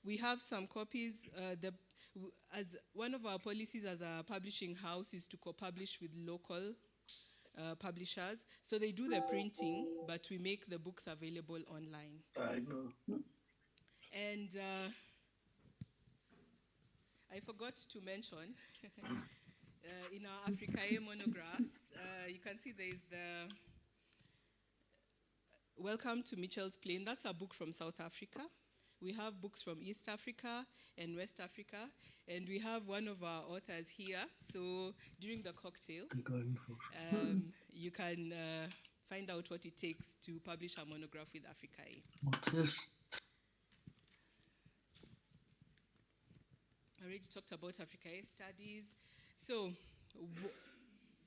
We have some copies. As one of our policies as a publishing house is to co-publish with local publishers. So they do the printing, but we make the books available online. I know. And I forgot to mention, in our Africae monographs, you can see there is the Welcome to Mitchell's Plain. That's a book from South Africa. We have books from East Africa and West Africa, and we have one of our authors here. So during the cocktail, you can find out what it takes to publish a monograph with Africae. What's this? I already talked about Africae studies. So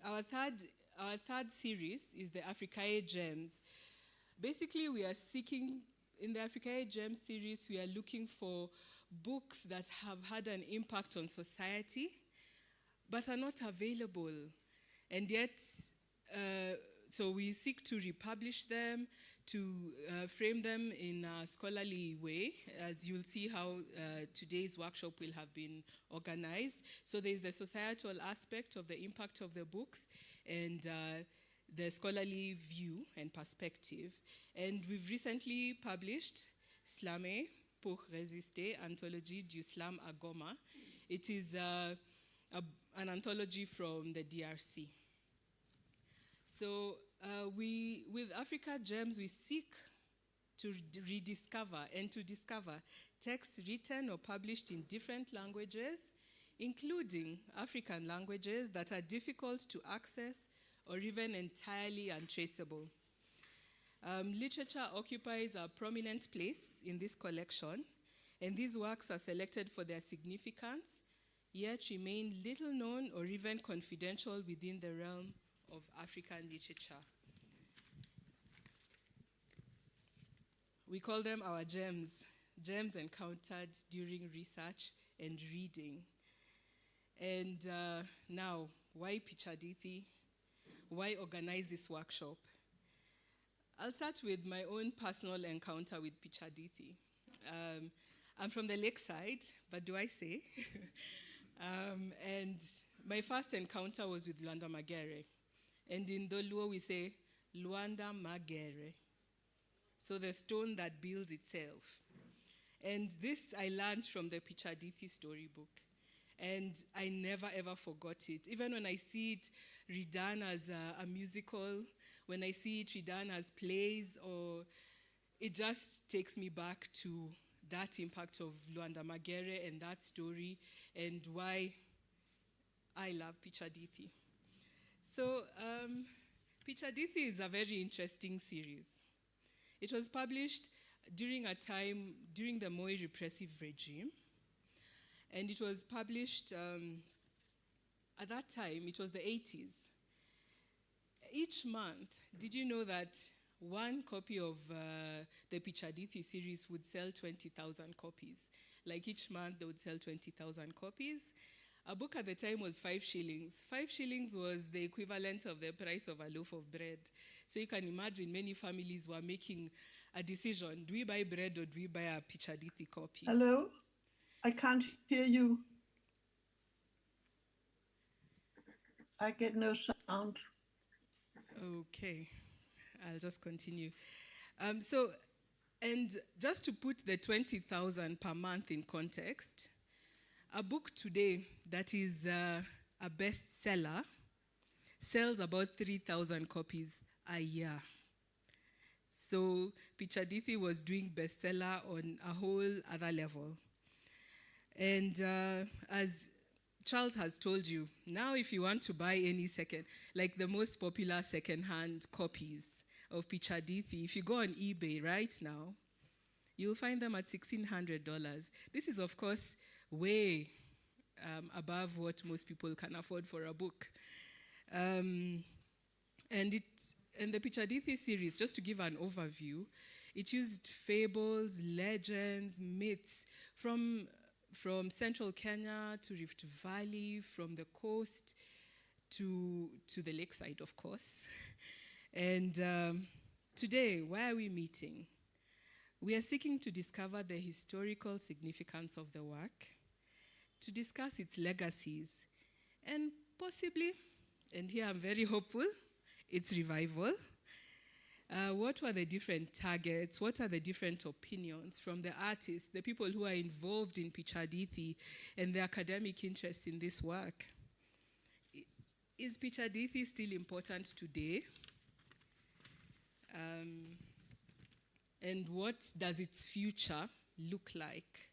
our third series is the Africae Gems. Basically, we are seeking, in the Africae Gems series, we are looking for books that have had an impact on society, but are not available. And yet, so we seek to republish them, to frame them in a scholarly way, as you'll see how today's workshop will have been organized. So there's the societal aspect of the impact of the books, and the scholarly view and perspective. And we've recently published Slamé pour résister, Anthologie du Slam à Goma. It is an anthology from the DRC. So with Africa Gems, we seek to rediscover and to discover texts written or published in different languages, including African languages that are difficult to access or even entirely untraceable. Literature occupies a prominent place in this collection, and these works are selected for their significance, yet remain little known or even confidential within the realm of African literature. We call them our gems, gems encountered during research and reading. And now, why Pichadithi? Why organize this workshop? I'll start with my own personal encounter with Pichadithi. I'm from the lakeside, but do I say? And my first encounter was with Luanda Magere. And in Doluo, we say, Luanda Magere. So the stone that builds itself. And this I learned from the Pichadithi storybook. And I never, ever forgot it. Even when I see it redone as a musical, when I see it redone as plays, or it just takes me back to that impact of Luanda Magere and that story and why I love Pichadithi. So Pichadithi is a very interesting series. It was published during a time, during the Moi repressive regime. And it was published, at that time, it was the 80s. Each month, did you know that one copy of the Pichadithi series would sell 20,000 copies? Like each month, they would sell 20,000 copies. A book at the time was 5 shillings. 5 shillings was the equivalent of the price of a loaf of bread. So you can imagine many families were making a decision. Do we buy bread or do we buy a Pichadithi copy? Hello? I can't hear you. I get no sound. Okay, I'll just continue. And just to put the 20,000 per month in context, a book today that is a bestseller sells about 3,000 copies a year. So Pichadithi was doing bestseller on a whole other level. And as Charles has told you, now if you want to buy any like the most popular second-hand copies of Pichadithi, if you go on eBay right now, you'll find them at $1,600. This is, of course, way above what most people can afford for a book. And the Pichadithi series, just to give an overview, it used fables, legends, myths from central Kenya to Rift Valley, from the coast to the lakeside, of course. And today, why are we meeting? We are seeking to discover the historical significance of the work, to discuss its legacies, and possibly, and here I'm very hopeful, its revival. What were the different targets? What are the different opinions from the artists, the people who are involved in Pichadithi, and the academic interest in this work? Is Pichadithi still important today? And what does its future look like?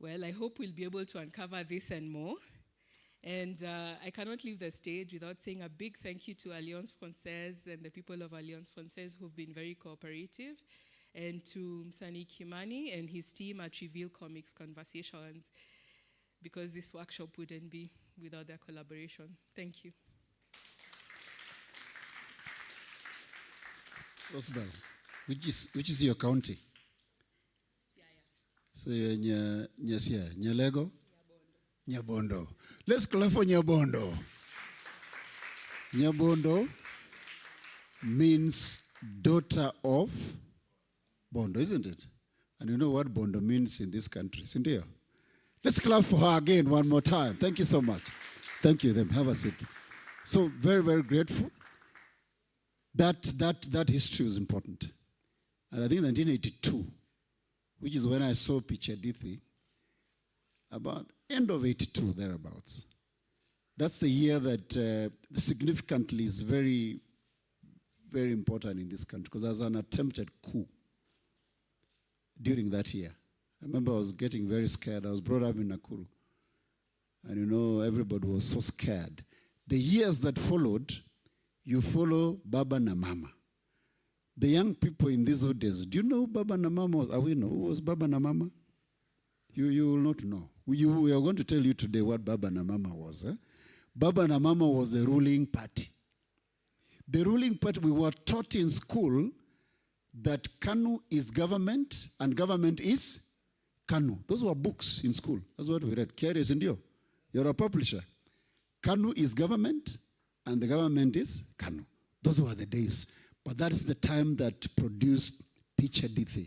Well, I hope we'll be able to uncover this and more. And I cannot leave the stage without saying a big thank you to Alliance Française and the people of Alliance Française who've been very cooperative, and to Msani Kimani and his team at Reveal Comics Conversations, because this workshop wouldn't be without their collaboration. Thank you. Rosbel, which is your county? So you're Nyalego? Nyabondo. Let's clap for Nyabondo. Nyabondo means daughter of Bondo, isn't it? And you know what Bondo means in this country, isn't it? Let's clap for her again one more time. Thank you so much. Thank you. Then have a seat. So very, very grateful. That history was important. And I think 1982, which is when I saw Pichadithi, about end of 82, thereabouts. That's the year that significantly is very, very important in this country, because there was an attempted coup during that year. I remember I was getting very scared. I was brought up in Nakuru. And you know, everybody was so scared. The years that followed, you follow Baba na Mama. The young people in these old days, do you know who Baba na Mama was? We know who was Baba na Mama? You will not know. We are going to tell you today what Baba na Mama was. Baba na Mama was the ruling party. The ruling party, we were taught in school that KANU is government and government is KANU. Those were books in school. That's what we read. Curious Indio. You're a publisher. KANU is government and the government is KANU. Those were the days. But that is the time that produced Pichadithi,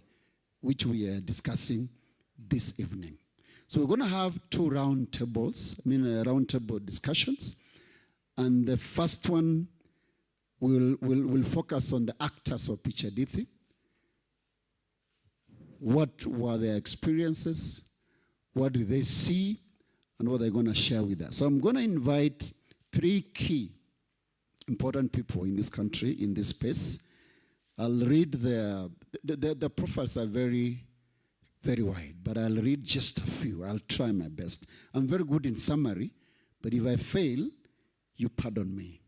which we are discussing this evening. So we're going to have two round table discussions. And the first one will focus on the actors of Pichadithi. What were their experiences? What do they see? And what they're going to share with us. So I'm going to invite three key important people in this country, in this space. I'll read the profiles are very, very wide, but I'll read just a few. I'll try my best. I'm very good in summary, but if I fail, you pardon me.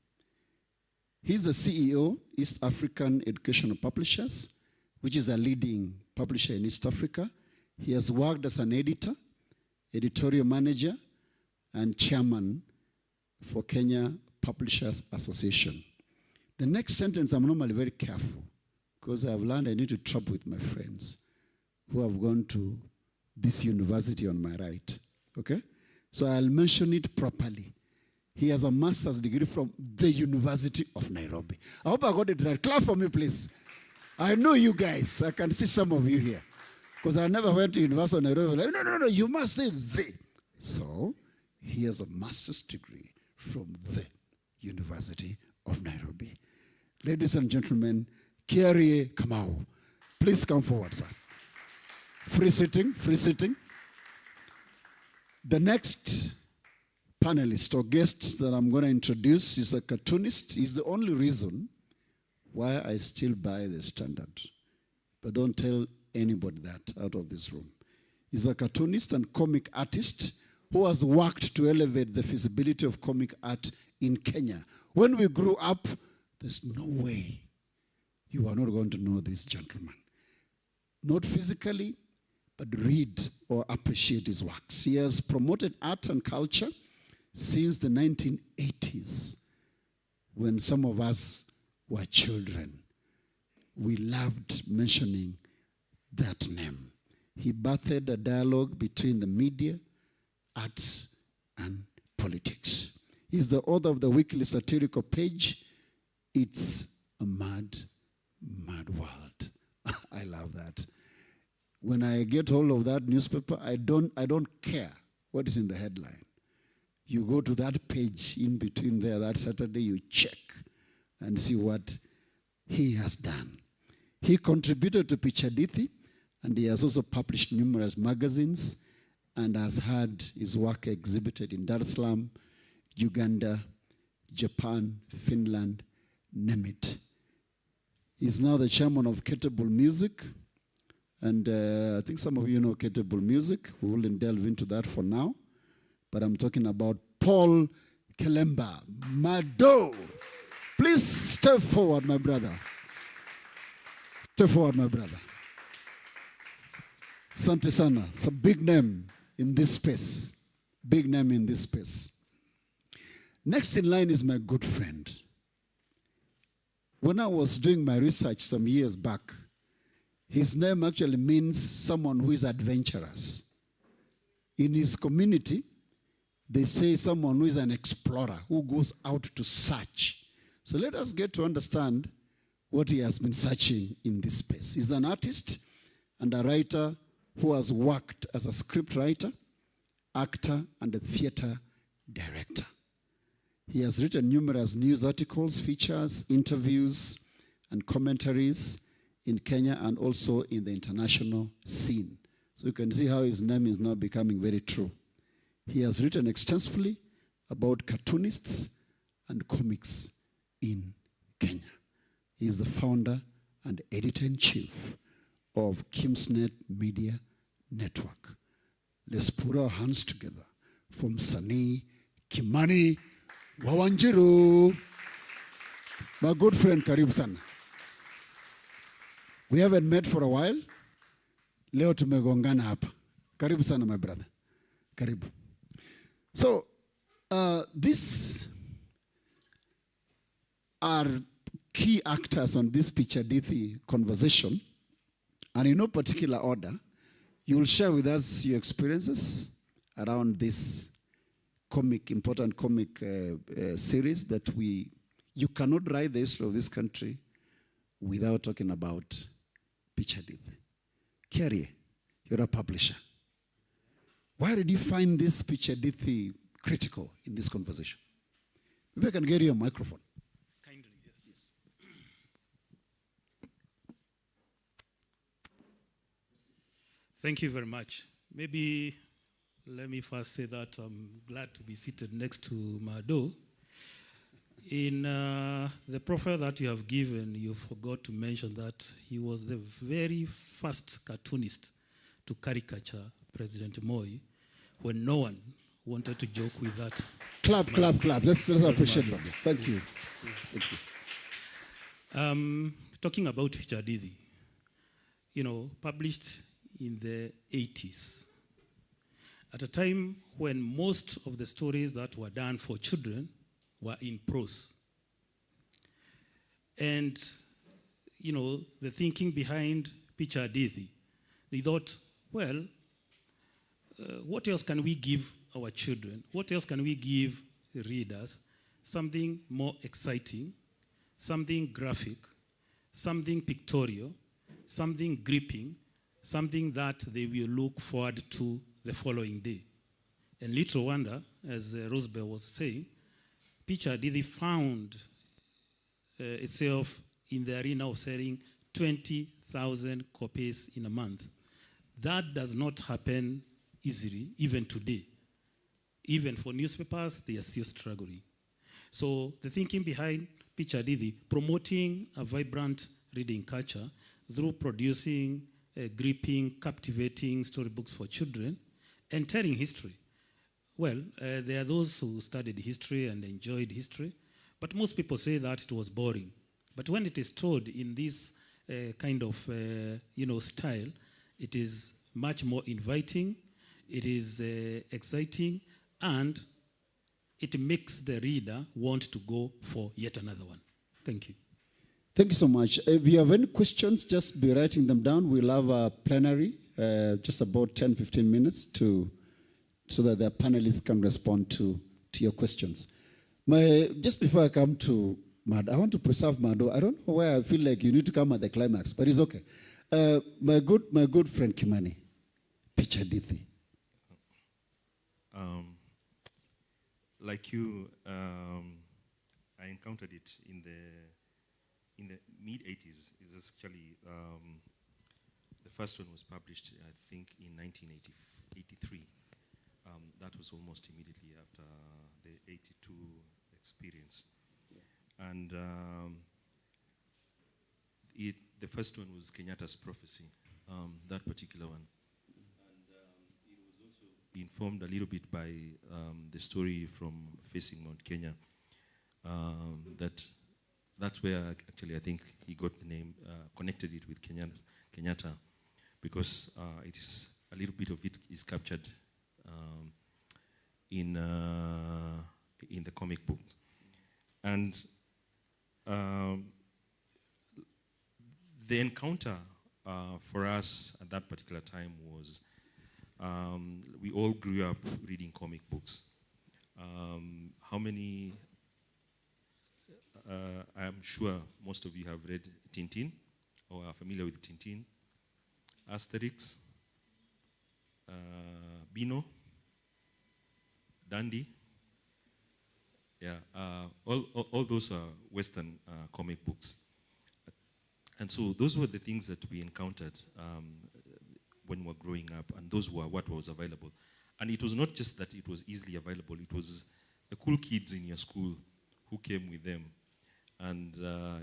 He's the CEO, East African Educational Publishers, which is a leading publisher in East Africa. He has worked as an editor, editorial manager, and chairman for Kenya Publishers Association. The next sentence, I'm normally very careful, because I've learned I need to trap with my friends who have gone to this university on my right, okay? So I'll mention it properly. He has a master's degree from the University of Nairobi. I hope I got it right. Clap for me, please. I know you guys. I can see some of you here. Because I never went to University of Nairobi. Like, no, you must say the. So he has a master's degree from the University of Nairobi. Ladies and gentlemen, Kiarie Kamau. Please come forward, sir. Free sitting, free sitting. The next panelist or guest that I'm going to introduce is a cartoonist. He's the only reason why I still buy the Standard. But don't tell anybody that out of this room. He's a cartoonist and comic artist who has worked to elevate the feasibility of comic art in Kenya. When we grew up, there's no way you are not going to know this gentleman. Not physically, but read or appreciate his works. He has promoted art and culture since the 1980s, when some of us were children. We loved mentioning that name. He birthed a dialogue between the media, arts, and politics. He's the author of the weekly satirical page, It's a Mad, Mad World. I love that. When I get hold of that newspaper, I don't care what is in the headline. You go to that page in between there, that Saturday, you check and see what he has done. He contributed to Pichadithi, and he has also published numerous magazines and has had his work exhibited in Dar es Salaam, Uganda, Japan, Finland, name it. He's now the chairman of Ketable Music, and I think some of you know Ketable Music. We wouldn't delve into that for now, but I'm talking about Paul Kelemba Mado. Please step forward, my brother. Step forward, my brother. Sante sana. It's a big name in this space. Big name in this space. Next in line is my good friend. When I was doing my research some years back, his name actually means someone who is adventurous. In his community, they say someone who is an explorer, who goes out to search. So let us get to understand what he has been searching in this space. He's an artist and a writer who has worked as a script writer, actor, and a theater director. He has written numerous news articles, features, interviews, and commentaries in Kenya and also in the international scene. So you can see how his name is now becoming very true. He has written extensively about cartoonists and comics in Kenya. He is the founder and editor-in-chief of Kimsnet Media Network. Let's put our hands together for Msanii Kimani Wawanjiru. My good friend, karibu sana. We haven't met for a while. Leo tumegongana hapa. Karibu sana, my brother. Karibu. So, these are key actors on this Pichadithi conversation. And in no particular order, you will share with us your experiences around this important comic series that you cannot write the history of this country without talking about Pichadithi. Kerry, you're a publisher. Why did you find this Pichadithi critical in this conversation? Maybe I can get you a microphone. Kindly, yes. Thank you very much. Maybe let me first say that I'm glad to be seated next to Mado. In the profile that you have given, you forgot to mention that he was the very first cartoonist to caricature President Moi when no one wanted to joke with that. Clap, clap, clap. Let's appreciate that. Thank you. Thank you. Talking about Pichadithi, published in the 80s, at a time when most of the stories that were done for children were in prose. And, the thinking behind Pichadithi, they thought, well, what else can we give our children? What else can we give readers? Something more exciting, something graphic, something pictorial, something gripping, something that they will look forward to the following day. And little wonder, as Rosebell was saying, Pichadithi found itself in the arena of selling 20,000 copies in a month. That does not happen easily, even today. Even for newspapers, they are still struggling. So the thinking behind Pichadithi, promoting a vibrant reading culture through producing gripping, captivating storybooks for children and telling history. Well, there are those who studied history and enjoyed history, but most people say that it was boring. But when it is told in this kind of style, it is much more inviting, it is exciting, and it makes the reader want to go for yet another one. Thank you. Thank you so much. If you have any questions, just be writing them down. We'll have a plenary, just about 10-15 minutes so that the panelists can respond to your questions. Just before I come to Mado, I want to preserve Mado. I don't know why I feel like you need to come at the climax, but it's okay. My good friend Kimani, Pichadithi. Like you, I encountered it in the mid 80s. Is actually the first one was published, I think, in 1983. That was almost immediately after the 82 experience, and the first one was Kenyatta's prophecy, that particular one. It was also informed a little bit by the story from Facing Mount Kenya. That's where actually I think he got the name, connected it with Kenyatta, because it is a little bit of it is captured in the comic book, and the encounter for us at that particular time was we all grew up reading comic books. How many? I'm sure most of you have read Tintin or are familiar with Tintin, Asterix, Bino, Dandy. Yeah, all those are Western comic books. And so those were the things that we encountered when we were growing up, and those were what was available. And it was not just that it was easily available, it was the cool kids in your school who came with them. And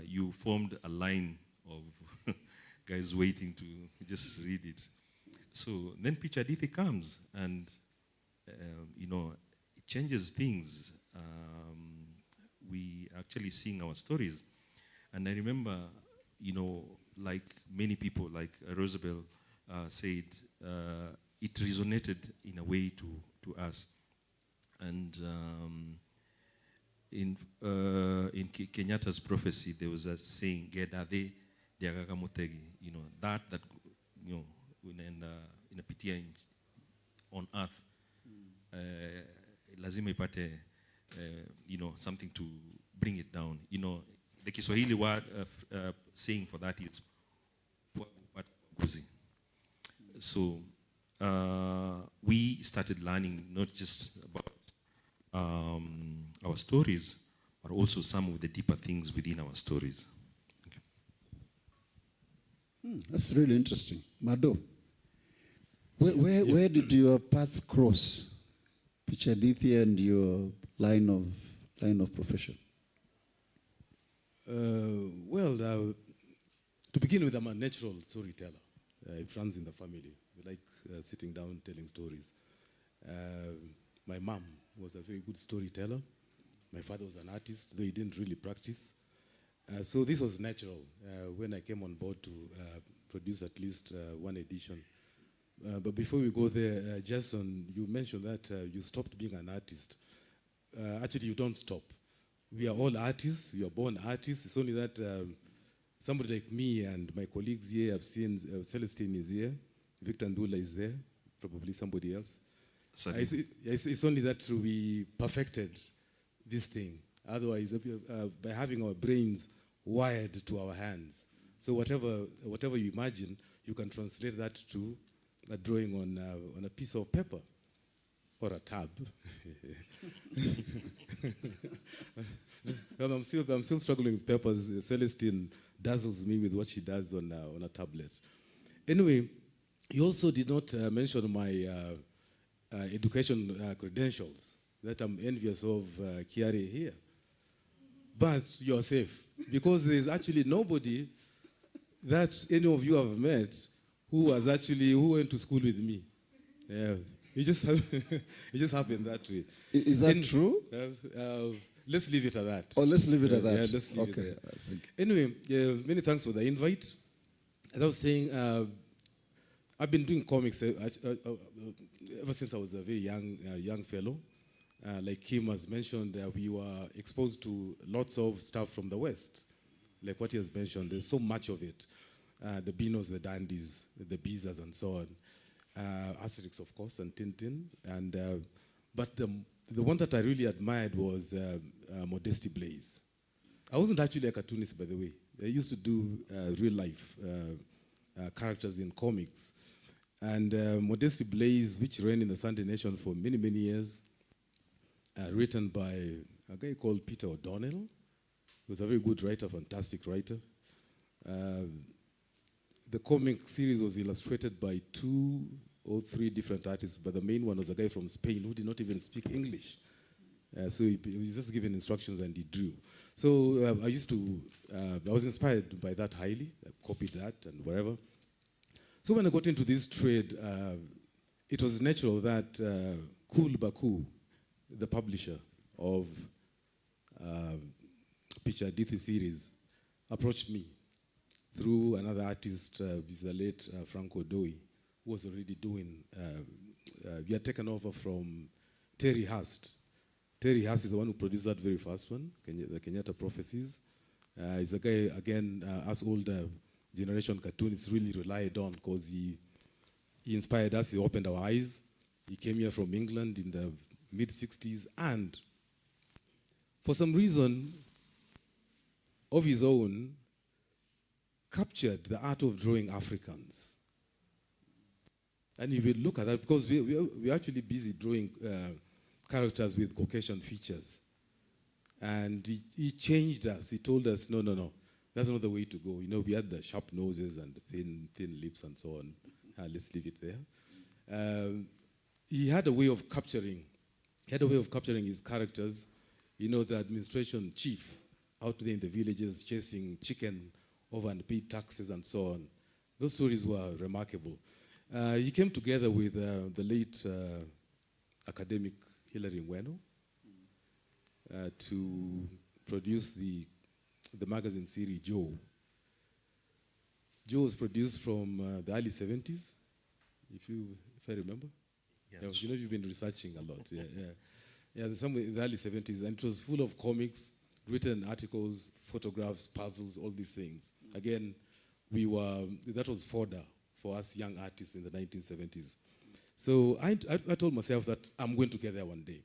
you formed a line of guys waiting to just read it. So then Pichadithi comes, and it changes things. We actually sing our stories. And I remember, like many people, like Rosabel said, it resonated in a way to us. And in Kenyatta's prophecy, there was a saying, "Gedade diagagamotegi," that inapitia on earth, lazima ipate, something to bring it down. The Kiswahili word saying for that is so we started learning not just about our stories, but also some of the deeper things within our stories. That's really interesting. Mado, where did your paths cross, Pichadithi and your line of profession? To begin with, I'm a natural storyteller. It runs in the family. We like sitting down, telling stories. My mom was a very good storyteller. My father was an artist, though he didn't really practice. So this was natural when I came on board to produce at least one edition. But before we go there, Jason, you mentioned that you stopped being an artist. Actually, you don't stop. We are all artists. We are born artists. It's only that somebody like me and my colleagues here, I've seen Celestine is here, Victor Ndula is there, probably somebody else. It's only that we perfected this thing. Otherwise, by having our brains wired to our hands. So whatever you imagine, you can translate that to a drawing on a piece of paper or a tab. I'm still struggling with papers. Celestine dazzles me with what she does on a tablet. Anyway, you also did not mention my education credentials, that I'm envious of Kiari here. But you're safe, because there's actually nobody that any of you have met who went to school with me. Yeah, it just happened that way. Is that true? Let's leave it at that. Oh, let's leave it at that. Yeah, let's leave it there. Anyway, many thanks for the invite. As I was saying, I've been doing comics ever since I was a very young fellow. Like Kim has mentioned, we were exposed to lots of stuff from the West. Like what he has mentioned, there's so much of it. The Binos, the Dandies, the Bizas, and so on. Asterix, of course, and Tintin. But the one that I really admired was Modesty Blaze. I wasn't actually a cartoonist, by the way. I used to do real life characters in comics. And Modesty Blaze, which ran in the Sunday Nation for many, many years, written by a guy called Peter O'Donnell. He was a very good writer, fantastic writer. The comic series was illustrated by 2 or 3 different artists, but the main one was a guy from Spain who did not even speak English. So he was just given instructions and he drew. So I was inspired by that highly. I copied that and whatever. So when I got into this trade, it was natural that Cool Baku, the publisher of Pichadithi series, approached me through another artist, the late Franco Doi, who was already doing, we had taken over from Terry Hurst. Terry Hurst is the one who produced that very first one, the Kenyatta Prophecies. He's a guy, again, us older generation cartoonists really relied on because he inspired us, he opened our eyes. He came here from England in the mid-60s, and for some reason of his own, captured the art of drawing Africans. And you will look at that because we're actually busy drawing characters with Caucasian features. And he changed us. He told us, no, that's not the way to go. You know, we had the sharp noses and the thin lips and so on. Let's leave it there. He had a way of capturing his characters. You know, the administration chief out there in the villages chasing chicken over unpaid taxes and so on. Those stories were remarkable. He came together with the late academic Hilary Ngweno to produce the magazine series Joe. Joe was produced from the early 70s, if I remember. Yes. You know, you've been researching a lot. Yeah, somewhere in the early 70s, and it was full of comics, written articles, photographs, puzzles, all these things. Again, that was fodder for us young artists in the 1970s. So I told myself that I'm going to get there one day.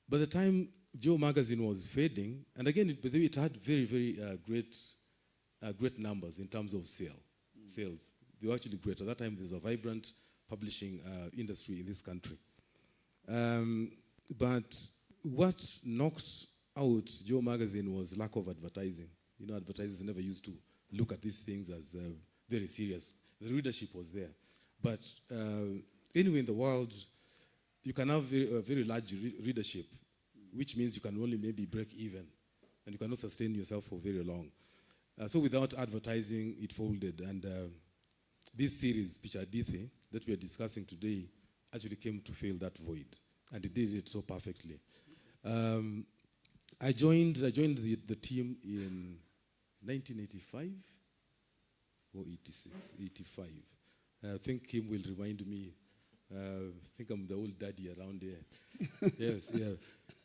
By the time Joe magazine was fading, and again, it had very, very great numbers in terms of sales. They were actually great. At that time, there's a vibrant publishing industry in this country. But what knocked out Joe magazine was lack of advertising. You know, advertisers never used to look at these things as very serious. The readership was there. But anyway, in the world, you can have a very large readership, which means you can only maybe break even, and you cannot sustain yourself for very long. So without advertising, it folded. And this series, Pichadithi, that we are discussing today, actually came to fill that void. And it did it so perfectly. I joined the team in 1985 or 86, 85. I think Kim will remind me. I think I'm the old daddy around here. Yes, yeah.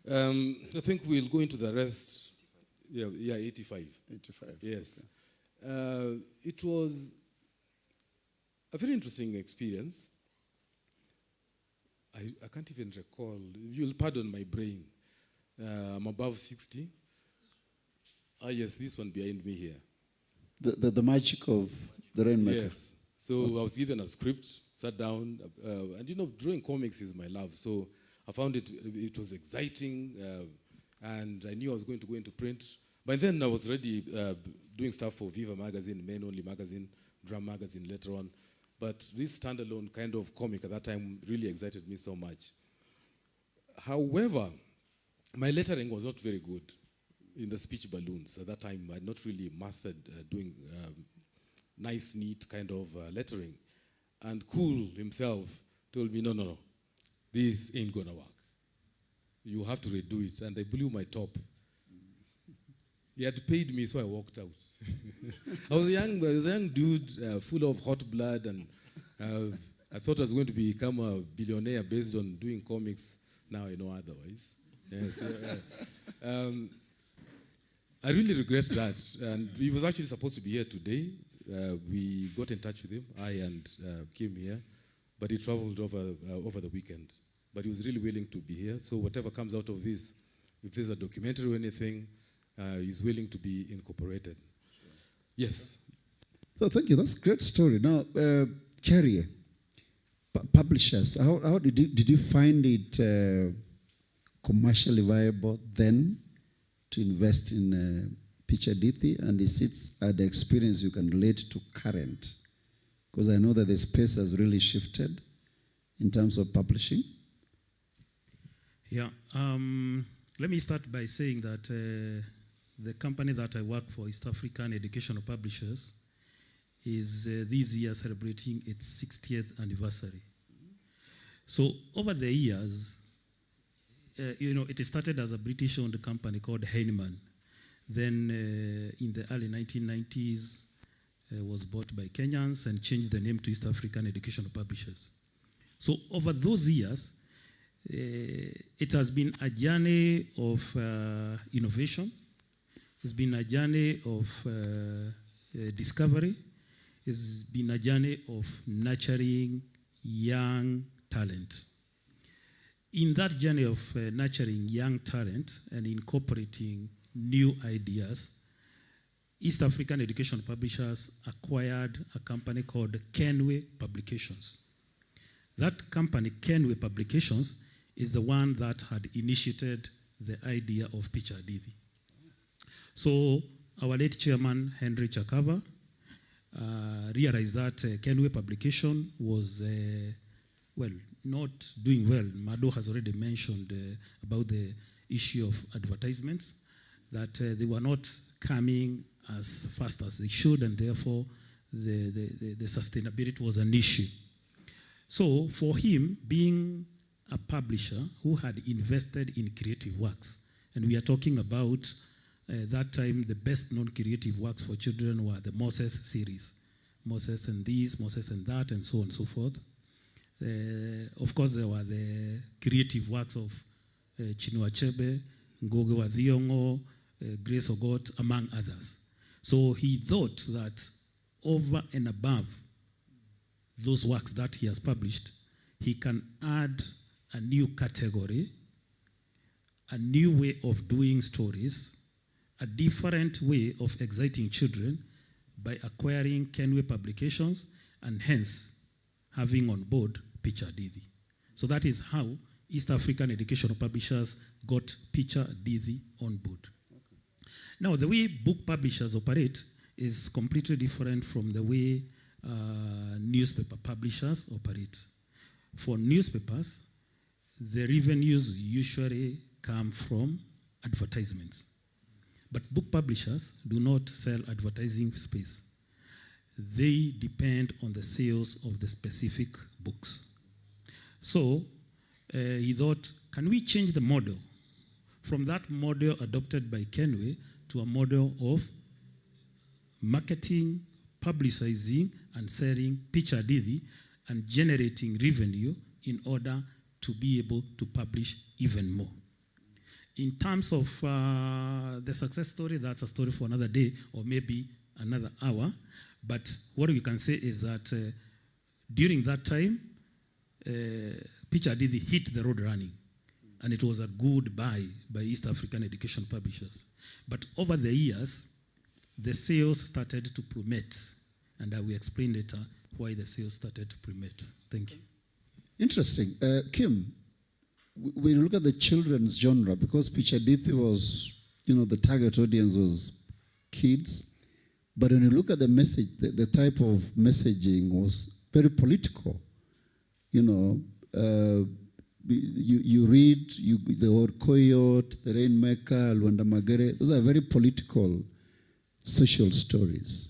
I think we'll go into the rest. Yeah, 85. 85. Yes. It was a very interesting experience. I can't even recall. You'll pardon my brain. I'm above 60. Yes, this one behind me here. The magic of the Rainmaker. Yes. So I was given a script, sat down, and you know, drawing comics is my love. So I found it was exciting, and I knew I was going to go into print. By then I was already doing stuff for Viva magazine, Men Only magazine, Drum magazine later on. But this standalone kind of comic at that time really excited me so much. However, my lettering was not very good in the speech balloons. At that time, I had not really mastered doing nice, neat kind of lettering. And Cool himself told me, no, this ain't gonna work. You have to redo it. And I blew my top. He had paid me, so I walked out. I was a young dude, full of hot blood, and I thought I was going to become a billionaire based on doing comics. Now I know otherwise. Yes, I really regret that. And he was actually supposed to be here today. We got in touch with him, I and Kim here, but he traveled over the weekend. But he was really willing to be here. So whatever comes out of this, if there's a documentary or anything, he's willing to be incorporated. Sure. Yes. So thank you. That's a great story. Now, Cherry, publishers, how did you find it commercially viable then to invest in Pichadithi, and is it the experience you can relate to current? Because I know that the space has really shifted in terms of publishing. Yeah. Let me start by saying that the company that I work for, East African Educational Publishers, is this year celebrating its 60th anniversary. So over the years, it started as a British-owned company called Heinemann. Then in the early 1990s, was bought by Kenyans and changed the name to East African Educational Publishers. So over those years, it has been a journey of innovation. It's been a journey of discovery. It's been a journey of nurturing young talent. In that journey of nurturing young talent and incorporating new ideas, East African Education Publishers acquired a company called Kenway Publications. That company, Kenway Publications, is the one that had initiated the idea of Pichadithi. So our late chairman, Henry Chakava, realized that Kenway Publication was, not doing well. Mado has already mentioned about the issue of advertisements, that they were not coming as fast as they should, and therefore the sustainability was an issue. So for him, being a publisher who had invested in creative works, and we are talking about that time the best known creative works for children were the Moses series, Moses and this, Moses and that, and so on and so forth. Of course, there were the creative works of Chinua Achebe, Ngugi wa Thiong'o, Grace Ogot, among others. So he thought that over and above those works that he has published, he can add a new category, a new way of doing stories, a different way of exciting children by acquiring Kenway Publications and hence having on board Pichadithi. So that is how East African Educational Publishers got Pichadithi on board. Okay. Now, the way book publishers operate is completely different from the way newspaper publishers operate. For newspapers, the revenues usually come from advertisements. But book publishers do not sell advertising space. They depend on the sales of the specific books. So he thought, can we change the model from that model adopted by Kenway to a model of marketing, publicizing, and selling Pichadithi and generating revenue in order to be able to publish even more. In terms of the success story, that's a story for another day or maybe another hour. But what we can say is that during that time, Pichadithi hit the road running. And it was a good buy by East African Education Publishers. But over the years, the sales started to plummet. And I will explain later why the sales started to plummet. Thank you. Interesting. Kim, when you look at the children's genre, because Pichadithi was, the target audience was kids, but when you look at the message, the type of messaging was very political. You read the word Coyote, the Rainmaker, Luanda Magere. Those are very political, social stories.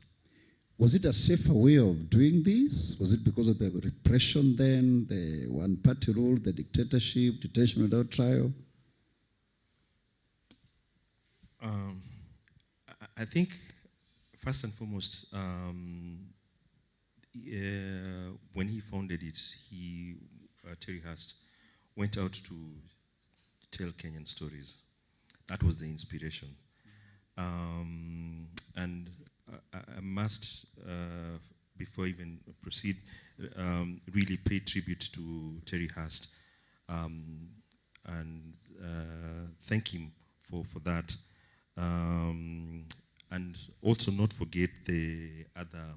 Was it a safer way of doing this? Was it because of the repression then, the one-party rule, the dictatorship, detention without trial? I think, first and foremost, when he founded it, Terry Hurst, went out to tell Kenyan stories. That was the inspiration. And I must, before even proceed, really pay tribute to Terry Hurst and thank him for that. And also not forget the other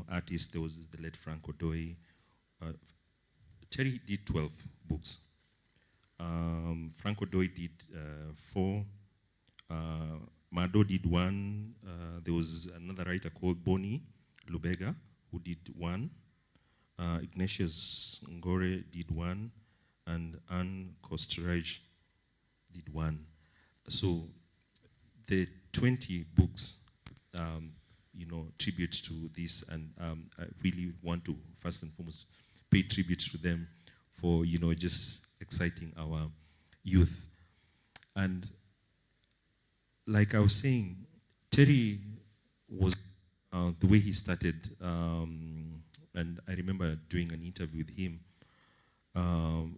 artists. There was the late Frank Odoi. Terry did 12 books. Frank Odoi did 4. Mado did 1. There was another writer called Boni Lubega who did 1. Ignatius Ngore did 1. And Anne Kosteraj did 1. So the 20 books, tribute to this, and I really want to first and foremost pay tribute to them for just exciting our youth. And like I was saying, Terry was the way he started, and I remember doing an interview with him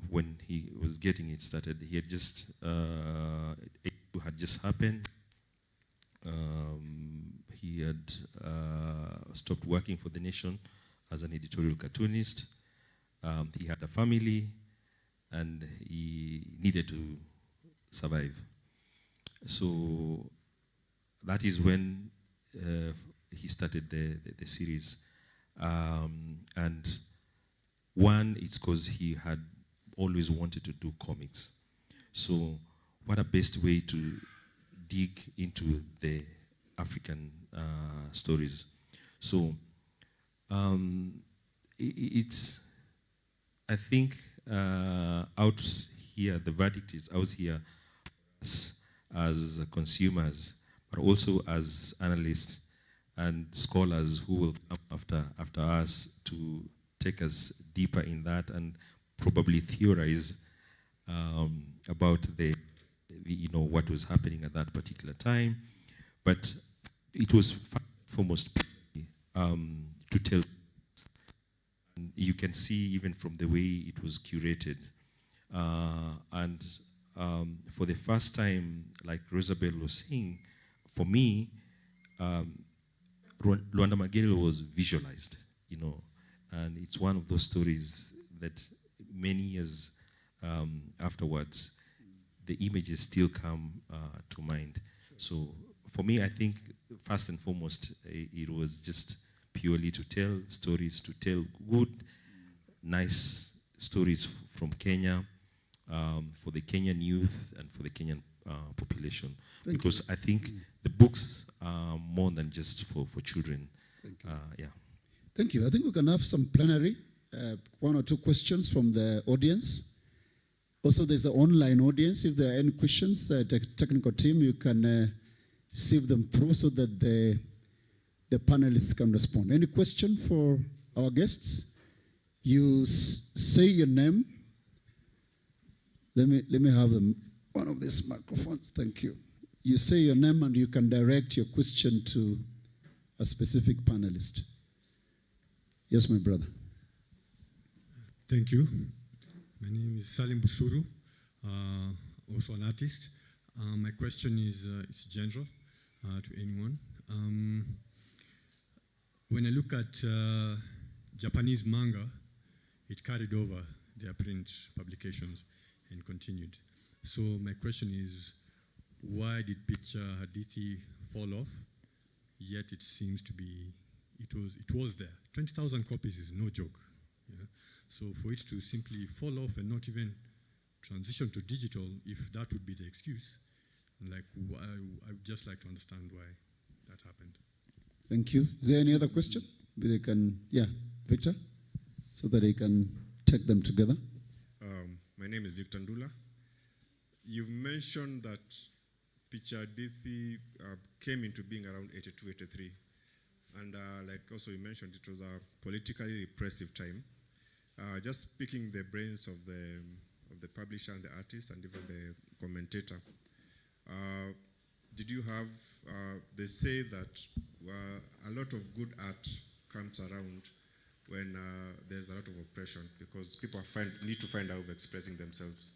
when he was getting it started. He had just it had just happened. He had stopped working for the Nation as an editorial cartoonist. He had a family, and he needed to survive. So that is when he started the series. And one, it's because he had always wanted to do comics. So what a best way to dig into the African stories. So it's, I think, out here, the verdict is out here as consumers, but also as analysts and scholars who will come after us to take us deeper in that and probably theorize about the what was happening at that particular time. But it was foremost to tell. And you can see even from the way it was curated. And for the first time, like Rosabel was saying, for me, Luanda Magere was visualized, and it's one of those stories that many years afterwards, the images still come to mind. So for me, I think first and foremost, it was just purely to tell stories, to tell good, nice stories from Kenya, for the Kenyan youth and for the Kenyan population. Because I think the books are more than just for children. Yeah. Thank you. I think we can have some plenary, 1 or 2 questions from the audience. Also, there's an online audience. If there are any questions, the technical team, you can sieve them through so that the panelists can respond. Any question for our guests? You say your name. Let me have one of these microphones. Thank you. You say your name and you can direct your question to a specific panelist. Yes, my brother. Thank you. My name is Salim Busuru, also an artist. My question is it's general to anyone. When I look at Japanese manga, it carried over their print publications and continued. So my question is, why did Pichadithi fall off? Yet it seems to be, it was there. 20,000 copies is no joke. Yeah? So for it to simply fall off and not even transition to digital, if that would be the excuse, like I would just like to understand why that happened. Thank you. Is there any other question? They can, Victor, so that they can take them together. My name is Victor Ndula. You've mentioned that Pichadithi came into being around 82, 83. And like also you mentioned, it was a politically repressive time. Just picking the brains of the publisher and the artist and even the commentator. Did you have, they say that a lot of good art comes around when there's a lot of oppression because people need to find out of expressing themselves.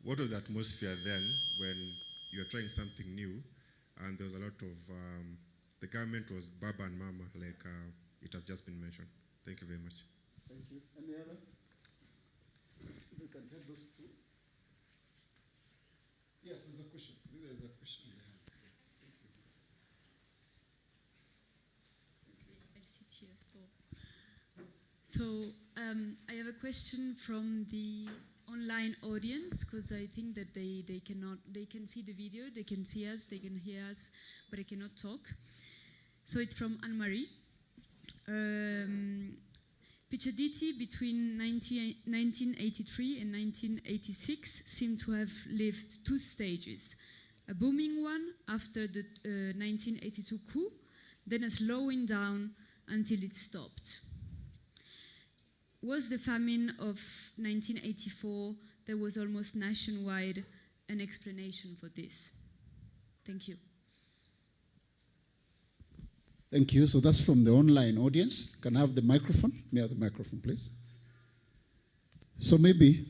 What was the atmosphere then when you were trying something new and there was a lot of, the government was Baba and Mama, like it has just been mentioned. Thank you very much. Thank you. Any other? We can take those two. Yes, there's a question. There's a question. Cheers, Paul. So I have a question from the online audience, because I think that they can see the video, they can see us, they can hear us, but they cannot talk. So it's from Anne-Marie. Pichadithi between 1983 and 1986 seem to have lived two stages. A booming one after the 1982 coup, then a slowing down until it stopped. Was the famine of 1984 that was almost nationwide an explanation for this? Thank you. Thank you. So that's from the online audience. Can I have the microphone? May I have the microphone, please? So maybe,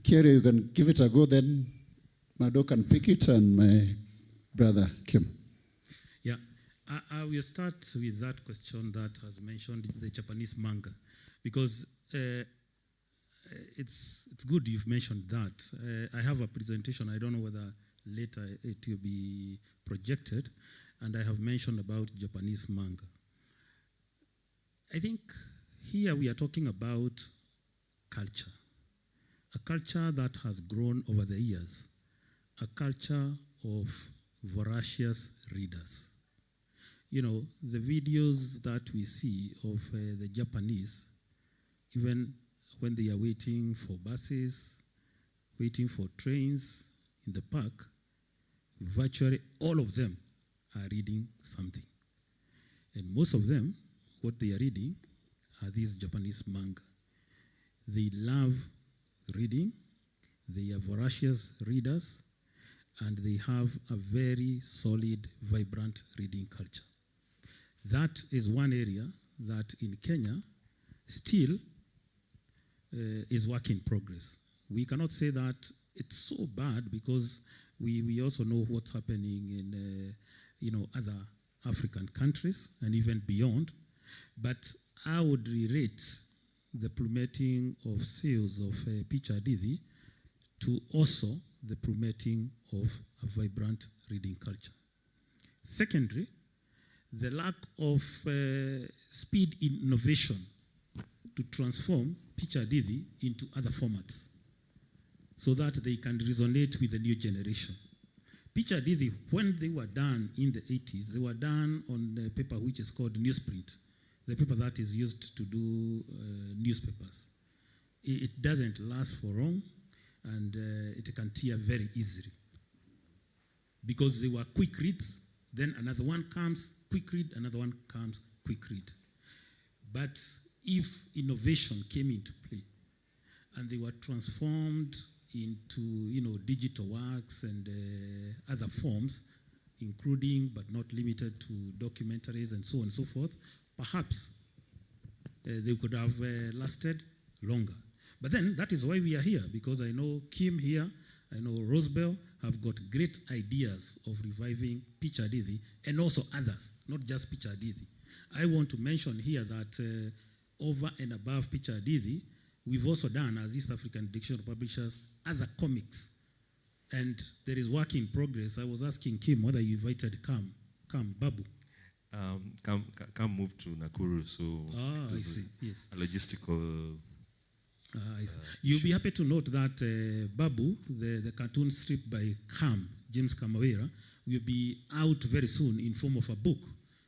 Kiere, you can give it a go, then Mado can pick it, and my brother, Kim. Yeah, I will start with that question that has mentioned the Japanese manga, because it's good you've mentioned that. I have a presentation, I don't know whether later it will be projected, and I have mentioned about Japanese manga. I think here we are talking about culture, a culture that has grown over the years, a culture of voracious readers. You know, the videos that we see of the Japanese, even when they are waiting for buses, waiting for trains in the park, virtually all of them are reading something. And most of them, what they are reading are these Japanese manga. They love reading, they are voracious readers, and they have a very solid, vibrant reading culture. That is one area that in Kenya still is work in progress. We cannot say that it's so bad, because we also know what's happening in other African countries and even beyond. But I would rate the plummeting of sales of Pichadithi to also the plummeting of a vibrant reading culture. Secondly, the lack of speed in innovation to transform Pichadithi into other formats so that they can resonate with the new generation. Pichadithi, when they were done in the 80s, they were done on the paper which is called newsprint, the paper that is used to do newspapers. It doesn't last for long, and it can tear very easily. Because they were quick reads, then another one comes, quick read, another one comes, quick read. But if innovation came into play, and they were transformed into digital works and other forms, including but not limited to documentaries and so on and so forth, perhaps they could have lasted longer. But then that is why we are here, because I know Kim here, I know Rosebell have got great ideas of reviving Pichadithi, and also others, not just Pichadithi. I want to mention here that over and above Pichadithi, we've also done, as East African Dictionary Publishers, other comics. And there is work in progress. I was asking Kim whether you invited Kam, Babu. Kam moved to Nakuru, so I see. Yes. A logistical. I see. You'll be happy to note that Babu, the cartoon strip by James Kamawera, will be out very soon in form of a book.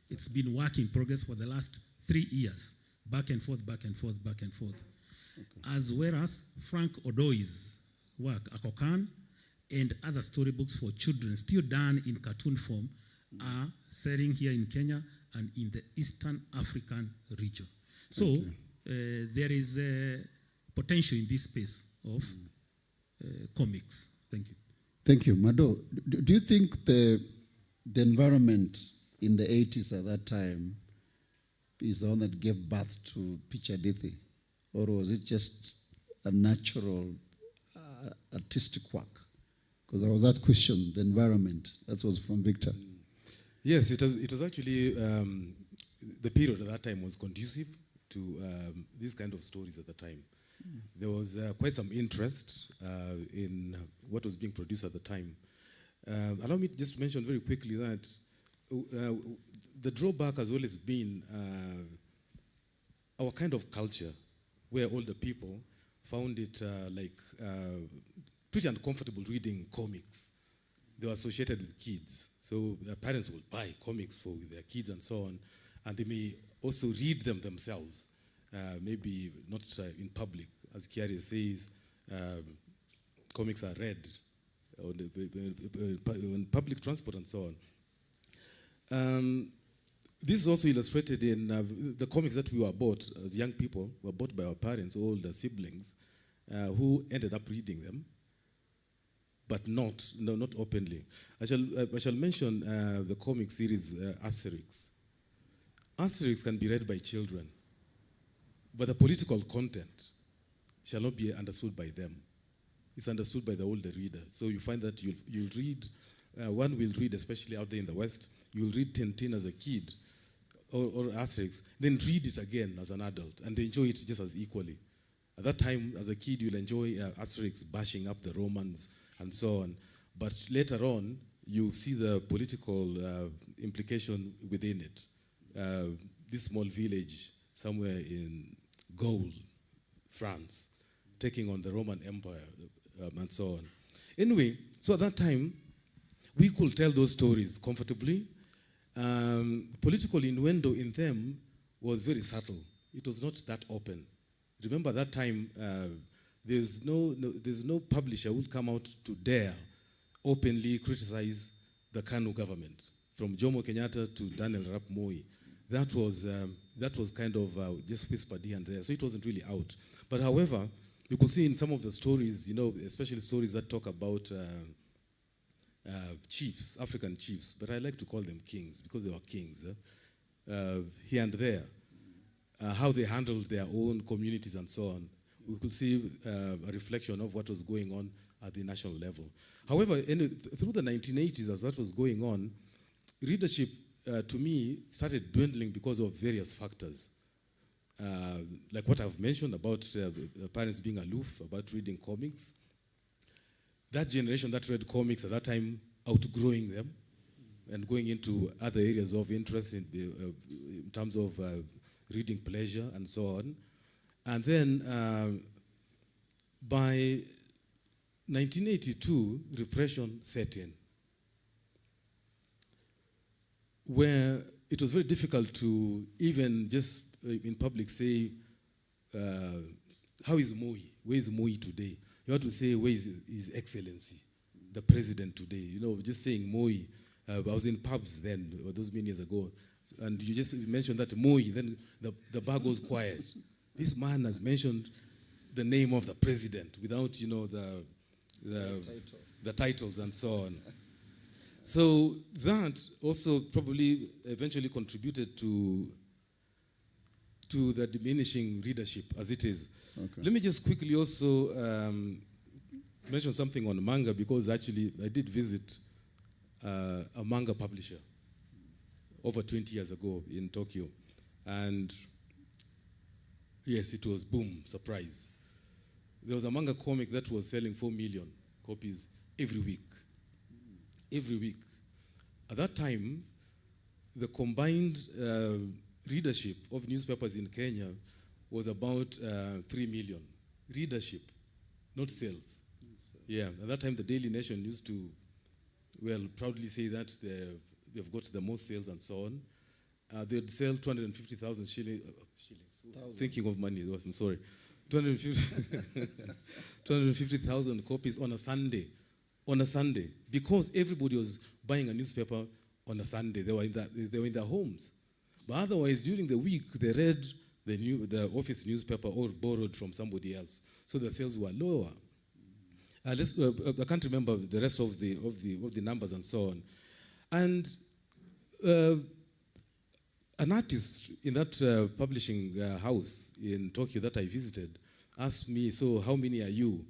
It's been work in progress for the last 3 years, back and forth, back and forth, back and forth. Okay. As well as Frank Odoi's work, Akokan, and other storybooks for children, still done in cartoon form, are selling here in Kenya and in the Eastern African region. So there is a potential in this space of comics. Thank you. Thank you. Mado, do you think the environment in the 80s at that time is the one that gave birth to Pichadithi? Or was it just a natural artistic work? Because there was that question, the environment. That was from Victor. Yes, it was actually, the period at that time was conducive to these kind of stories at the time. There was quite some interest in what was being produced at the time. Allow me just to mention very quickly that the drawback has always been our kind of culture, where older people found it pretty uncomfortable reading comics. They were associated with kids. So their parents would buy comics for their kids and so on, and they may also read them themselves, maybe not in public. As Kiari says, comics are read on public transport and so on. This is also illustrated in the comics that we were bought as young people, were bought by our parents, older siblings, who ended up reading them, but not openly. I shall mention the comic series Asterix. Asterix can be read by children, but the political content shall not be understood by them. It's understood by the older reader. So you find that you'll read, one will read, especially out there in the West, you'll read Tintin as a kid, or Asterix, then read it again as an adult, and enjoy it just as equally. At that time, as a kid, you'll enjoy Asterix bashing up the Romans and so on. But later on, you see the political implication within it. This small village somewhere in Gaul, France, taking on the Roman Empire and so on. Anyway, so at that time, we could tell those stories comfortably. Political innuendo in them was very subtle. It was not that open. Remember that time, there's no publisher who would come out to dare openly criticize the KANU government, from Jomo Kenyatta to Daniel Arap Moi. That was kind of just whispered here and there, so it wasn't really out. But however, you could see in some of the stories, especially stories that talk about chiefs, African chiefs, but I like to call them kings because they were kings here and there, how they handled their own communities and so on. We could see a reflection of what was going on at the national level. However, through the 1980s, as that was going on, readership, to me, started dwindling because of various factors. Like what I've mentioned about parents being aloof, about reading comics. That generation that read comics at that time, outgrowing them and going into other areas of interest in terms of reading pleasure and so on. And then by 1982, repression set in, where it was very difficult to even just in public say, how is Moi? Where is Moi today? You have to say, where is His Excellency, the president today? Just saying Moi. I was in pubs then, those many years ago, and you just mentioned that Moi, then the bar goes quiet. This man has mentioned the name of the president without, the titles and so on. So that also probably eventually contributed to the diminishing readership as it is. Okay. Let me just quickly also mention something on manga, because actually I did visit a manga publisher over 20 years ago in Tokyo. And yes, it was boom, surprise. There was a manga comic that was selling 4 million copies every week. Every week. At that time, the combined readership of newspapers in Kenya was about 3 million. Readership, not sales. Yeah, at that time the Daily Nation used to, proudly say that they've got the most sales and so on. They'd sell 250,000 shillings. Thinking of money, I'm sorry. 250,000 copies on a Sunday. On a Sunday, because everybody was buying a newspaper on a Sunday. They were in their homes. But otherwise, during the week, they read the office newspaper or borrowed from somebody else. So the sales were lower. I can't remember the rest of the numbers and so on. And an artist in that publishing house in Tokyo that I visited asked me, so how many are you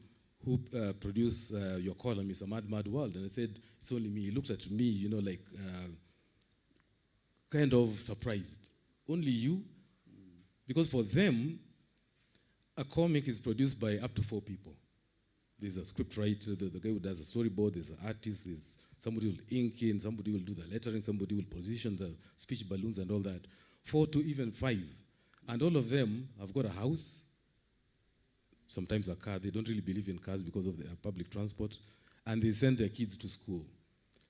who produce your column? It's a mad world. And I said, it's only me. He looked at me, like kind of surprised. Only you? Because for them, a comic is produced by up to 4 people. There's a scriptwriter, the guy who does a storyboard, there's an artist, there's Somebody will ink in, somebody will do the lettering, somebody will position the speech balloons and all that. 4 to even 5. And all of them have got a house, sometimes a car. They don't really believe in cars because of their public transport. And they send their kids to school.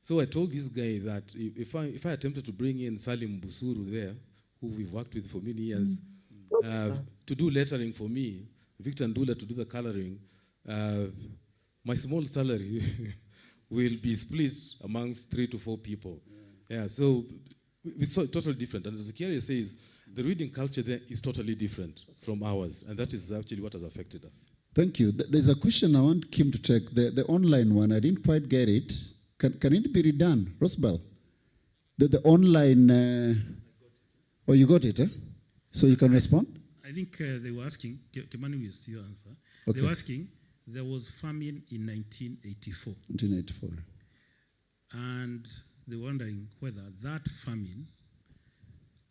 So I told this guy that if I attempted to bring in Salim Busuru there, who we've worked with for many years, to do lettering for me, Victor Ndula to do the coloring, my small salary will be split amongst 3 to 4 people. Yeah, so it's totally different. And as Kiari says, the reading culture there is totally different from ours. And that is actually what has affected us. Thank you. There's a question I want Kim to check. The online one, I didn't quite get it. Can it be redone? Rosbel? The online... oh, you got it, eh? So you can respond? I think they were asking, Kimani will still answer. Okay. They were asking, there was famine in 1984. 1984. And they were wondering whether that famine,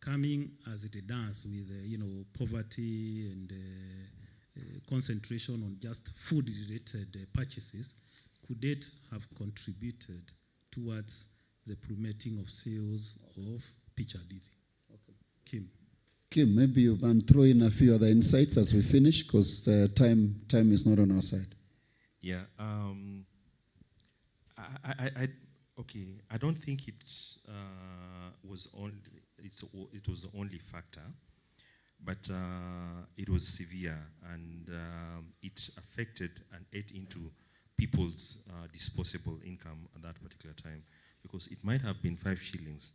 coming as it does with, poverty and concentration on just food-related purchases, could it have contributed towards the plummeting of sales of Pichadithi? Okay. Kim, maybe you can throw in a few other insights as we finish, because the time is not on our side. Yeah. I don't think it was the only factor, but it was severe, and it affected and ate into people's disposable income at that particular time, because it might have been 5 shillings,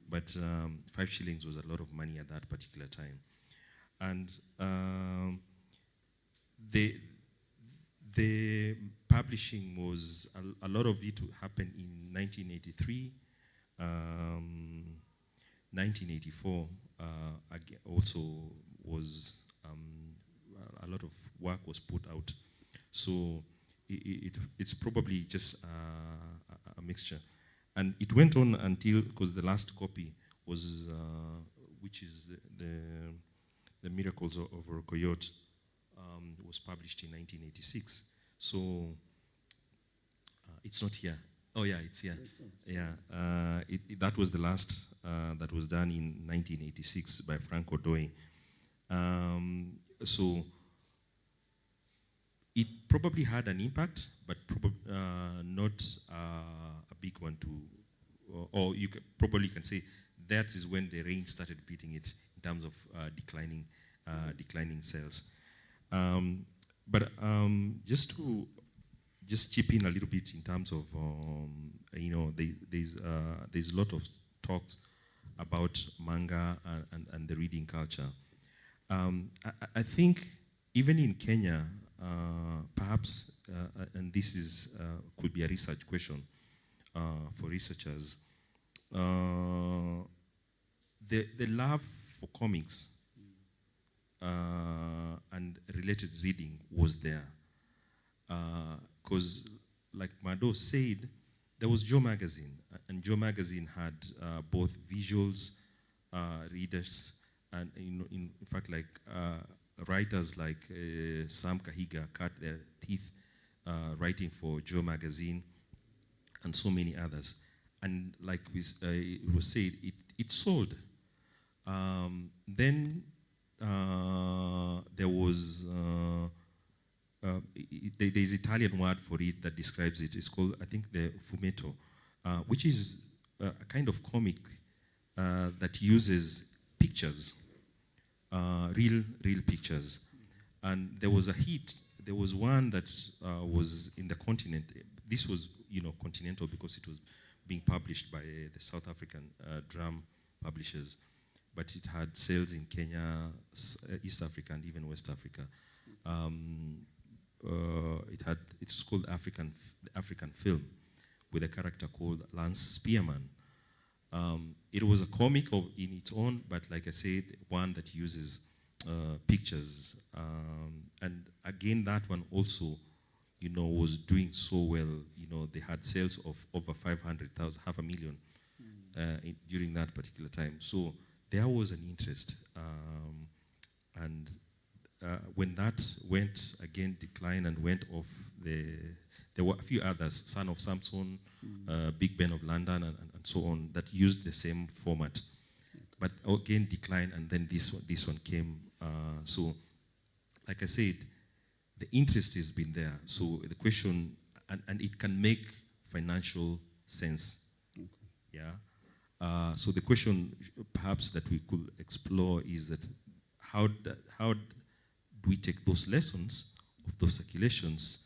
but 5 shillings was a lot of money at that particular time. And the publishing was, a lot of it happened in 1983, 1984 also was, a lot of work was put out. So it's probably just a mixture. And it went on until, because the last copy was, which is the Miracles of Rokoyot, was published in 1986. So it's not here. Oh yeah, it's here. Yeah, that was the last that was done in 1986 by Frank Odoy. So it probably had an impact, but not a big one or you probably can say that is when the rain started beating it in terms of declining sales. But just to chip in a little bit in terms of, there's a lot of talks about manga and the reading culture. I think even in Kenya, perhaps, and this is could be a research question for researchers, the love for comics and related reading was there. Because, like Mado said, there was Joe Magazine, and Joe Magazine had both visuals, readers, and in fact, like writers like Sam Kahiga cut their teeth writing for Joe Magazine, and so many others. And like it was said, it sold. Then there was, there's Italian word for it that describes it. It's called, I think, the fumetto, which is a kind of comic that uses pictures, real pictures. And there was a hit. There was one that was in the continent. This was, continental, because it was being published by the South African drum publishers. But it had sales in Kenya, East Africa, and even West Africa. It's called African Film, with a character called Lance Spearman. It was a comic in its own, but like I said, one that uses pictures. And again, that one also, was doing so well. They had sales of over 500,000, 500,000 during that particular time. So there was an interest. And when that went, again, declined and went off, there there were a few others, Son of Samson, Big Ben of London, and so on, that used the same format. But again, declined, and then this one came. So, like I said, the interest has been there. So the question, and it can make financial sense. Okay. Yeah. So the question perhaps that we could explore is that how do we take those lessons of those circulations,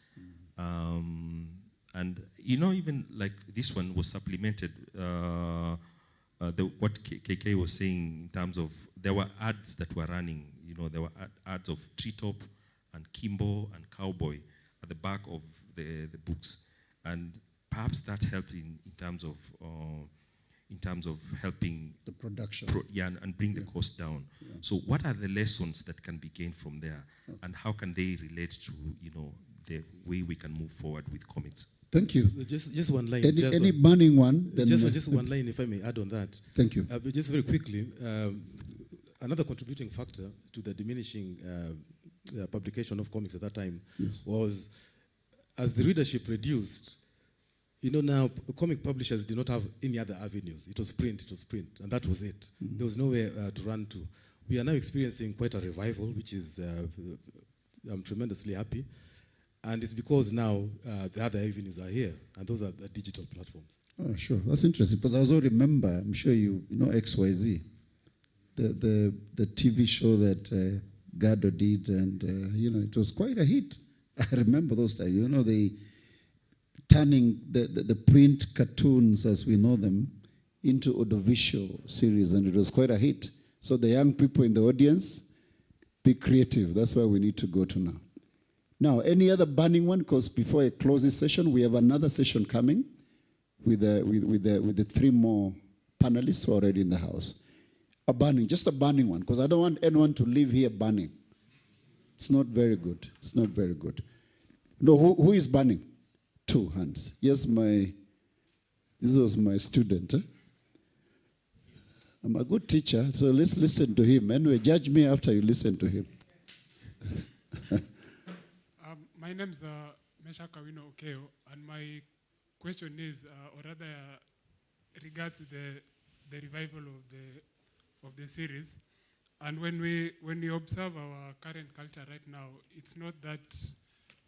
and even like this one was supplemented. What KK was saying in terms of there were ads that were running. There were ads of Treetop and Kimbo and Cowboy at the back of the books, and perhaps that helped in terms of helping The production. and bring the cost down. Yeah. So what are the lessons that can be gained from there, and how can they relate to the way we can move forward with comics? Thank you. Just one line. Any burning one? Then Just one line, if I may add on that. Thank you. But just very quickly, another contributing factor to the diminishing publication of comics at that time was, as the readership reduced, now comic publishers did not have any other avenues. It was print, and that was it. There was nowhere to run to. We are now experiencing quite a revival, which is, I'm tremendously happy. And it's because now the other avenues are here, and those are the digital platforms. Oh, sure. That's interesting, because I also remember, I'm sure you know XYZ, the TV show that Gado did, and it was quite a hit. I remember those days. They turning the print cartoons as we know them into audiovisual series, and it was quite a hit. So the young people in the audience, be creative. That's where we need to go to now. Now, any other burning one? Because before I close this session, we have another session coming with the three more panelists who are already in the house. Just a burning one, because I don't want anyone to leave here burning. It's not very good. It's not very good. No, who is burning? 2 hands. Yes, this was my student. I'm a good teacher, so let's listen to him. Anyway, judge me after you listen to him. My name is Mesha Kawino Okeo, and my question is, or rather, regards the revival of the series. And when we observe our current culture right now, it's not that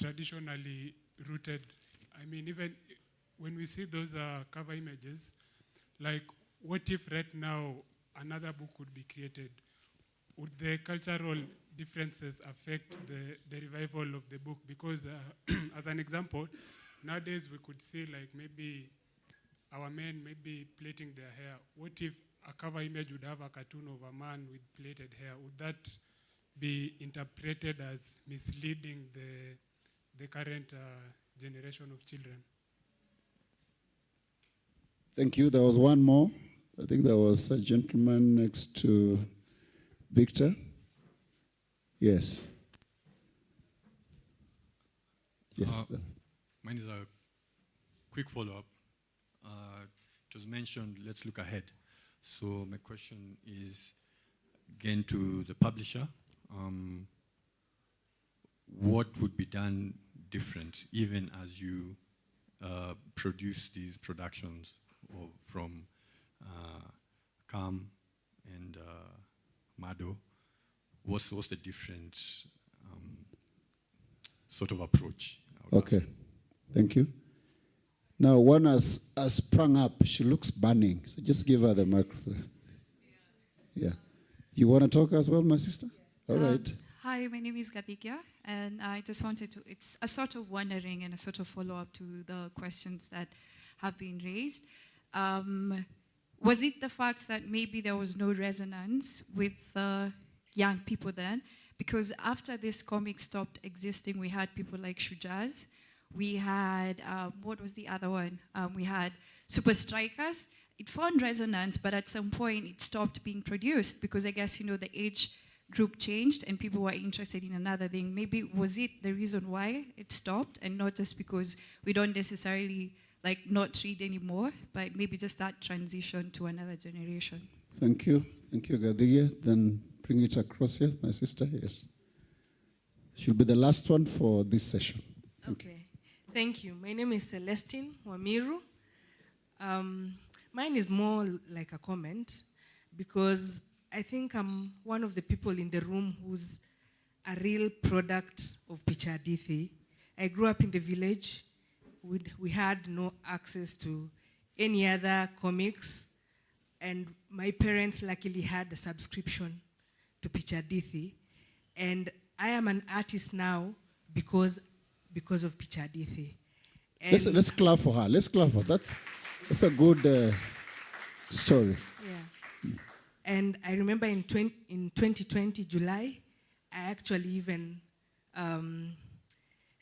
traditionally rooted. I mean, even when we see those cover images, like, what if right now another book would be created? Would the cultural differences affect the revival of the book? Because as an example, nowadays we could see like maybe our men maybe plaiting their hair. What if a cover image would have a cartoon of a man with plaited hair? Would that be interpreted as misleading the current generation of children? Thank you. There was one more. I think there was a gentleman next to Victor. Yes. Yes. Mine is a quick follow-up. It was mentioned, let's look ahead. So my question is, again, to the publisher, what would be done different, even as you produce these productions from Cam and Mado? What's the different sort of approach? Okay, thank you. Now, one has sprung up. She looks burning, so just give her the microphone. Yeah. You want to talk as well, my sister? All right. Hi, my name is Gatikya, and I just wanted to, it's a sort of wondering and a sort of follow-up to the questions that have been raised. Was it the fact that maybe there was no resonance with young people then? Because after this comic stopped existing, we had people like Shujaz. We had, what was the other one? We had Super Strikers. It found resonance, but at some point it stopped being produced because I guess, the age group changed and people were interested in another thing. Maybe was it the reason why it stopped, and not just because we don't necessarily not read anymore, but maybe just that transition to another generation. Thank you. Thank you, Gadiya. Then bring it across here, my sister. Yes. She'll be the last one for this session. Okay. Thank you. My name is Celestine Wamiru. Mine is more like a comment because I think I'm one of the people in the room who's a real product of Pichadithi. I grew up in the village. We had no access to any other comics, and my parents luckily had a subscription to Pichadithi. And I am an artist now because of Pichadithi. Let's clap for her. Let's clap for her. That's a good story. Yeah. And I remember in 2020, July, I actually even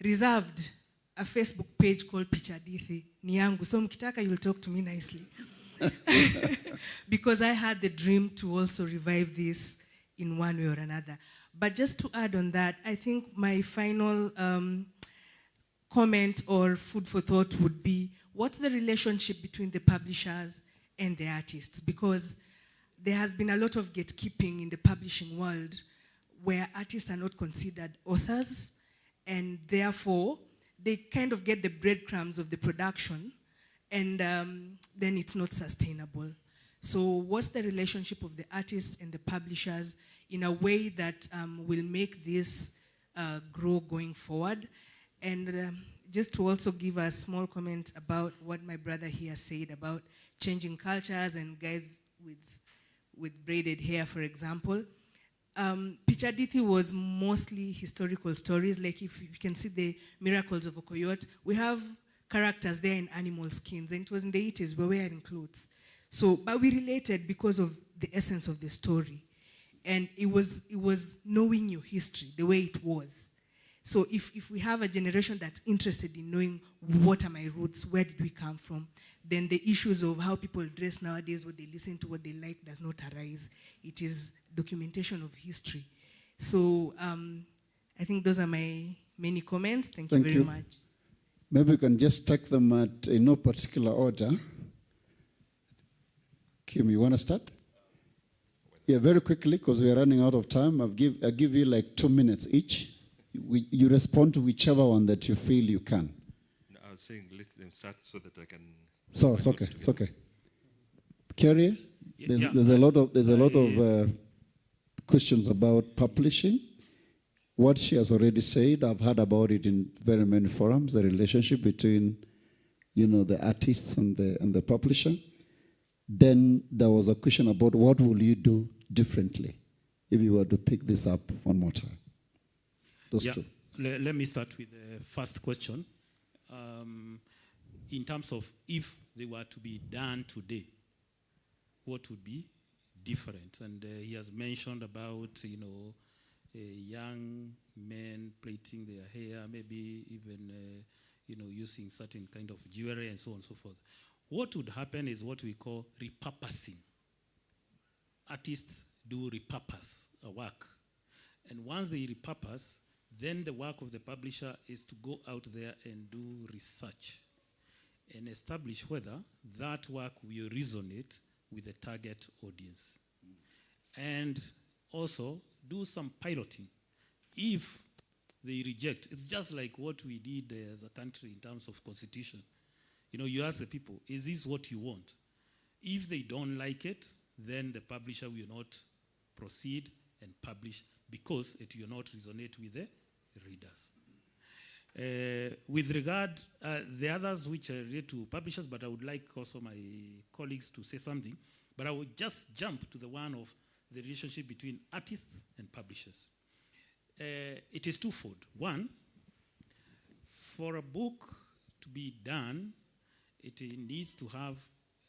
reserved a Facebook page called Pichadithi Niyangu. So mkitaka, you'll talk to me nicely. Because I had the dream to also revive this in one way or another. But just to add on that, I think my final comment or food for thought would be, what's the relationship between the publishers and the artists? Because there has been a lot of gatekeeping in the publishing world where artists are not considered authors, and therefore they kind of get the breadcrumbs of the production, and then it's not sustainable. So what's the relationship of the artists and the publishers in a way that will make this grow going forward? And just to also give a small comment about what my brother here said about changing cultures and guys with braided hair, for example. Pichadithi was mostly historical stories. Like if you can see the Miracles of Okoyot, we have characters there in animal skins, and it was in the 80s, we were wearing clothes. So, but we related because of the essence of the story. And it was knowing your history, the way it was. So if we have a generation that's interested in knowing what are my roots, where did we come from, then the issues of how people dress nowadays, what they listen to, what they like, does not arise. It is documentation of history. So I think those are my many comments. Thank you very much. Maybe we can just take them in no particular order. Kim, you want to start? Yeah, very quickly, because we are running out of time. I'll give you like 2 minutes each. You respond to whichever one that you feel you can. No, I was saying let them start so that I can. So it's okay. It's okay. Carrie, there's a lot of questions about publishing. What she has already said, I've heard about it in very many forums. The relationship between, the artists and the publisher. Then there was a question about what will you do differently if you were to pick this up one more time. Those two. Let me start with the first question. In terms of if they were to be done today, what would be different? And he has mentioned about, young men plaiting their hair, maybe even, using certain kind of jewelry and so on and so forth. What would happen is what we call repurposing. Artists do repurpose a work. And once they repurpose, then the work of the publisher is to go out there and do research and establish whether that work will resonate with the target audience. And also do some piloting. If they reject, it's just like what we did as a country in terms of constitution. You ask the people, is this what you want? If they don't like it, then the publisher will not proceed and publish because it will not resonate with the readers. With regard, the others which are related to publishers, but I would like also my colleagues to say something, but I would just jump to the one of the relationship between artists and publishers. It is twofold. One, for a book to be done, it needs to have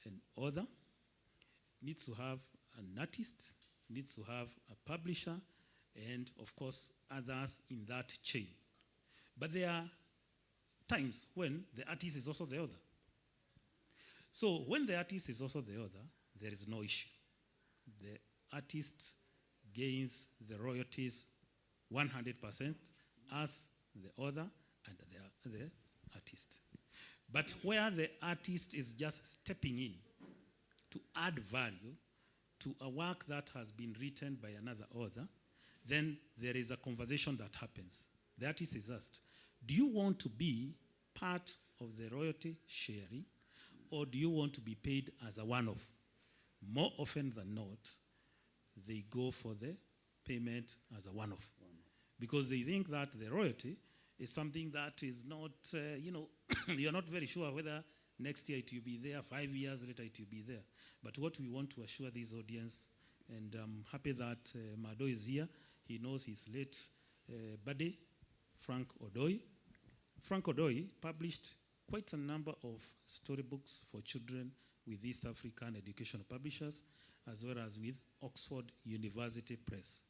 an author, needs to have an artist, needs to have a publisher, and of course others in that chain. But there are times when the artist is also the author. So when the artist is also the author, there is no issue. The artist gains the royalties 100% as the author and the artist. But where the artist is just stepping in to add value to a work that has been written by another author, then there is a conversation that happens. The artist is asked, do you want to be part of the royalty sharing, or do you want to be paid as a one-off? More often than not, they go for the payment as a one-off because they think that the royalty is something that is not, you're not very sure whether next year it will be there, 5 years later it will be there. But what we want to assure this audience, and I'm happy that Mado is here, he knows his late buddy, Frank Odoi. Frank Odoi published quite a number of storybooks for children with East African educational publishers, as well as with Oxford University Press.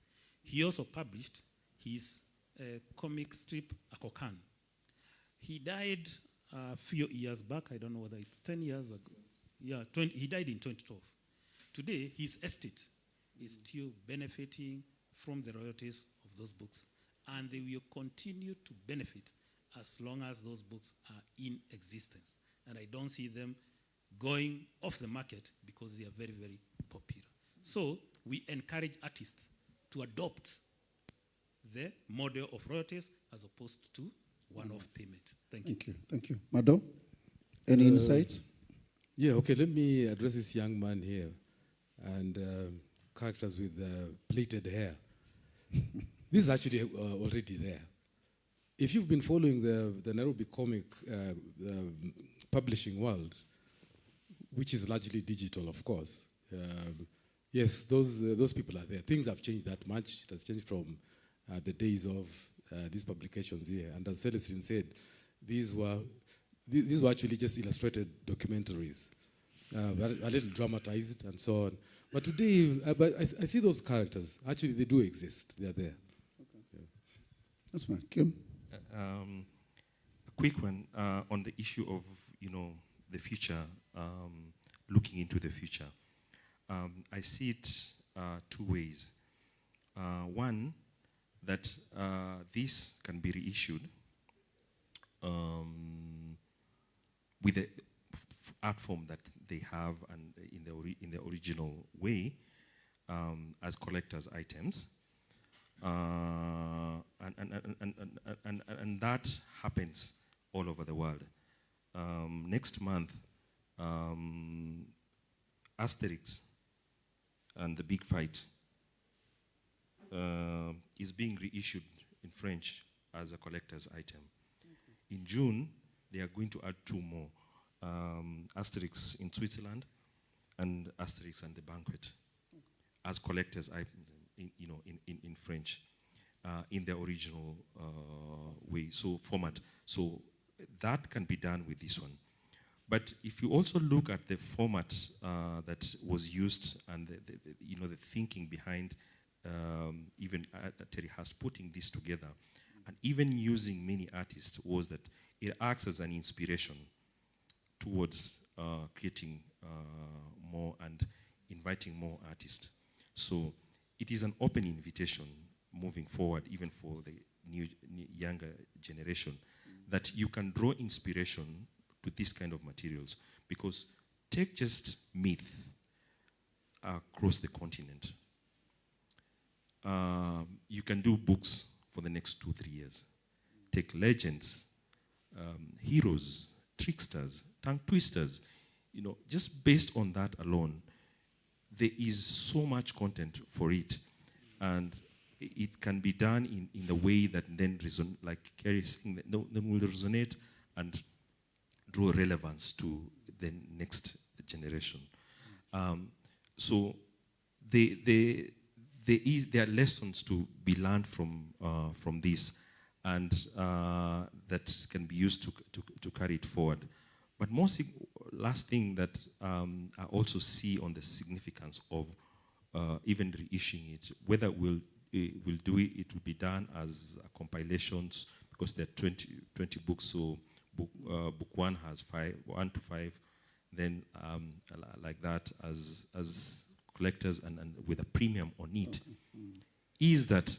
He also published his comic strip, Akokan. He died a few years back, I don't know whether it's 10 years ago. Yeah, he died in 2012. Today, his estate is still benefiting from the royalties of those books, and they will continue to benefit as long as those books are in existence. And I don't see them going off the market because they are very, very popular. So we encourage artists to adopt the model of royalties as opposed to one-off payment. Thank you. Thank you. Thank you. Mado, any insights? Yeah, okay, let me address this young man here and characters with plaited hair. This is actually already there. If you've been following the Nairobi comic publishing world, which is largely digital, of course, yes, those people are there. Things have changed that much. It has changed from the days of these publications here. And as Celestine said, these were actually just illustrated documentaries, a little dramatized and so on. But today, but I see those characters. Actually, they do exist. They are there. Okay. Yeah. That's fine. Kim? A quick one on the issue of, the future, looking into the future. I see it two ways. One, that this can be reissued with the art form that they have and in the original way as collector's items. And that happens all over the world. Next month, Asterix and the Big Fight is being reissued in French as a collector's item. In June, they are going to add 2 more. Asterix in Switzerland and Asterix and the Banquet as collector's items in French, in their original way, so format. So that can be done with this one. But if you also look at the format that was used and the thinking behind even Terry Hurst putting this together, and even using many artists, was that it acts as an inspiration towards creating more and inviting more artists. So it is an open invitation moving forward, even for the new younger generation, that you can draw inspiration to this kind of materials. Because take just myth across the continent. You can do books for the next 2-3 years. Take legends, heroes, tricksters, tongue twisters. Just based on that alone, there is so much content for it, and it can be done in the way that then like Kerry is saying, that then will resonate and draw relevance to the next generation. So there are lessons to be learned from this, and that can be used to carry it forward. But last thing that I also see on the significance of even reissuing it, whether we'll do it, it will be done as compilations, because there are 20 books, so book 1 has 1 to 5, then like that as collectors and with a premium on it, is that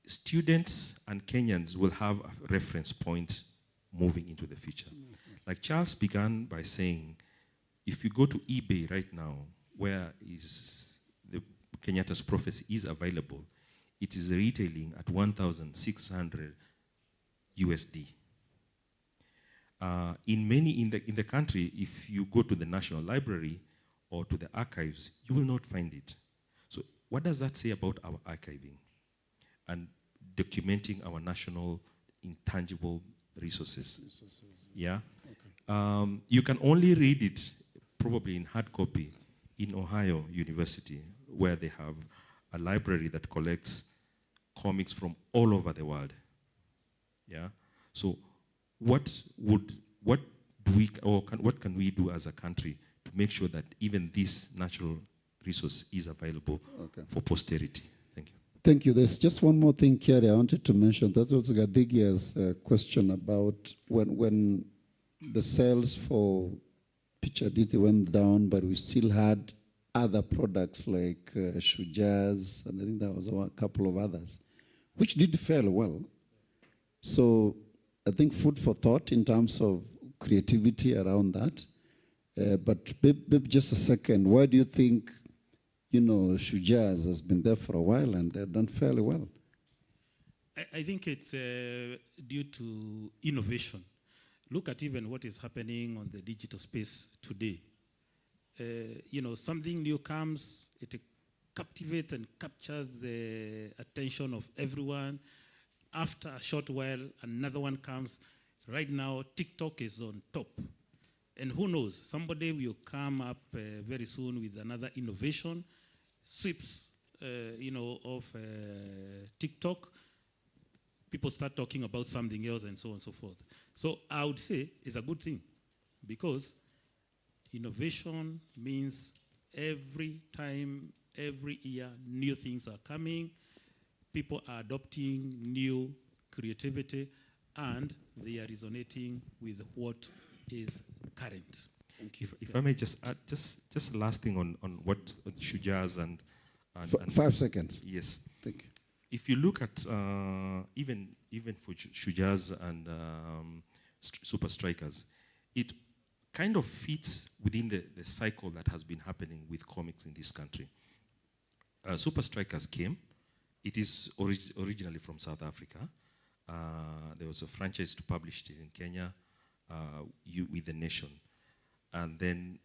students and Kenyans will have a reference point moving into the future. Like Charles began by saying, if you go to eBay right now, where is the Kenyatta's Prophecy is available, it is retailing at 1,600 USD. in the country, if you go to the National Library or to the archives, you will not find it. So what does that say about our archiving and documenting our national intangible resources? Yeah. Okay. You can only read it probably in hard copy in Ohio University, where they have a library that collects comics from all over the world. Yeah. So what can we do as a country to make sure that even this natural resource is available for posterity? Thank you. Thank you. There's just one more thing, Kerry, I wanted to mention. That's also Gadigia's question about when the sales for Pichadithi went down, but we still had other products like Shujaz, and I think there was a couple of others, which did fairly well. So I think food for thought in terms of creativity around that. But maybe just a second, why do you think, Shujaz has been there for a while and they've done fairly well? I think it's due to innovation. Look at even what is happening on the digital space today. Something new comes, it captivates and captures the attention of everyone. After a short while, another one comes. Right now, TikTok is on top. And who knows, somebody will come up very soon with another innovation, sweeps, of TikTok. People start talking about something else and so on and so forth. So I would say it's a good thing, because innovation means every time, every year, new things are coming. People are adopting new creativity, and they are resonating with what is current. If I may just add, just last thing on what Shujaz and 5 seconds. Yes. Thank you. If you look at even for Shujaz and Super Strikers, it kind of fits within the cycle that has been happening with comics in this country. Super Strikers came. It is originally from South Africa. There was a franchise to publish it in Kenya with The Nation. And then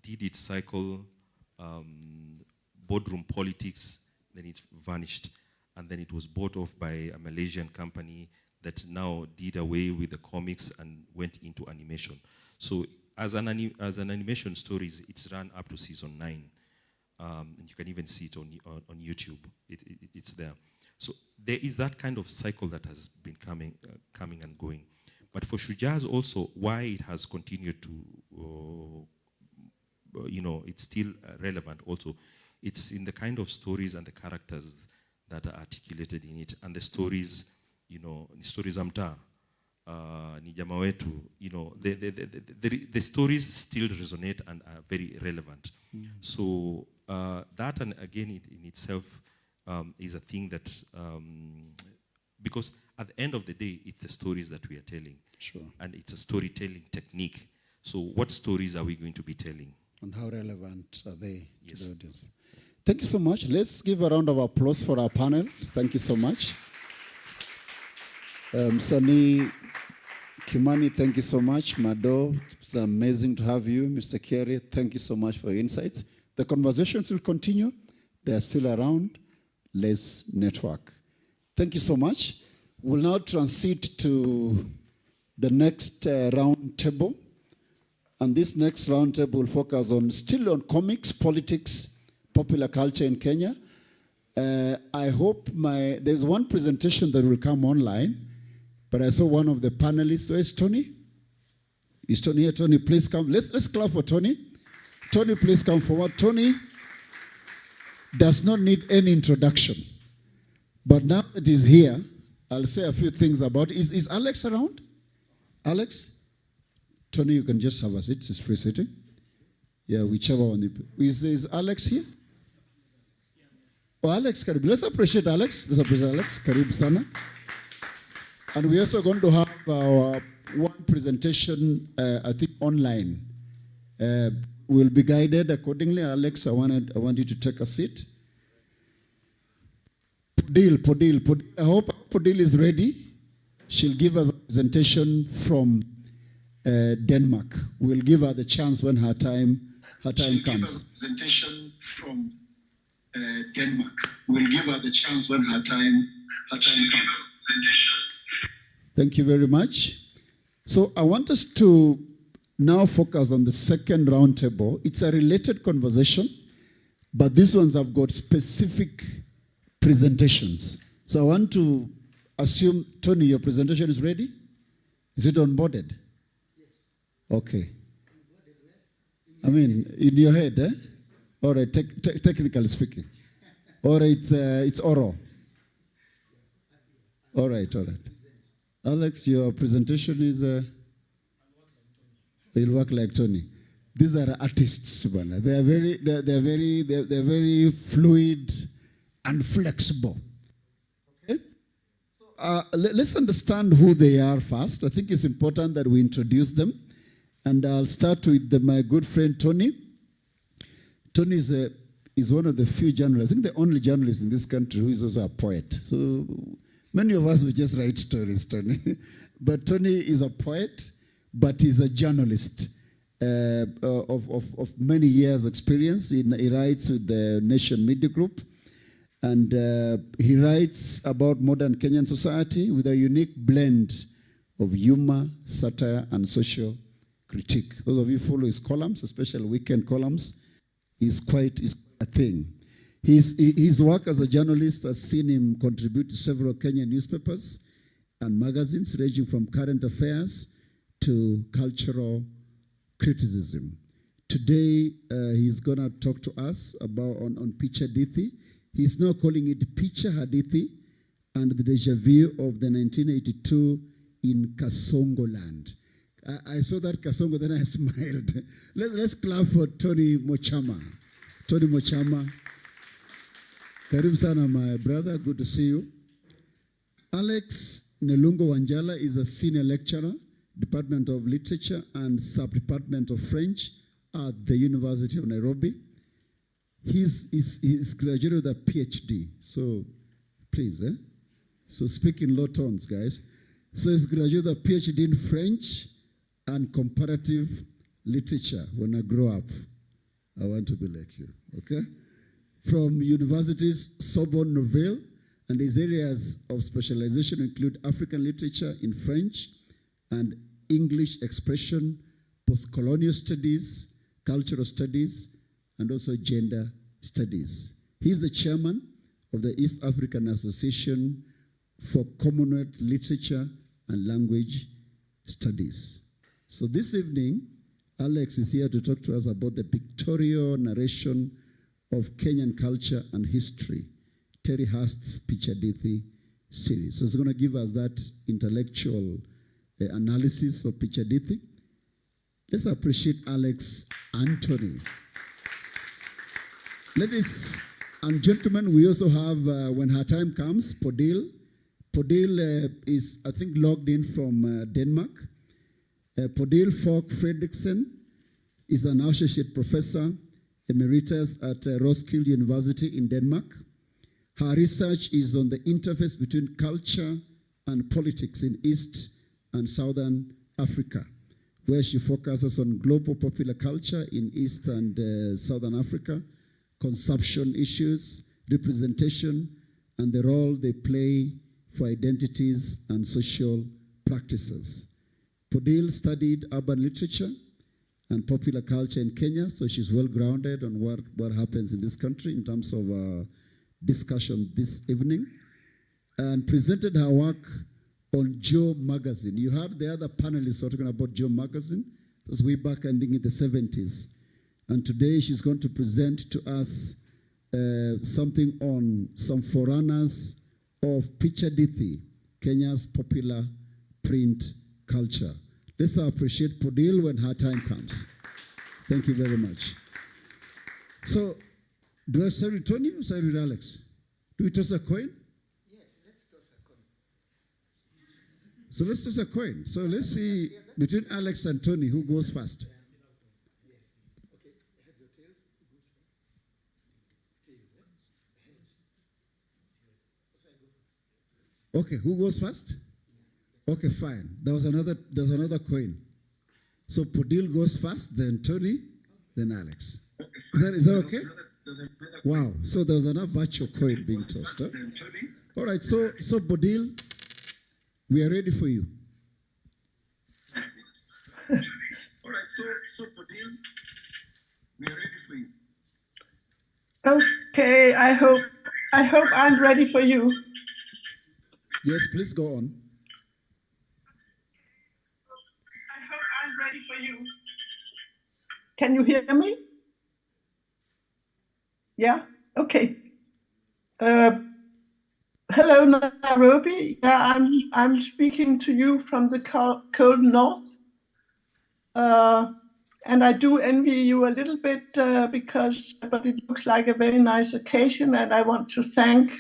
did its cycle, boardroom politics, then it vanished. And then it was bought off by a Malaysian company that now did away with the comics and went into animation. So as an animation stories, it's run up to season 9. And you can even see it on YouTube. It's there. So there is that kind of cycle that has been coming and going. But for Shujaz also, why it has continued to, it's still relevant also. It's in the kind of stories and the characters that are articulated in it. And the stories, ni stories za mtaa, ni jamaa wetu, the stories still resonate and are very relevant. So that, and again, in itself is a thing that, because at the end of the day, it's the stories that we are telling. Sure. And it's a storytelling technique. So what stories are we going to be telling? And how relevant are they Yes. to the audience? Thank you so much. Let's give a round of applause for our panel. Thank you so much. Sani Kimani, thank you so much. Mado, it's amazing to have you. Mr. Kerry, thank you so much for your insights. The conversations will continue. They are still around. Let's network. Thank you so much. We'll now transit to the next round table. And this next round table will focus still on comics, politics, popular culture in Kenya. I hope there's one presentation that will come online, but I saw one of the panelists. Where's Tony? Is Tony here? Tony, please come. Let's clap for Tony. Tony, please come forward. Tony does not need any introduction. But now that he's here, I'll say a few things about it. Is Alex around? Alex? Tony, you can just have a seat. It's free sitting. Yeah, whichever one. Is Alex here? Oh, Alex, Karibu. Let's appreciate Alex. Karibu sana. And we're also going to have our one presentation, I think, online. We'll be guided accordingly. Alex, I want you to take a seat. Podil. I hope Podil is ready. She'll give us a presentation from Denmark. We'll give her the chance when her time comes. Presentation from Denmark. We'll give her the chance when her time comes. Thank you very much. So I want us to now focus on the second roundtable. It's a related conversation, but these ones have got specific presentations. So I want to assume, Tony, your presentation is ready? Is it onboarded? Yes. Okay. I mean, in your head, eh? All right, technically speaking. Or it's oral. All right. Alex, your presentation is, you'll work like Tony. These are artists, man. They're very fluid and flexible. Okay? So, let's understand who they are first. I think it's important that we introduce them. And I'll start with my good friend Tony. Tony is one of the few journalists, I think the only journalist in this country who is also a poet. So many of us will just write stories, Tony. But Tony is a poet, but he's a journalist of many years' experience. He writes with the Nation Media Group, and he writes about modern Kenyan society with a unique blend of humor, satire, and social critique. Those of you who follow his columns, especially weekend columns, is quite a thing. His work as a journalist has seen him contribute to several Kenyan newspapers and magazines, ranging from current affairs to cultural criticism. Today, he's going to talk to us about on Pichadithi. He's now calling it Pichadithi and the deja vu of the 1982 in Kasongo land. I saw that Kasongo, then I smiled. Let's clap for Tony Mochama. Tony Mochama. Karibu sana, my brother. Good to see you. Alex Nelungo Wanjala is a senior lecturer, Department of Literature and Sub-Department of French at the University of Nairobi. He's graduated with a PhD. So, please, So speak in low tones, guys. So he's graduated with a PhD in French and comparative literature. When I grow up, I want to be like you, okay? From universities Sorbonne Nouvelle, and his areas of specialization include African literature in French and English expression, post-colonial studies, cultural studies, and also gender studies. He's the chairman of the East African Association for Commonwealth Literature and Language Studies. So this evening, Alex is here to talk to us about the pictorial narration of Kenyan culture and history, Terry Hurst's Pichadithi series. So he's going to give us that intellectual analysis of Pichadithi. Let's appreciate Alex Anthony. Ladies and gentlemen, we also have, when her time comes, Podil. Podil is, I think, logged in from Denmark. Podil Falk Fredriksen is an associate professor emeritus at Roskilde University in Denmark. Her research is on the interface between culture and politics in East and Southern Africa, where she focuses on global popular culture in East and Southern Africa, consumption issues, representation, and the role they play for identities and social practices. Podil studied urban literature and popular culture in Kenya, so she's well-grounded on what happens in this country in terms of discussion this evening, and presented her work on Joe Magazine. You heard the other panelists talking about Joe Magazine. That was way back, I think, in the 70s. And today she's going to present to us something on some forerunners of Pichadithi, Kenya's popular print culture. Let's appreciate Podil when her time comes. Thank you very much. So, do I start with Tony or start with Alex? Do we toss a coin? Yes, let's toss a coin. So let's toss a coin. So let's see between Alex and Tony who goes first. Yes. Okay, heads or tails? Tails, Heads. Okay, who goes first? Okay, fine. There was another coin. So Podil goes first, then Tony, then Alex. Is that okay? Wow. So there was enough virtual coin being tossed. Huh? All right. So Podil, we are ready for you. All right. So Podil, we are ready for you. Okay, I hope I'm ready for you. Yes, please go on. I hope I'm ready for you. Can you hear me? Yeah? Okay. Hello, Nairobi. Yeah, I'm speaking to you from the cold north. And I do envy you a little bit but it looks like a very nice occasion, and I want to thank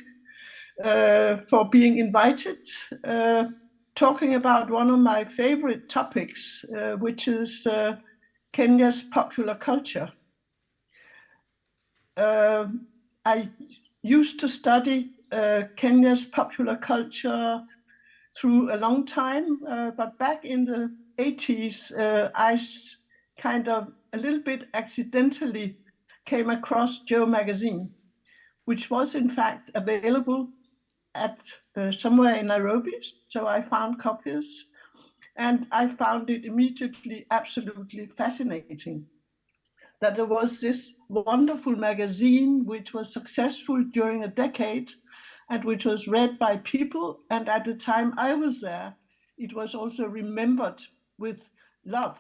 for being invited. Talking about one of my favorite topics, which is Kenya's popular culture. I used to study Kenya's popular culture through a long time, but back in the 80s, I kind of a little bit accidentally came across Joe magazine, which was in fact available at somewhere in Nairobi. So I found copies, and I found it immediately absolutely fascinating that there was this wonderful magazine which was successful during a decade and which was read by people. And at the time I was there, it was also remembered with love.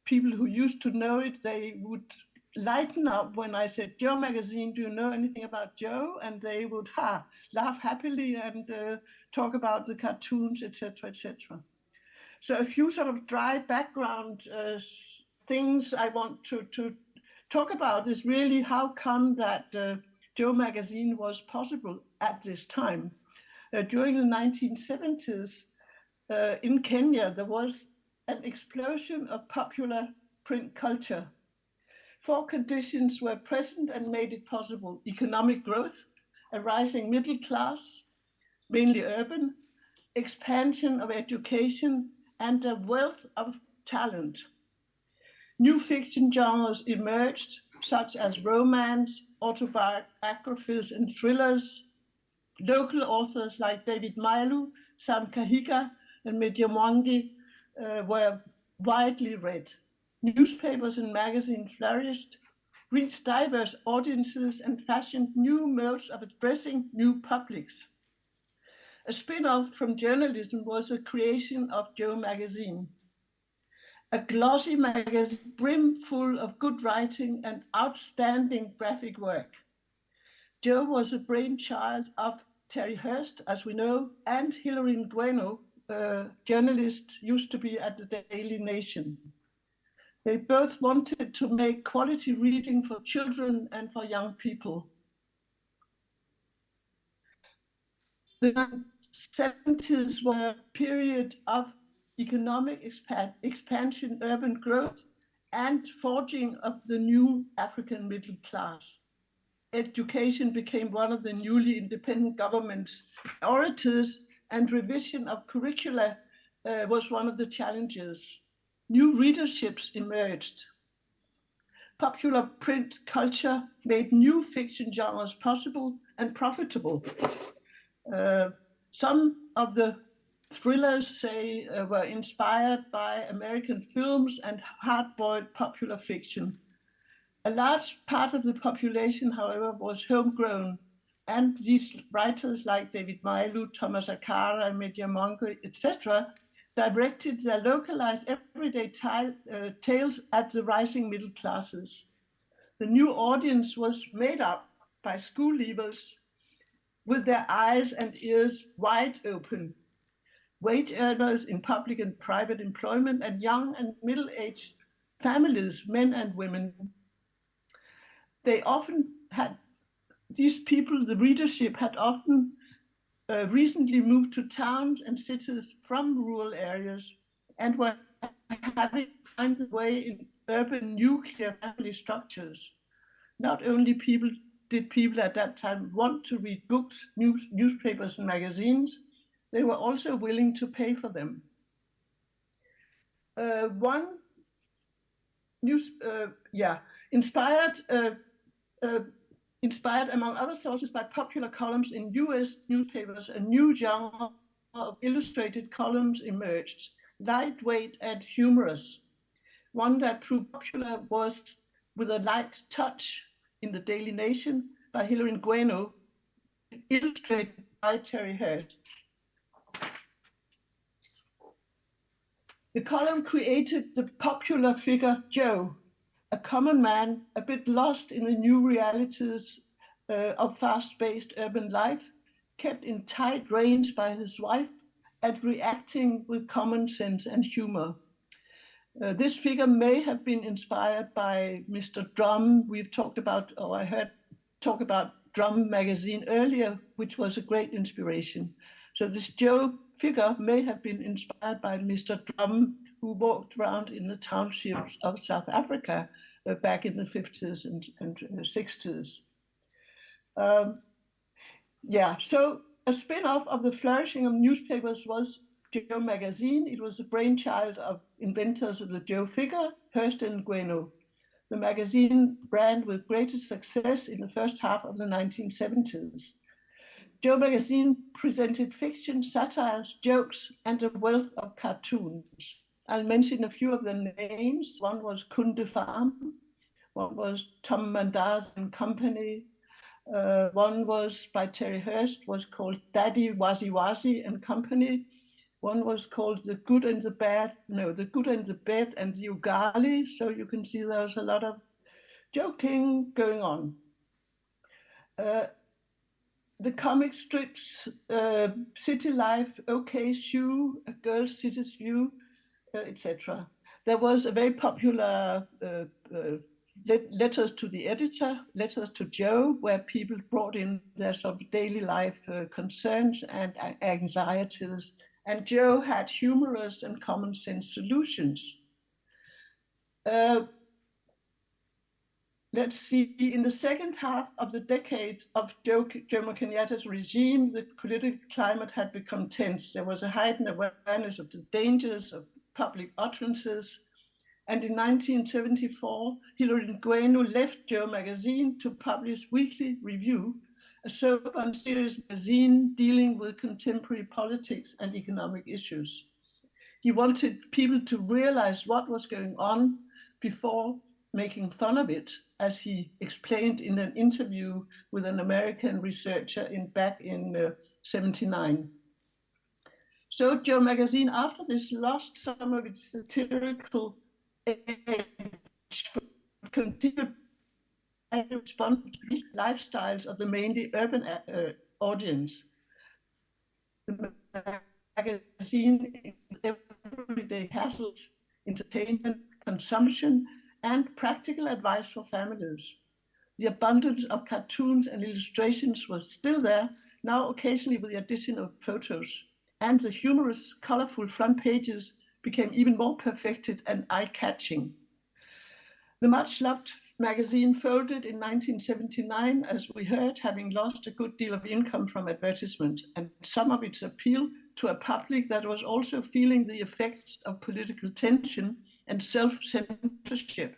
People who used to know it, they would lighten up when I said, Joe magazine, do you know anything about Joe? And they would laugh happily and talk about the cartoons, etc., etc. So a few sort of dry background things I want to talk about is really how come that Joe magazine was possible at this time. During the 1970s in Kenya, there was an explosion of popular print culture. 4 conditions were present and made it possible: economic growth, a rising middle class, mainly urban, expansion of education, and a wealth of talent. New fiction genres emerged, such as romance, autobiographies, and thrillers. Local authors like David Mailu, Sam Kahiga, and Media Mwangi were widely read. Newspapers and magazines flourished, reached diverse audiences, and fashioned new modes of addressing new publics. A spin-off from journalism was the creation of Joe magazine, a glossy magazine brimful of good writing and outstanding graphic work. Joe was a brainchild of Terry Hurst, as we know, and Hilary Ngueno, a journalist used to be at the Daily Nation. They both wanted to make quality reading for children and for young people. The 70s were a period of economic expansion, urban growth, and forging of the new African middle class. Education became one of the newly independent government's priorities, and revision of curricula was one of the challenges. New readerships emerged. Popular print culture made new fiction genres possible and profitable. Some of the thrillers, were inspired by American films and hard-boiled popular fiction. A large part of the population, however, was homegrown, and these writers like David Mailu, Thomas Akara, Media Mwangi, etc., directed their localized everyday tales at the rising middle classes. The new audience was made up by school leavers with their eyes and ears wide open, wage earners in public and private employment, and young and middle-aged families, men and women. They often had, these people, the readership had often recently moved to towns and cities from rural areas and were having to find their way in urban nuclear family structures. Not only did people at that time want to read books, newspapers, and magazines, they were also willing to pay for them. One inspired among other sources by popular columns in US newspapers, a new genre of illustrated columns emerged, lightweight and humorous. One that proved popular was With a Light Touch in the Daily Nation by Hilary Ngueno, illustrated by Terry Hurst. The column created the popular figure Joe, a common man, a bit lost in the new realities of fast-paced urban life, kept in tight reins by his wife and reacting with common sense and humor. This figure may have been inspired by Mr. Drum. We've talked about, or I heard talk about Drum magazine earlier, which was a great inspiration. So this Joe figure may have been inspired by Mr. Drum, who walked around in the townships of South Africa back in the 50s and 60s. So a spin-off of the flourishing of newspapers was Joe magazine. It was the brainchild of inventors of the Joe figure, Hurst and Ngueno. The magazine ran with greatest success in the first half of the 1970s. Joe magazine presented fiction, satires, jokes, and a wealth of cartoons. I'll mention a few of the names. One was Kunde Farm, one was Tom Mandaz and Company, one was by Terry Hurst, was called Daddy Wazi Wazi and Company. One was called The Good and the Bad, The Good and the Bad and the Ugali. So you can see there's a lot of joking going on. The comic strips, City Life, OK Shoe, A Girl's City's View, etc. There was a very popular letters to the editor, letters to Joe, where people brought in their sort of daily life concerns and anxieties. And Joe had humorous and common sense solutions. Let's see, in the second half of the decade of Jomo Kenyatta's regime, the political climate had become tense. There was a heightened awareness of the dangers of public utterances. And in 1974, Hilary Ngueno left Joe magazine to publish Weekly Review, a sober and serious magazine dealing with contemporary politics and economic issues. He wanted people to realize what was going on before making fun of it, as he explained in an interview with an American researcher back in '79. So Joe magazine, after this, lost some of its satirical edge, but continued and respond to the lifestyles of the mainly urban audience. The magazine, everyday hassles, entertainment, consumption, and practical advice for families. The abundance of cartoons and illustrations was still there, now occasionally with the addition of photos. And the humorous, colorful front pages became even more perfected and eye-catching. The much-loved magazine folded in 1979, as we heard, having lost a good deal of income from advertisement and some of its appeal to a public that was also feeling the effects of political tension and self-censorship.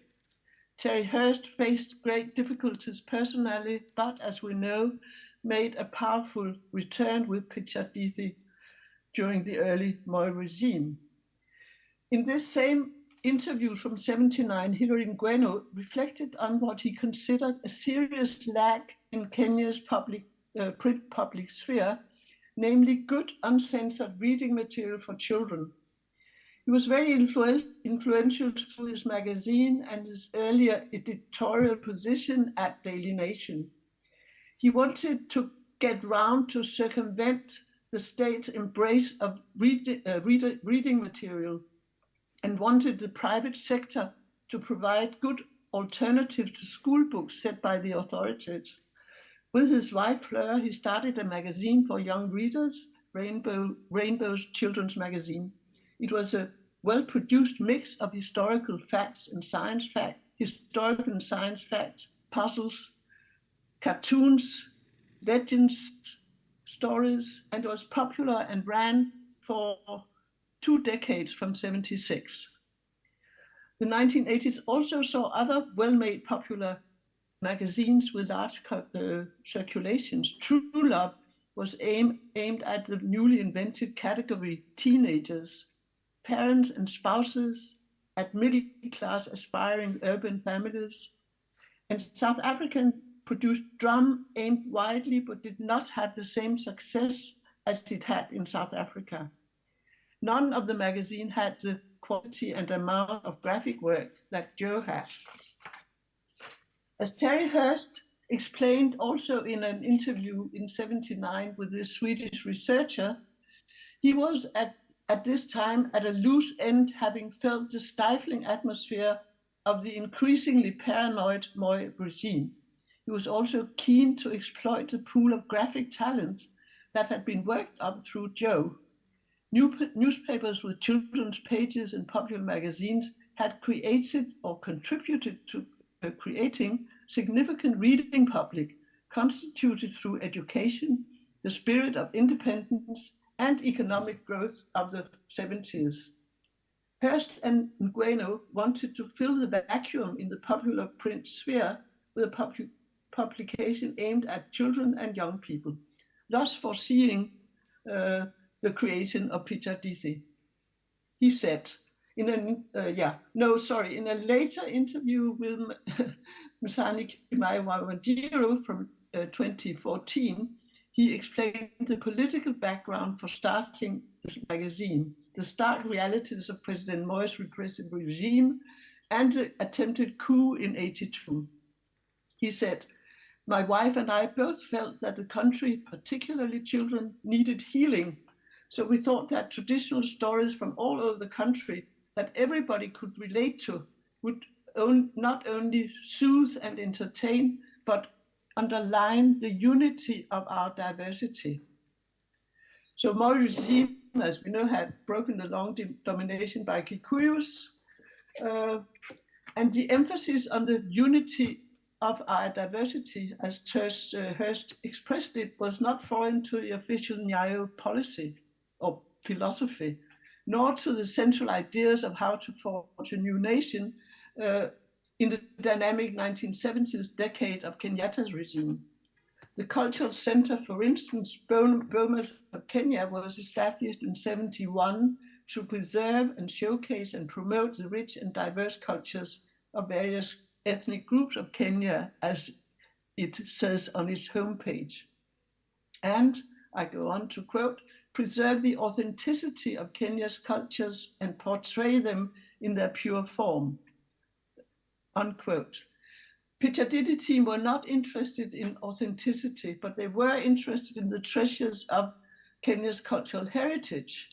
Terry Hurst faced great difficulties personally, but as we know, made a powerful return with Pichadithi during the early Moi regime. In this same interview from '79, Hilary Ngueno reflected on what he considered a serious lack in Kenya's print public sphere, namely good uncensored reading material for children. He was very influential through his magazine and his earlier editorial position at Daily Nation. He wanted to get round to circumvent the state's embrace of reading material and wanted the private sector to provide good alternatives to school books set by the authorities. With his wife, Fleur, he started a magazine for young readers, Rainbow's Children's Magazine. It was a well-produced mix of historical and science facts, puzzles, cartoons, legends, stories, and was popular and ran for 2 decades from '76. The 1980s also saw other well-made popular magazines with large circulations. True Love was aimed at the newly invented category teenagers, parents and spouses at middle-class aspiring urban families. And South African produced Drum aimed widely but did not have the same success as it had in South Africa. None of the magazine had the quality and amount of graphic work that Joe had. As Terry Hurst explained also in an interview in '79 with this Swedish researcher, he was at this time at a loose end, having felt the stifling atmosphere of the increasingly paranoid Moi regime. He was also keen to exploit the pool of graphic talent that had been worked up through Joe. Newspapers with children's pages and popular magazines had created or contributed to creating significant reading public constituted through education, the spirit of independence, and economic growth of the 70s. Hurst and Ngueno wanted to fill the vacuum in the popular print sphere with a publication aimed at children and young people, thus foreseeing the creation of Pichadithi. He said, in a later interview with Msani Kimaiwa-Wanjiru from 2014, he explained the political background for starting this magazine, the stark realities of President Moi's repressive regime, and the attempted coup in '82. He said, "My wife and I both felt that the country, particularly children, needed healing. So we thought that traditional stories from all over the country that everybody could relate to would not only soothe and entertain, but underline the unity of our diversity." So Moi regime, as we know, had broken the long domination by Kikuyus, and the emphasis on the unity of our diversity, as Hurst expressed it, was not foreign to the official Nyayo policy or philosophy, nor to the central ideas of how to forge a new nation in the dynamic 1970s decade of Kenyatta's regime. The Cultural Center, for instance, Bomas of Kenya, was established in '71 to preserve and showcase and promote the rich and diverse cultures of various ethnic groups of Kenya, as it says on its homepage. And, I go on to quote, "preserve the authenticity of Kenya's cultures and portray them in their pure form," unquote. Pichadithi team were not interested in authenticity, but they were interested in the treasures of Kenya's cultural heritage.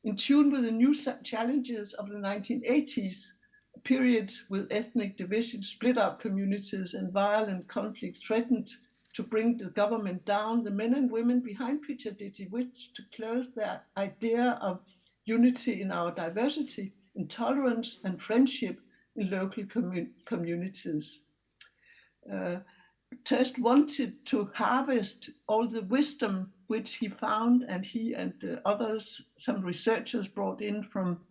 In tune with the new challenges of the 1980s, a period with ethnic division, split up communities, and violent conflict threatened to bring the government down, the men and women behind Pichadithi wished to close their idea of unity in our diversity, intolerance, and friendship in local communities. Test wanted to harvest all the wisdom which he found, and he and others, some researchers brought in from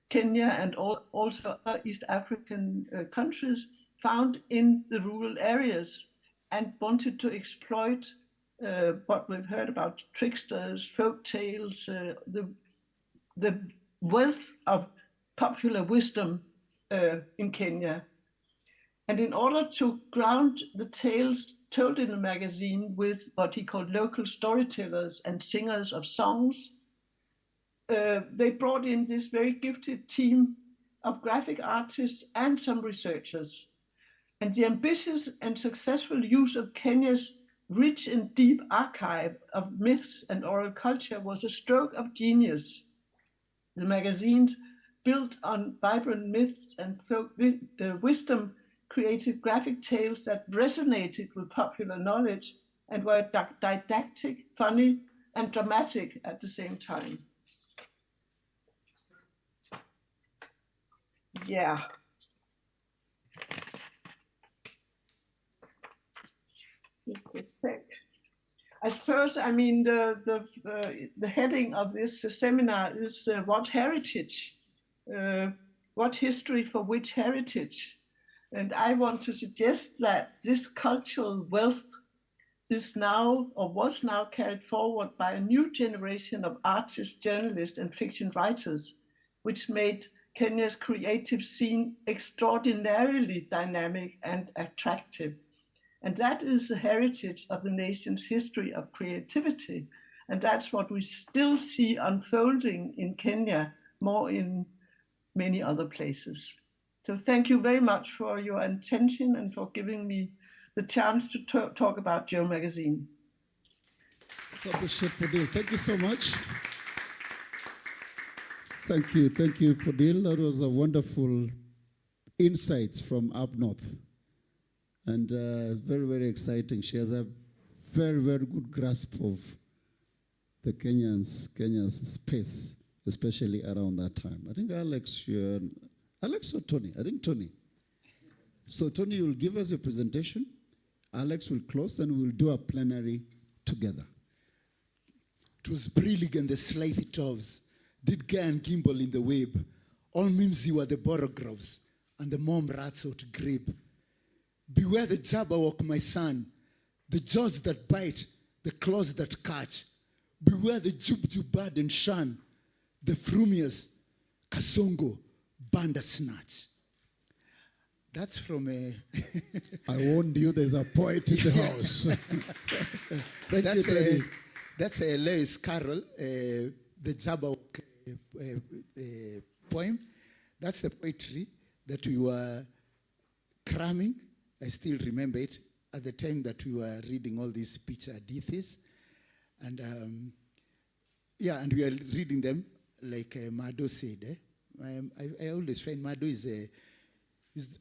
Kenya and also other East African countries, found in the rural areas, and wanted to exploit what we've heard about tricksters, folk tales, the wealth of popular wisdom in Kenya. And in order to ground the tales told in the magazine with what he called local storytellers and singers of songs, they brought in this very gifted team of graphic artists and some researchers. And the ambitious and successful use of Kenya's rich and deep archive of myths and oral culture was a stroke of genius. The magazines, built on vibrant myths and folk wisdom, created graphic tales that resonated with popular knowledge and were didactic, funny, and dramatic at the same time. Yeah. Just a sec. I suppose, I mean, the heading of this seminar is What Heritage? what history for which heritage? And I want to suggest that this cultural wealth is now or was now carried forward by a new generation of artists, journalists, and fiction writers, which made Kenya's creative scene extraordinarily dynamic and attractive. And that is the heritage of the nation's history of creativity. And that's what we still see unfolding in Kenya, more in many other places. So thank you very much for your attention and for giving me the chance to talk about Joe Magazine. Podil. Thank you so much. Thank you, Podil. That was a wonderful insights from up north. And very, very exciting. She has a very, very good grasp of the Kenya's space, especially around that time. I think Alex or Tony? I think Tony. So Tony, you'll give us your presentation. Alex will close, and we'll do a plenary together. It was brillig and the slithy toves, did guy and gimbal in the web. All mimsy were the borographs, and the mom rats out grape. Beware the jabberwock, my son, the jaws that bite, the claws that catch. Beware the jubjubad and shun, the frumias, kasongo, bandersnatch. That's from a... I warned you, there's a poet in the house. That's a Lewis Carroll, the Jabberwock poem. That's the poetry that we were cramming. I still remember it at the time that we were reading all these Pichadithis. And and we are reading them like Mado said. I always find Mado is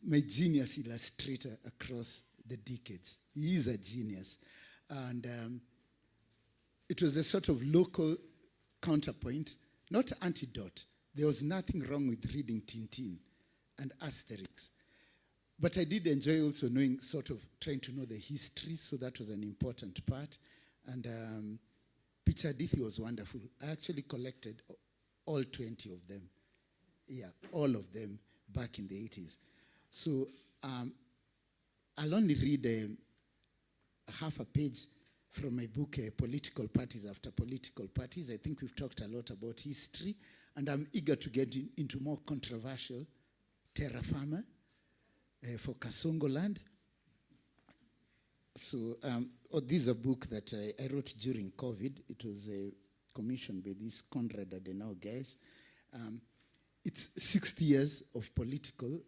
my genius illustrator across the decades. He is a genius. And it was a sort of local counterpoint, not antidote. There was nothing wrong with reading Tintin and Asterix. But I did enjoy also knowing, sort of trying to know the history, so that was an important part. And Pichadithi was wonderful. I actually collected all 20 of them. Yeah, all of them back in the 80s. So I'll only read half a page from my book, Political Parties After Political Parties. I think we've talked a lot about history, and I'm eager to get into more controversial terra firma for Kasongo land. So this is a book that I wrote during COVID. It was commissioned by these Conrad Adenauer guys. It's 60 years of political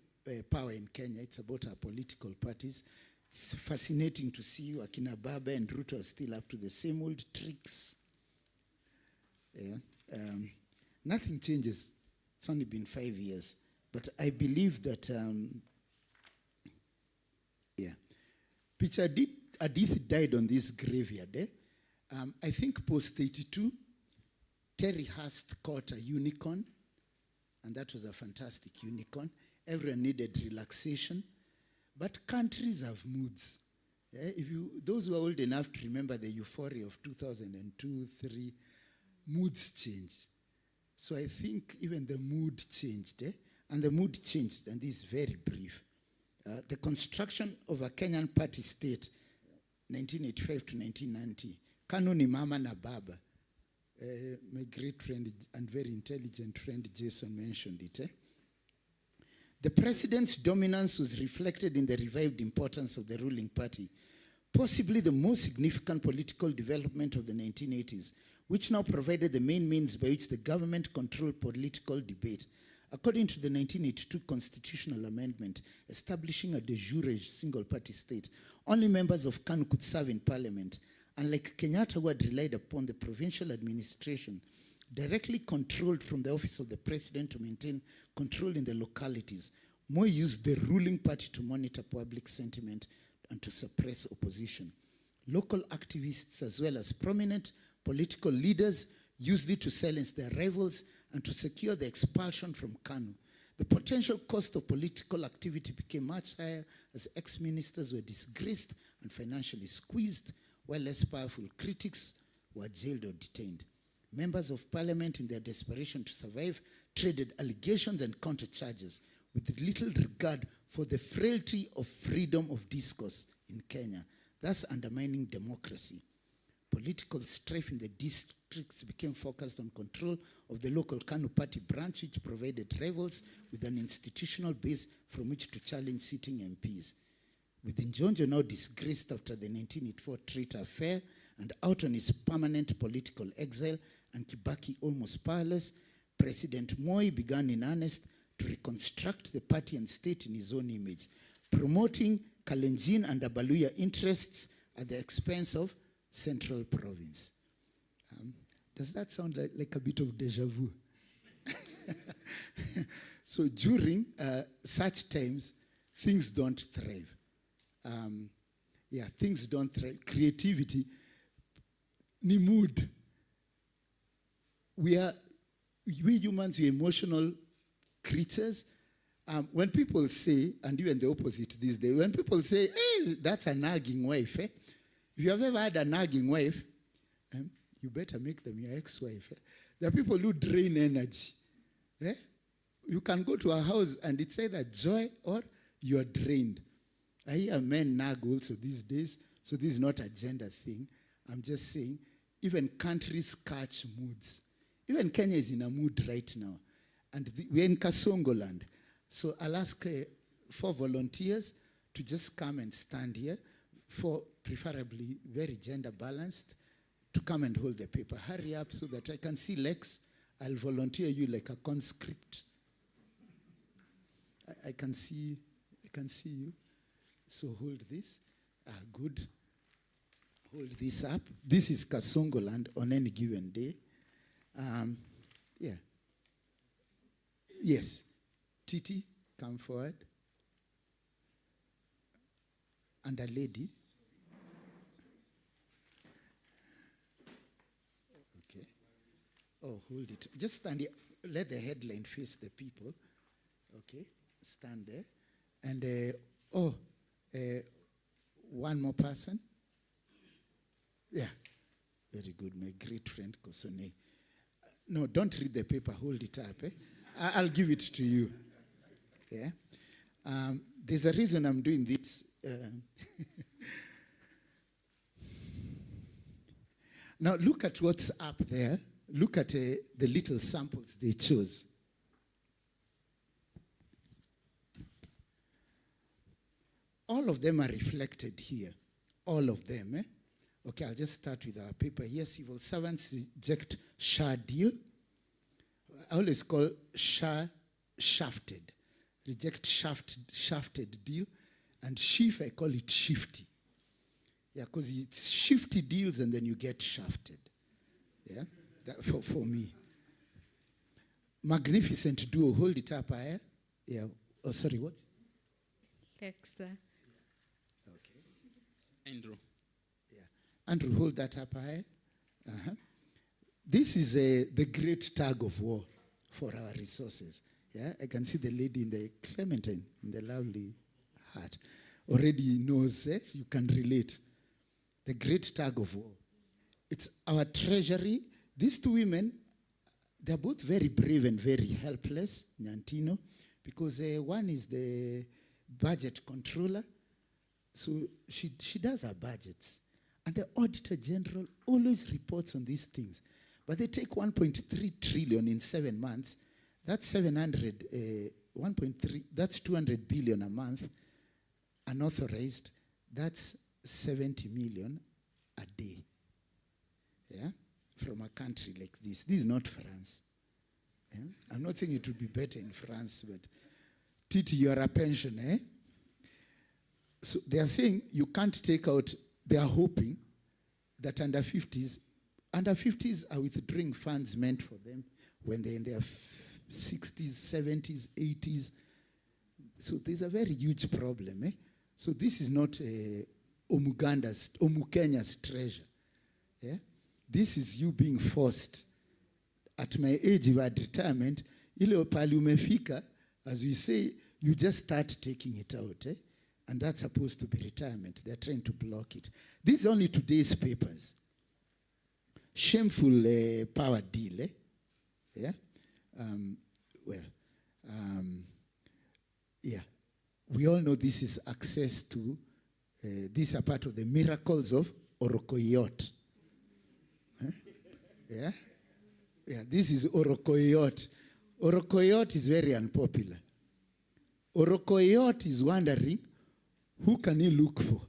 power in Kenya. It's about our political parties. It's fascinating to see Akina Baba and Ruto are still up to the same old tricks. Yeah. Nothing changes. It's only been 5 years. But I believe that, Pichadithi died on this graveyard. I think post-82, Terry Hurst caught a unicorn, and that was a fantastic unicorn. Everyone needed relaxation. But countries have moods. Yeah? Those who are old enough to remember the euphoria of 2002, 2003, moods changed. So I think even the mood changed. And the mood changed, and this is very brief. The construction of a Kenyan party state, 1985 to 1990. Kanu ni mama na baba. My great friend and very intelligent friend Jason mentioned it. The president's dominance was reflected in the revived importance of the ruling party, possibly the most significant political development of the 1980s, which now provided the main means by which the government controlled political debate. According to the 1982 constitutional amendment establishing a de jure single-party state, only members of KANU could serve in parliament, unlike Kenyatta, who had relied upon the provincial administration directly controlled from the office of the president to maintain control in the localities. Moi used the ruling party to monitor public sentiment and to suppress opposition. Local activists as well as prominent political leaders used it to silence their rivals and to secure the expulsion from KANU. The potential cost of political activity became much higher as ex-ministers were disgraced and financially squeezed, while less powerful critics were jailed or detained. Members of parliament, in their desperation to survive, traded allegations and countercharges with little regard for the frailty of freedom of discourse in Kenya, thus undermining democracy. Political strife in the districts became focused on control of the local KANU party branch, which provided rivals with an institutional base from which to challenge sitting MPs. With Njonjo now disgraced after the 1984 traitor affair and out on his permanent political exile, and Kibaki almost powerless, President Moi began in earnest to reconstruct the party and state in his own image, promoting Kalenjin and Abaluya interests at the expense of Central Province. Does that sound like a bit of deja vu? So during such times, things don't thrive. Things don't thrive. Creativity, ni mood. We humans, we're emotional creatures. When people say, and even the opposite these days, when people say, hey, that's a nagging wife, eh? If you have ever had a nagging wife, you better make them your ex-wife. Eh? There are people who drain energy. Eh? You can go to a house and it's either joy or you're drained. I hear men nag also these days, so this is not a gender thing. I'm just saying, even countries catch moods. Even Kenya is in a mood right now. And we're in Kasongo land. So I'll ask 4 volunteers to just come and stand here, for preferably very gender balanced, to come and hold the paper. Hurry up so that I can see Lex. I'll volunteer you like a conscript. I can see you. So hold this. Good. Hold this up. This is Kasongo land on any given day. Yes. Titi, come forward. And a lady. Okay. Oh, hold it. Just stand here. Let the headline face the people. Okay. Stand there. And, one more person. Yeah. Very good. My great friend, Kosone. No, don't read the paper. Hold it up. Eh? I'll give it to you. Yeah. There's a reason I'm doing this. Now, look at what's up there. Look at the little samples they chose. All of them are reflected here. All of them. Eh? Okay, I'll just start with our paper here. Civil servants reject SHA deal. I always call SHA shafted. Reject shafted deal. And SHIF, I call it shifty. Yeah, because it's shifty deals and then you get shafted. Yeah, for me. Magnificent duo, hold it up higher. Yeah, oh, sorry, what? Dexter. Okay. Andrew. Yeah, Andrew, hold that up higher. Uh-huh. This is the great tug of war for our resources. Yeah, I can see the lady in the Clementine, in the lovely heart. Already knows, you can relate. The great tug of war. It's our treasury. These 2 women, they're both very brave and very helpless, Nyantino, because one is the budget controller. So she does her budgets. And the Auditor General always reports on these things. But they take 1.3 trillion in 7 months. That's 1.3, that's 200 billion a month. Unauthorized, that's 70 million a day. Yeah? From a country like this. This is not France. Yeah? I'm not saying it would be better in France, but Titi, you're a pensioner, eh? So they are saying you can't take out, they are hoping that under 50s are withdrawing funds meant for them when they're in their 60s, 70s, 80s. So there's a very huge problem, eh? So this is not Omukenya's treasure. Yeah? This is you being forced. At my age, you had retirement, ile pali umefika, as we say, you just start taking it out. Eh? And that's supposed to be retirement. They're trying to block it. This is only today's papers. Shameful power deal. Eh? Yeah? well, yeah, we all know this is access to, these are part of the miracles of Orokoyot. Huh? Yeah? Yeah, this is Orokoyot. Orokoyot is very unpopular. Orokoyot is wondering, who can he look for?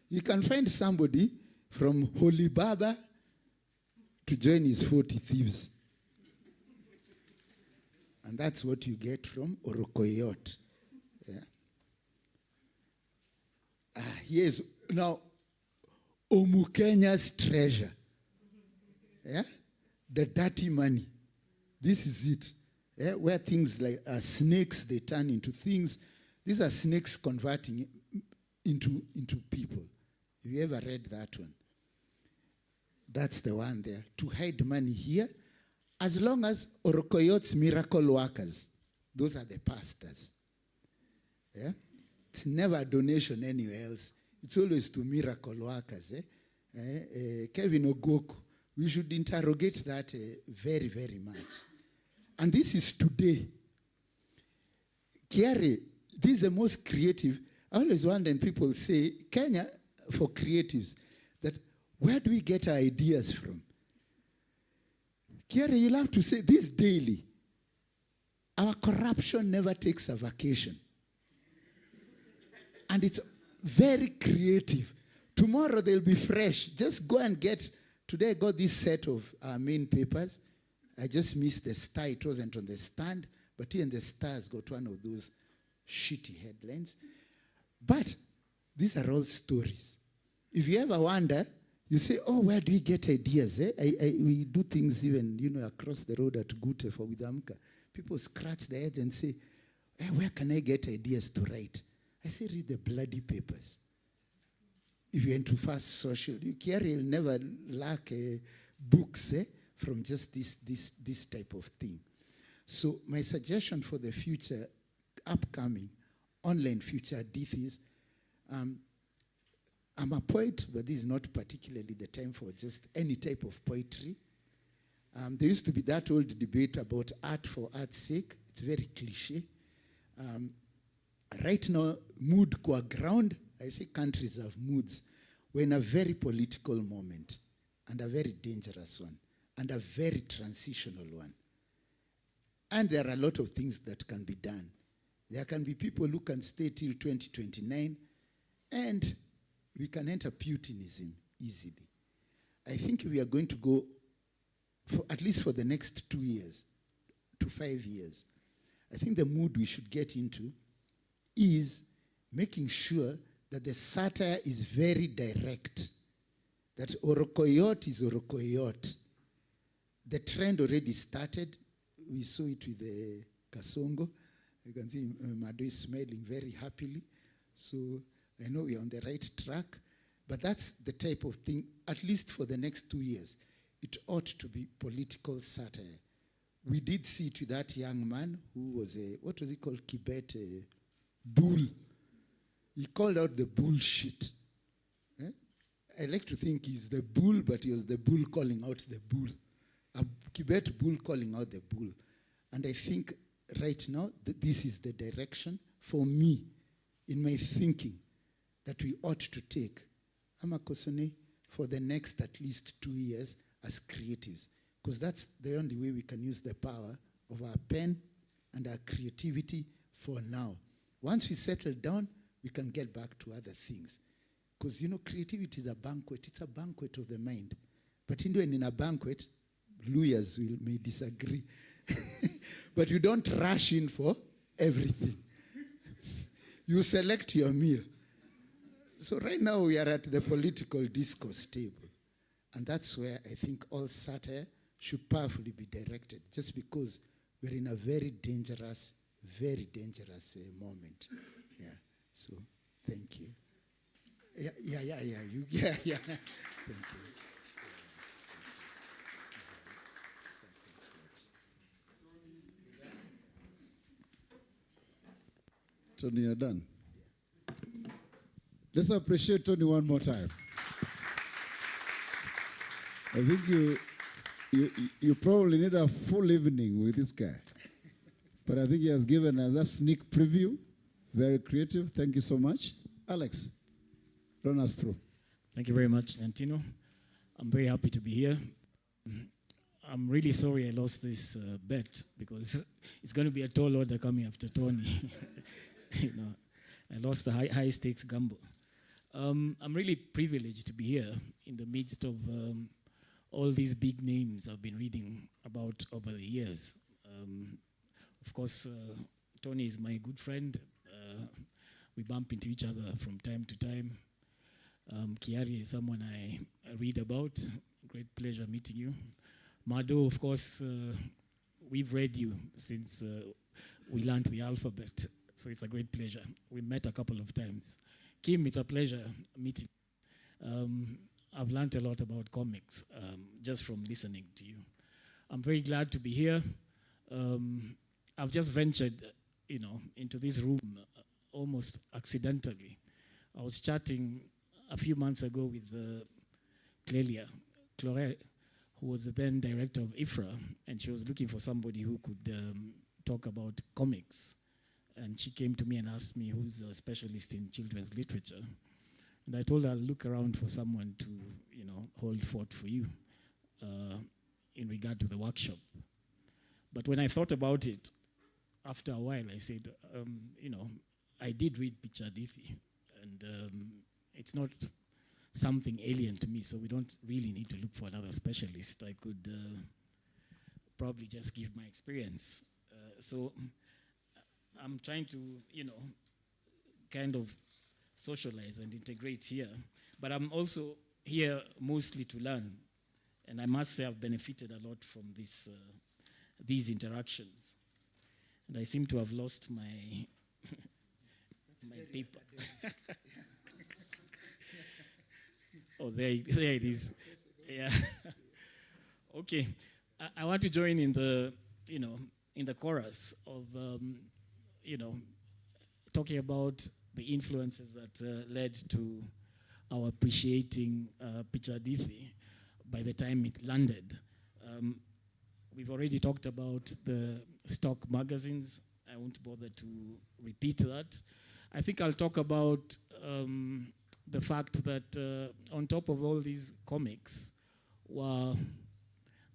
He can find somebody from Holy Baba to join his 40 thieves. And that's what you get from Orokoyot. Yeah. Here's now Omukenya's treasure. Yeah? The dirty money. This is it. Yeah? Where things like snakes, they turn into things. These are snakes converting into people. Have you ever read that one? That's the one there. To hide money here, as long as Orokoyot's miracle workers, those are the pastors. Yeah? It's never a donation anywhere else. It's always to miracle workers. Kevin Ogoku, we should interrogate that very, very much. And this is today. Kiari, this is the most creative. I always wonder, and people say, Kenya, for creatives, that where do we get our ideas from? Kiari, you'll have to say this daily. Our corruption never takes a vacation. And it's very creative. Tomorrow they'll be fresh. Just go and get, today I got this set of our main papers. I just missed the Star. It wasn't on the stand. But here in the Star's got one of those shitty headlines. But these are all stories. If you ever wonder, you say, oh, where do we get ideas? We do things even, across the road at Gute for Widamka. People scratch their heads and say, hey, where can I get ideas to write? I say, read the bloody papers. If you're into fast social, you'll never lack books from just this type of thing. So my suggestion for the future, upcoming online Pichadithi is, I'm a poet, but this is not particularly the time for just any type of poetry. There used to be that old debate about art for art's sake. It's very cliche. Right now, mood qua ground, I say countries have moods. We're in a very political moment, and a very dangerous one, and a very transitional one. And there are a lot of things that can be done. There can be people who can stay till 2029, and we can enter Putinism easily. I think we are going to go, for at least for the next 2 years to 5 years. I think the mood we should get into is making sure that the satire is very direct, that Orokoyot is Orokoyot. The trend already started. We saw it with the Kasongo. You can see Mado is smiling very happily. So I know we're on the right track. But that's the type of thing, at least for the next 2 years. It ought to be political satire. We did see it with that young man who was what was he called? Kibet bull. He called out the bullshit. I like to think he's the bull, but he was the bull calling out the bull. A Kibet bull calling out the bull. And I think right now that this is the direction for me in my thinking that we ought to take. Amakosone for the next at least 2 years as creatives. Because that's the only way we can use the power of our pen and our creativity for now. Once we settle down, we can get back to other things. Because, creativity is a banquet. It's a banquet of the mind. But in a banquet, lawyers may disagree. But you don't rush in for everything. You select your meal. So right now we are at the political discourse table. And that's where I think all satire should powerfully be directed, just because we're in a very dangerous moment. Yeah. So, thank you. Yeah. Thank you. Tony, you're done. Let's appreciate Tony one more time. I think you probably need a full evening with this guy. But I think he has given us a sneak preview. Very creative. Thank you so much. Alex, run us through. Thank you very much, Antino. I'm very happy to be here. I'm really sorry I lost this bet because it's going to be a tall order coming after Tony. You know, I lost the high stakes gamble. I'm really privileged to be here in the midst of all these big names I've been reading about over the years. Of course, Tony is my good friend. We bump into each other from time to time. Kiari is someone I read about. Great pleasure meeting you. Mado, of course, we've read you since we learned the alphabet, so it's a great pleasure. We met a couple of times. Kim, it's a pleasure meeting. I've learned a lot about comics just from listening to you. I'm very glad to be here. I've just ventured, into this room almost accidentally. I was chatting a few months ago with Clelia, who was the then director of IFRA, and she was looking for somebody who could talk about comics. And she came to me and asked me who's a specialist in children's literature. And I told her I'll look around for someone to, hold forth for you in regard to the workshop. But when I thought about it, after a while, I said, I did read Pichadithi, and it's not something alien to me, so we don't really need to look for another specialist. I could probably just give my experience. So I'm trying to, kind of socialize and integrate here, but I'm also here mostly to learn, and I must say I've benefited a lot from these interactions. And I seem to have lost my my paper. Oh, there it is. Yeah. Okay. I want to join in the, in the chorus of, talking about the influences that led to our appreciating Pichadithi by the time it landed. We've already talked about the stock magazines. I won't bother to repeat that. I think I'll talk about the fact that on top of all these comics were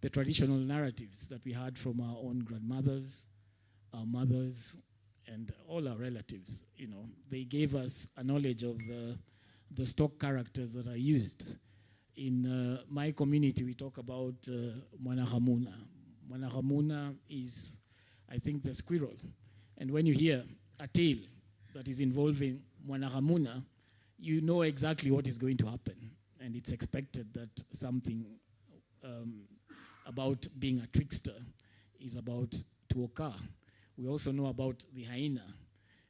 the traditional narratives that we had from our own grandmothers, our mothers, and all our relatives. They gave us a knowledge of the stock characters that are used. In my community, we talk about Mwanahamuna. Mwanahamuna is, I think, the squirrel. And when you hear a tale that is involving Mwanahamuna, you know exactly what is going to happen. And it's expected that something about being a trickster is about to occur. We also know about the hyena,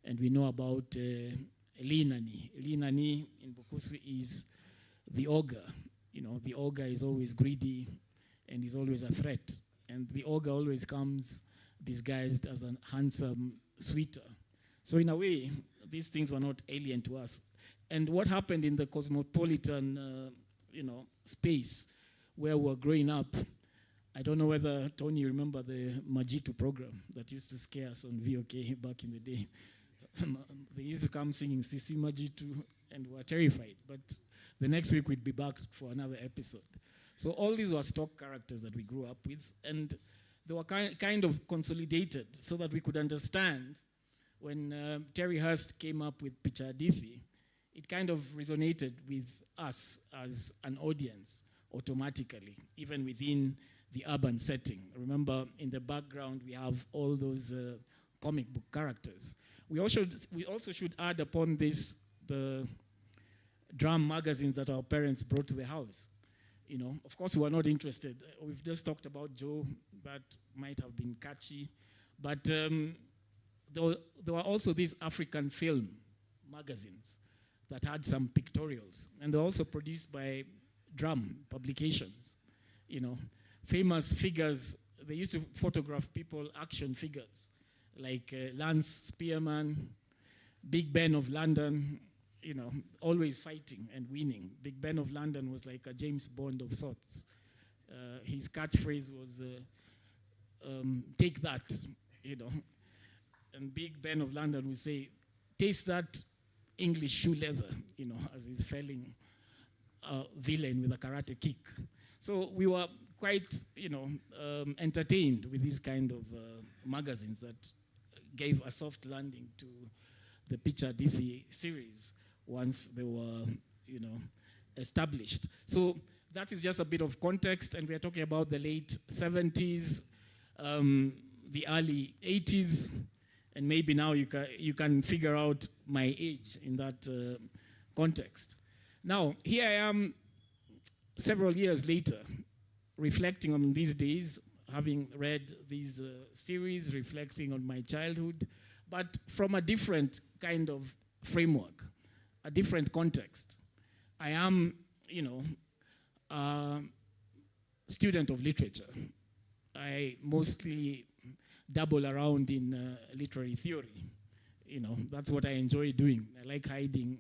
and we know about Linani. Linani in Bukusu is the ogre. The ogre is always greedy and is always a threat. And the ogre always comes disguised as a handsome suitor. So in a way, these things were not alien to us. And what happened in the cosmopolitan, space where we're growing up, I don't know whether, Tony, you remember the Majitu program that used to scare us on VOK back in the day. They used to come singing Sisi Majitu, and we were terrified. But the next week we'd be back for another episode. So all these were stock characters that we grew up with, and they were kind of consolidated so that we could understand when Terry Hurst came up with Pichadithi, it kind of resonated with us as an audience automatically, even within the urban setting. Remember, in the background, we have all those comic book characters. We also should add upon this the drum magazines that our parents brought to the house. Of course, we were not interested. We've just talked about Joe. That might have been catchy. But there were also these African film magazines that had some pictorials. And they're also produced by drum publications. Famous figures, they used to photograph people, action figures, like Lance Spearman, Big Ben of London, always fighting and winning. Big Ben of London was like a James Bond of sorts. His catchphrase was, take that, and Big Ben of London would say, taste that English shoe leather, as he's felling a villain with a karate kick. So we were quite, entertained with these kind of magazines that gave a soft landing to the Pichadithi series once they were, established. So that is just a bit of context, and we are talking about the late 70s, the early 80s, and maybe now you can figure out my age in that context. Now, here I am several years later, reflecting on these days, having read these series, reflecting on my childhood, but from a different kind of framework, a different context. I am, a student of literature. I mostly dabble around in literary theory. That's what I enjoy doing. I like hiding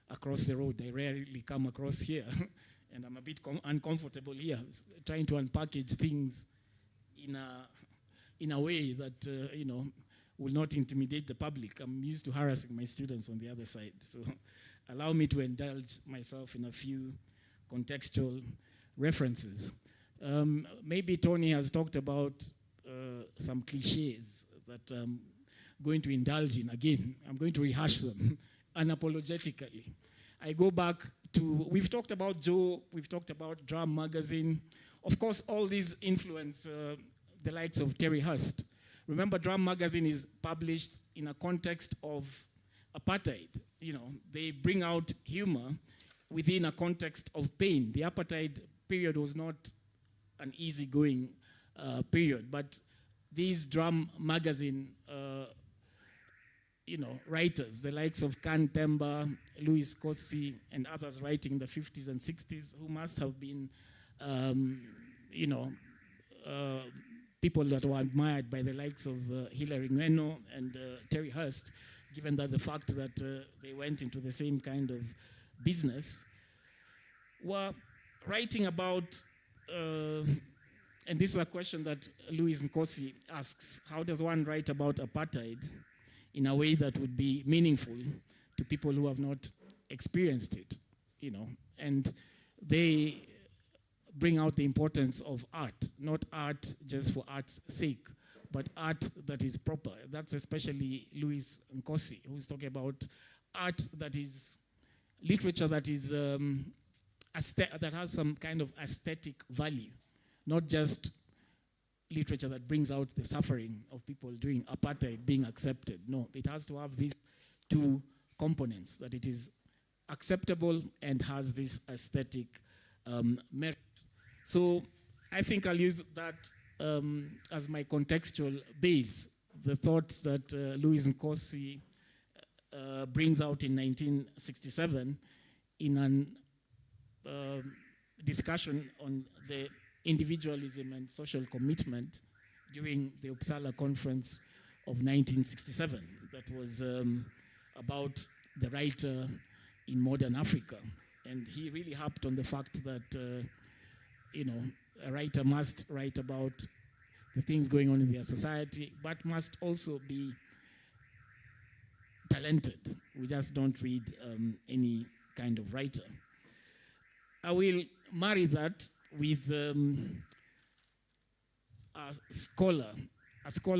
across the road. I rarely come across here, and I'm a bit uncomfortable here, trying to unpackage things in a way that, will not intimidate the public. I'm used to harassing my students on the other side. So allow me to indulge myself in a few contextual references. Maybe Tony has talked about some cliches that I'm going to indulge in again. I'm going to rehash them unapologetically. I go back to, we've talked about Joe, we've talked about Drum Magazine. Of course, all these influence the likes of Terry Hurst. Remember, Drum Magazine is published in a context of apartheid. They bring out humor within a context of pain. The apartheid period was not an easygoing period, but these Drum Magazine writers, the likes of Kan Temba, Louis Kossi, and others writing in the 50s and 60s, who must have been, people that were admired by the likes of Hilary Ngeno and Terry Hurst, given that the fact that they went into the same kind of business, were writing about, and this is a question that Louis Nkosi asks, how does one write about apartheid in a way that would be meaningful to people who have not experienced it, And they bring out the importance of art, not art just for art's sake, but art that is proper. That's especially Louis Nkosi, who's talking about art that is literature that is that has some kind of aesthetic value, not just literature that brings out the suffering of people doing apartheid being accepted. No, it has to have these two components, that it is acceptable and has this aesthetic merit. So I think I'll use that as my contextual base, the thoughts that Louis Nkosi brings out in 1967 in an discussion on the individualism and social commitment during the Uppsala Conference of 1967. That was about the writer in modern Africa. And he really harped on the fact that, a writer must write about the things going on in their society, but must also be talented. We just don't read any kind of writer. I will marry that with a scholar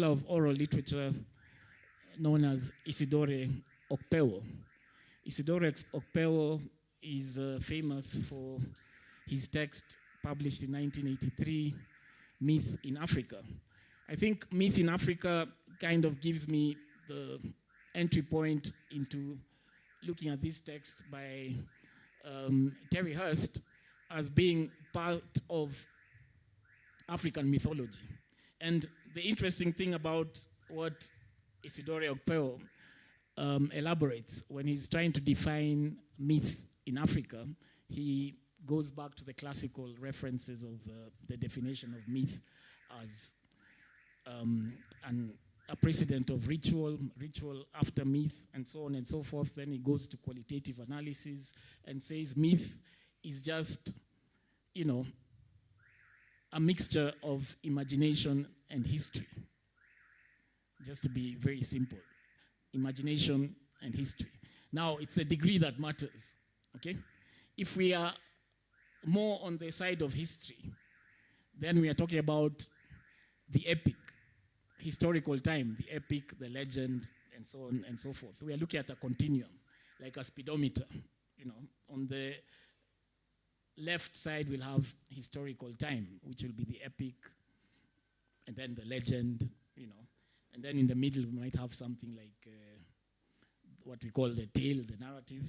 of oral literature known as Isidore Okpewo. Isidore Okpewo is famous for his text published in 1983, Myth in Africa. I think Myth in Africa kind of gives me the entry point into looking at this text by Terry Hurst as being part of African mythology. And the interesting thing about what Isidore Okpewo elaborates when he's trying to define myth in Africa, he goes back to the classical references of the definition of myth as a precedent of ritual after myth, and so on and so forth. Then he goes to qualitative analysis and says myth is just, a mixture of imagination and history. just to be very simple. Imagination and history. Now, it's the degree that matters, okay? If we are more on the side of history, then we are talking about the epic, historical time, the epic, the legend, and so on and so forth. We are looking at a continuum, like a speedometer. You know, on the left side, we'll have historical time, which will be the epic, and then the legend, you know. And then in the middle, we might have something like what we call the tale, the narrative.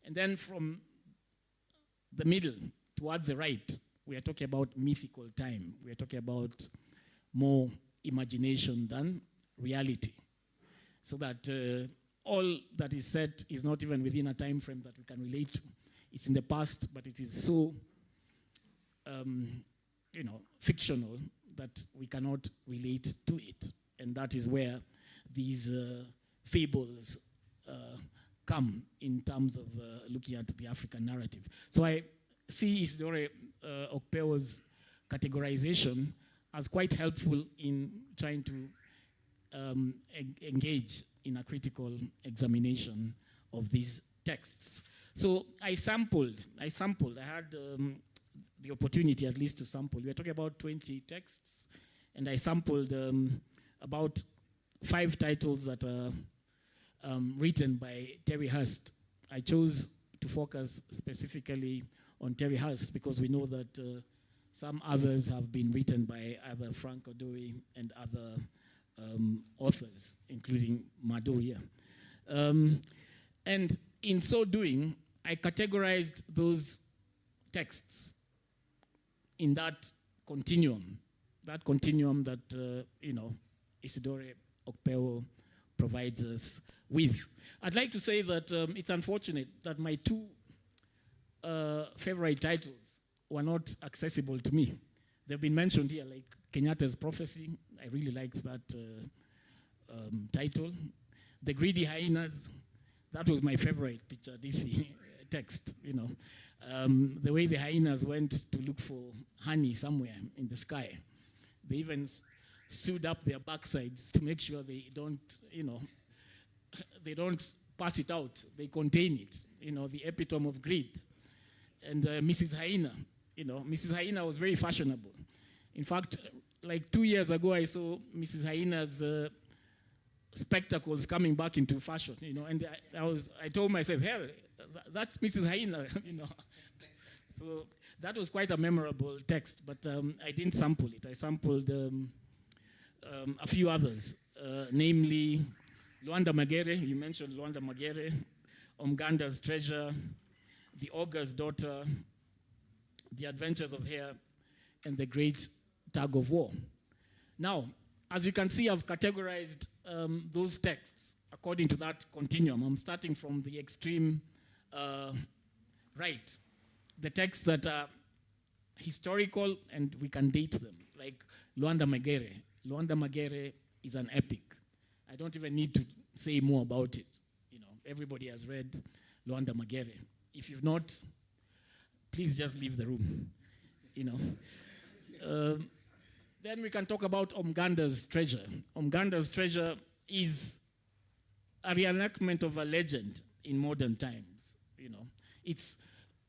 And then from the middle towards the right, we are talking about mythical time. We are talking about more imagination than reality. So that all that is set is not even within a time frame that we can relate to. It's in the past, but it is so, you know, fictional that we cannot relate to it. And that is where these fables come in terms of looking at the African narrative. So I see Isidore Okpeo's categorization as quite helpful in trying to engage in a critical examination of these texts. So I sampled. I had the opportunity at least to sample. We are talking about 20 texts, and I sampled about 5 titles that are written by Terry Hurst. I chose to focus specifically on Terry Hurst because we know that some others have been written by either Frank Odoe and other authors, including Mado here. And in so doing, I categorized those texts in that continuum that, you know, Isidore Okpeo provides us with. I'd like to say that it's unfortunate that my 2 favorite titles were not accessible to me. They've been mentioned here, like Kenyatta's Prophecy. I really liked that title. The Greedy Hyenas, that was my favorite Pichadithi text, you know. The way the hyenas went to look for honey somewhere in the sky. They even sewed up their backsides to make sure they don't, you know, they don't pass it out. They contain it, you know, the epitome of greed. And Mrs. Hyena, you know, Mrs. Hyena was very fashionable. In fact, like 2 years ago, I saw Mrs. Hyena's spectacles coming back into fashion, you know, and I told myself, hell, that's Mrs. Hyena, you know. So that was quite a memorable text, but I didn't sample it. I sampled a few others, namely Luanda Magere. You mentioned Luanda Magere, Omganda's Treasure, The Ogre's Daughter, The Adventures of Hare, and The Great Tug of War. Now, as you can see, I've categorized those texts according to that continuum. I'm starting from the extreme right. The texts that are historical and we can date them, like Luanda Magere. Luanda Magere is an epic. I don't even need to say more about it. You know, everybody has read Luanda Magere. If you've not, please just leave the room. You know. Then we can talk about Omganda's Treasure. Omganda's Treasure is a reenactment of a legend in modern times. You know, it's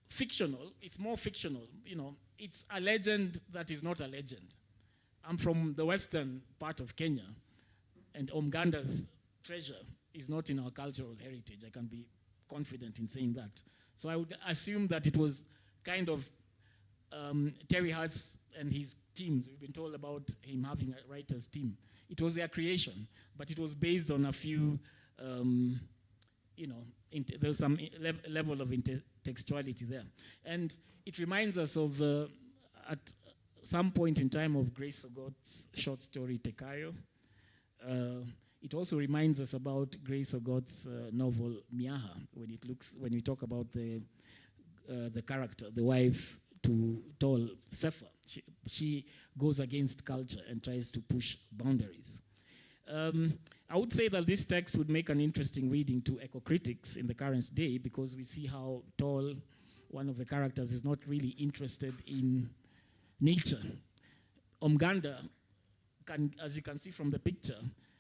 fictional. It's more fictional. You know, it's a legend that is not a legend. I'm from the western part of Kenya, and Omganda's Treasure is not in our cultural heritage. I can be confident in saying that. So I would assume that it was kind of Terry Hurst and his teams. We've been told about him having a writer's team. It was their creation, but it was based on a few, you know, there's some level of intertextuality there. And it reminds us of, at some point in time, of Grace Ogot's short story, Tekayo. It also reminds us about Grace Ogot's novel, Miaha, when we talk about the character, the wife to Tol, Sefa. She goes against culture and tries to push boundaries. I would say that this text would make an interesting reading to eco-critics in the current day, because we see how Tol, one of the characters, is not really interested in nature. Omganda, as you can see from the picture,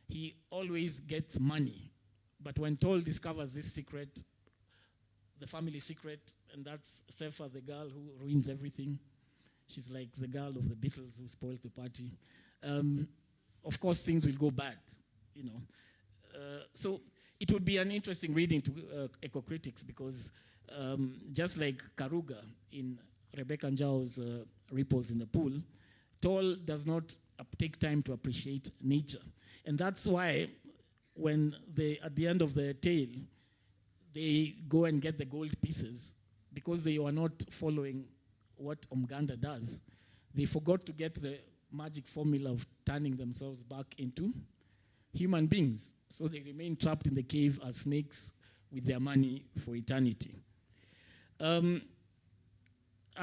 he always gets money. But when Toll discovers this secret, the family secret, and that's Sefa, the girl who ruins everything. She's like the girl of the Beatles who spoiled the party. Of course, things will go bad, you know. So it would be an interesting reading to eco-critics because just like Karuga in Rebecca Njao's Ripples in the Pool, Toll does not take time to appreciate nature. And that's why when they, at the end of the tale, they go and get the gold pieces because they were not following what Omganda does. They forgot to get the magic formula of turning themselves back into human beings. So they remain trapped in the cave as snakes with their money for eternity. I'll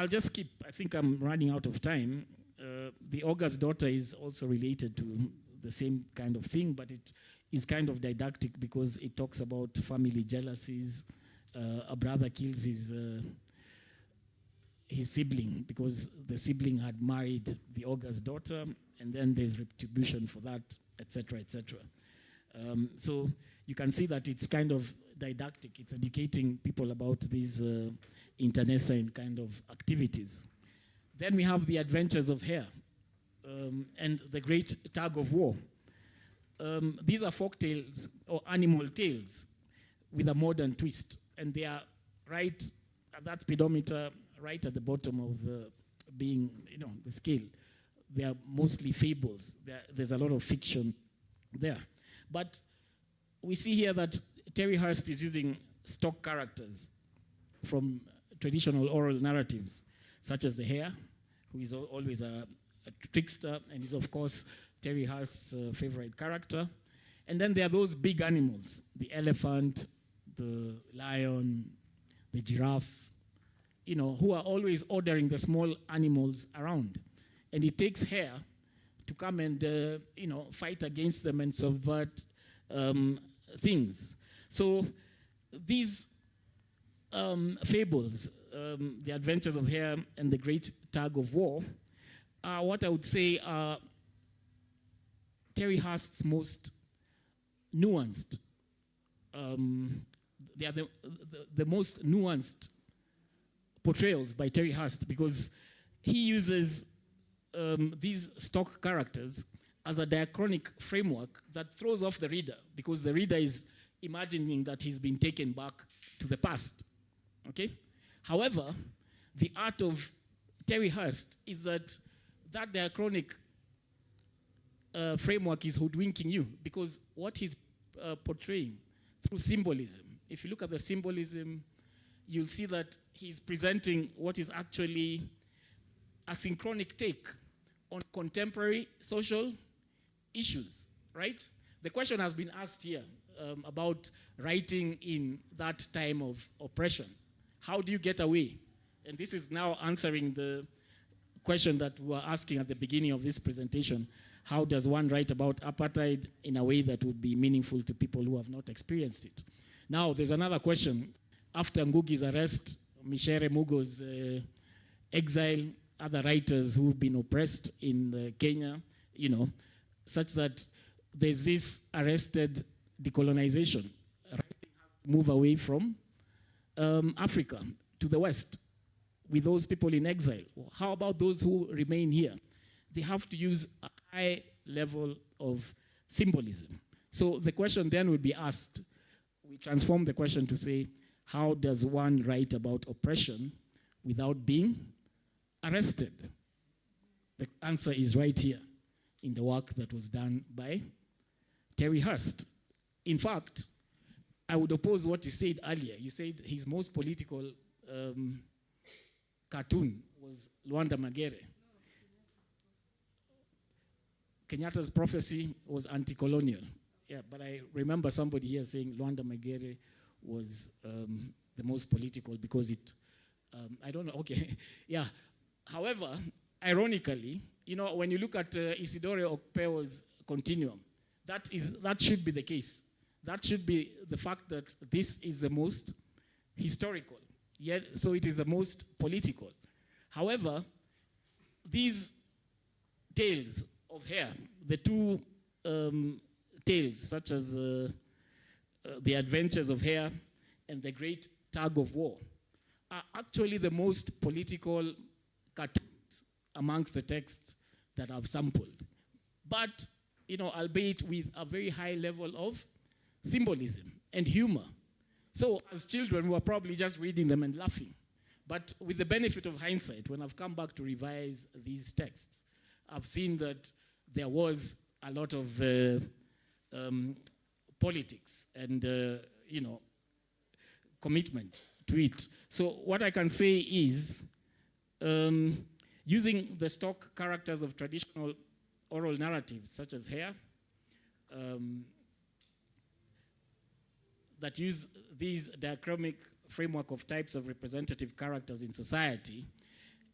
just skip. I think I'm running out of time. The Ogre's Daughter is also related to the same kind of thing, but it is kind of didactic because it talks about family jealousies. A brother kills his sibling because the sibling had married the Ogre's daughter, and then there's retribution for that, etc., etc. So you can see that it's kind of didactic. It's educating people about these internecine kind of activities. Then we have the adventures of Hare and the great tug of war. These are folk tales or animal tales with a modern twist, and they are right at that speedometer, right at the bottom of being, you know, the scale. They are mostly fables. There's a lot of fiction there. But we see here that Terry Hurst is using stock characters from traditional oral narratives, such as the hare, who is always a trickster, and is, of course, Terry Hurst's favorite character. And then there are those big animals, the elephant, the lion, the giraffe, you know, who are always ordering the small animals around. And it takes Hare to come and, you know, fight against them and subvert things. So these fables, the adventures of Hare and the great tug of war, are what I would say are Terry Hurst's most nuanced. They are the most nuanced portrayals by Terry Hurst because he uses these stock characters as a diachronic framework that throws off the reader because the reader is imagining that he's been taken back to the past. Okay? However, the art of Terry Hurst is that diachronic framework is hoodwinking you because what he's portraying through symbolism, if you look at the symbolism, you'll see that he's presenting what is actually a synchronic take on contemporary social issues, right? The question has been asked here about writing in that time of oppression. How do you get away? And this is now answering the question that we were asking at the beginning of this presentation. How does one write about apartheid in a way that would be meaningful to people who have not experienced it? Now, there's another question. After Ngugi's arrest, Michere Mugo's exile, other writers who've been oppressed in Kenya, you know, such that there's this arrested decolonization. Writing has to move away from Africa to the West with those people in exile. How about those who remain here? They have to use a high level of symbolism. So the question then would be asked, we transform the question to say, how does one write about oppression without being arrested? The answer is right here in the work that was done by Terry Hurst. In fact, I would oppose what you said earlier. You said his most political cartoon was Luanda Magere. Kenyatta's prophecy was anti-colonial. Yeah, but I remember somebody here saying Luanda Magere was the most political because it, I don't know, okay. Yeah, however, ironically, you know, when you look at Isidore Okpeo's continuum, that should be the case. That should be the fact that this is the most historical, yet so it is the most political. However, these tales of Hare, the two tales such as The Adventures of Hare and The Great Tug of War are actually the most political cartoons amongst the texts that I've sampled. But, albeit with a very high level of symbolism and humor. So as children, we were probably just reading them and laughing. But with the benefit of hindsight, when I've come back to revise these texts, I've seen that there was a lot of politics and, commitment to it. So what I can say is, using the stock characters of traditional oral narratives, such as Hare, that use these diachronic framework of types of representative characters in society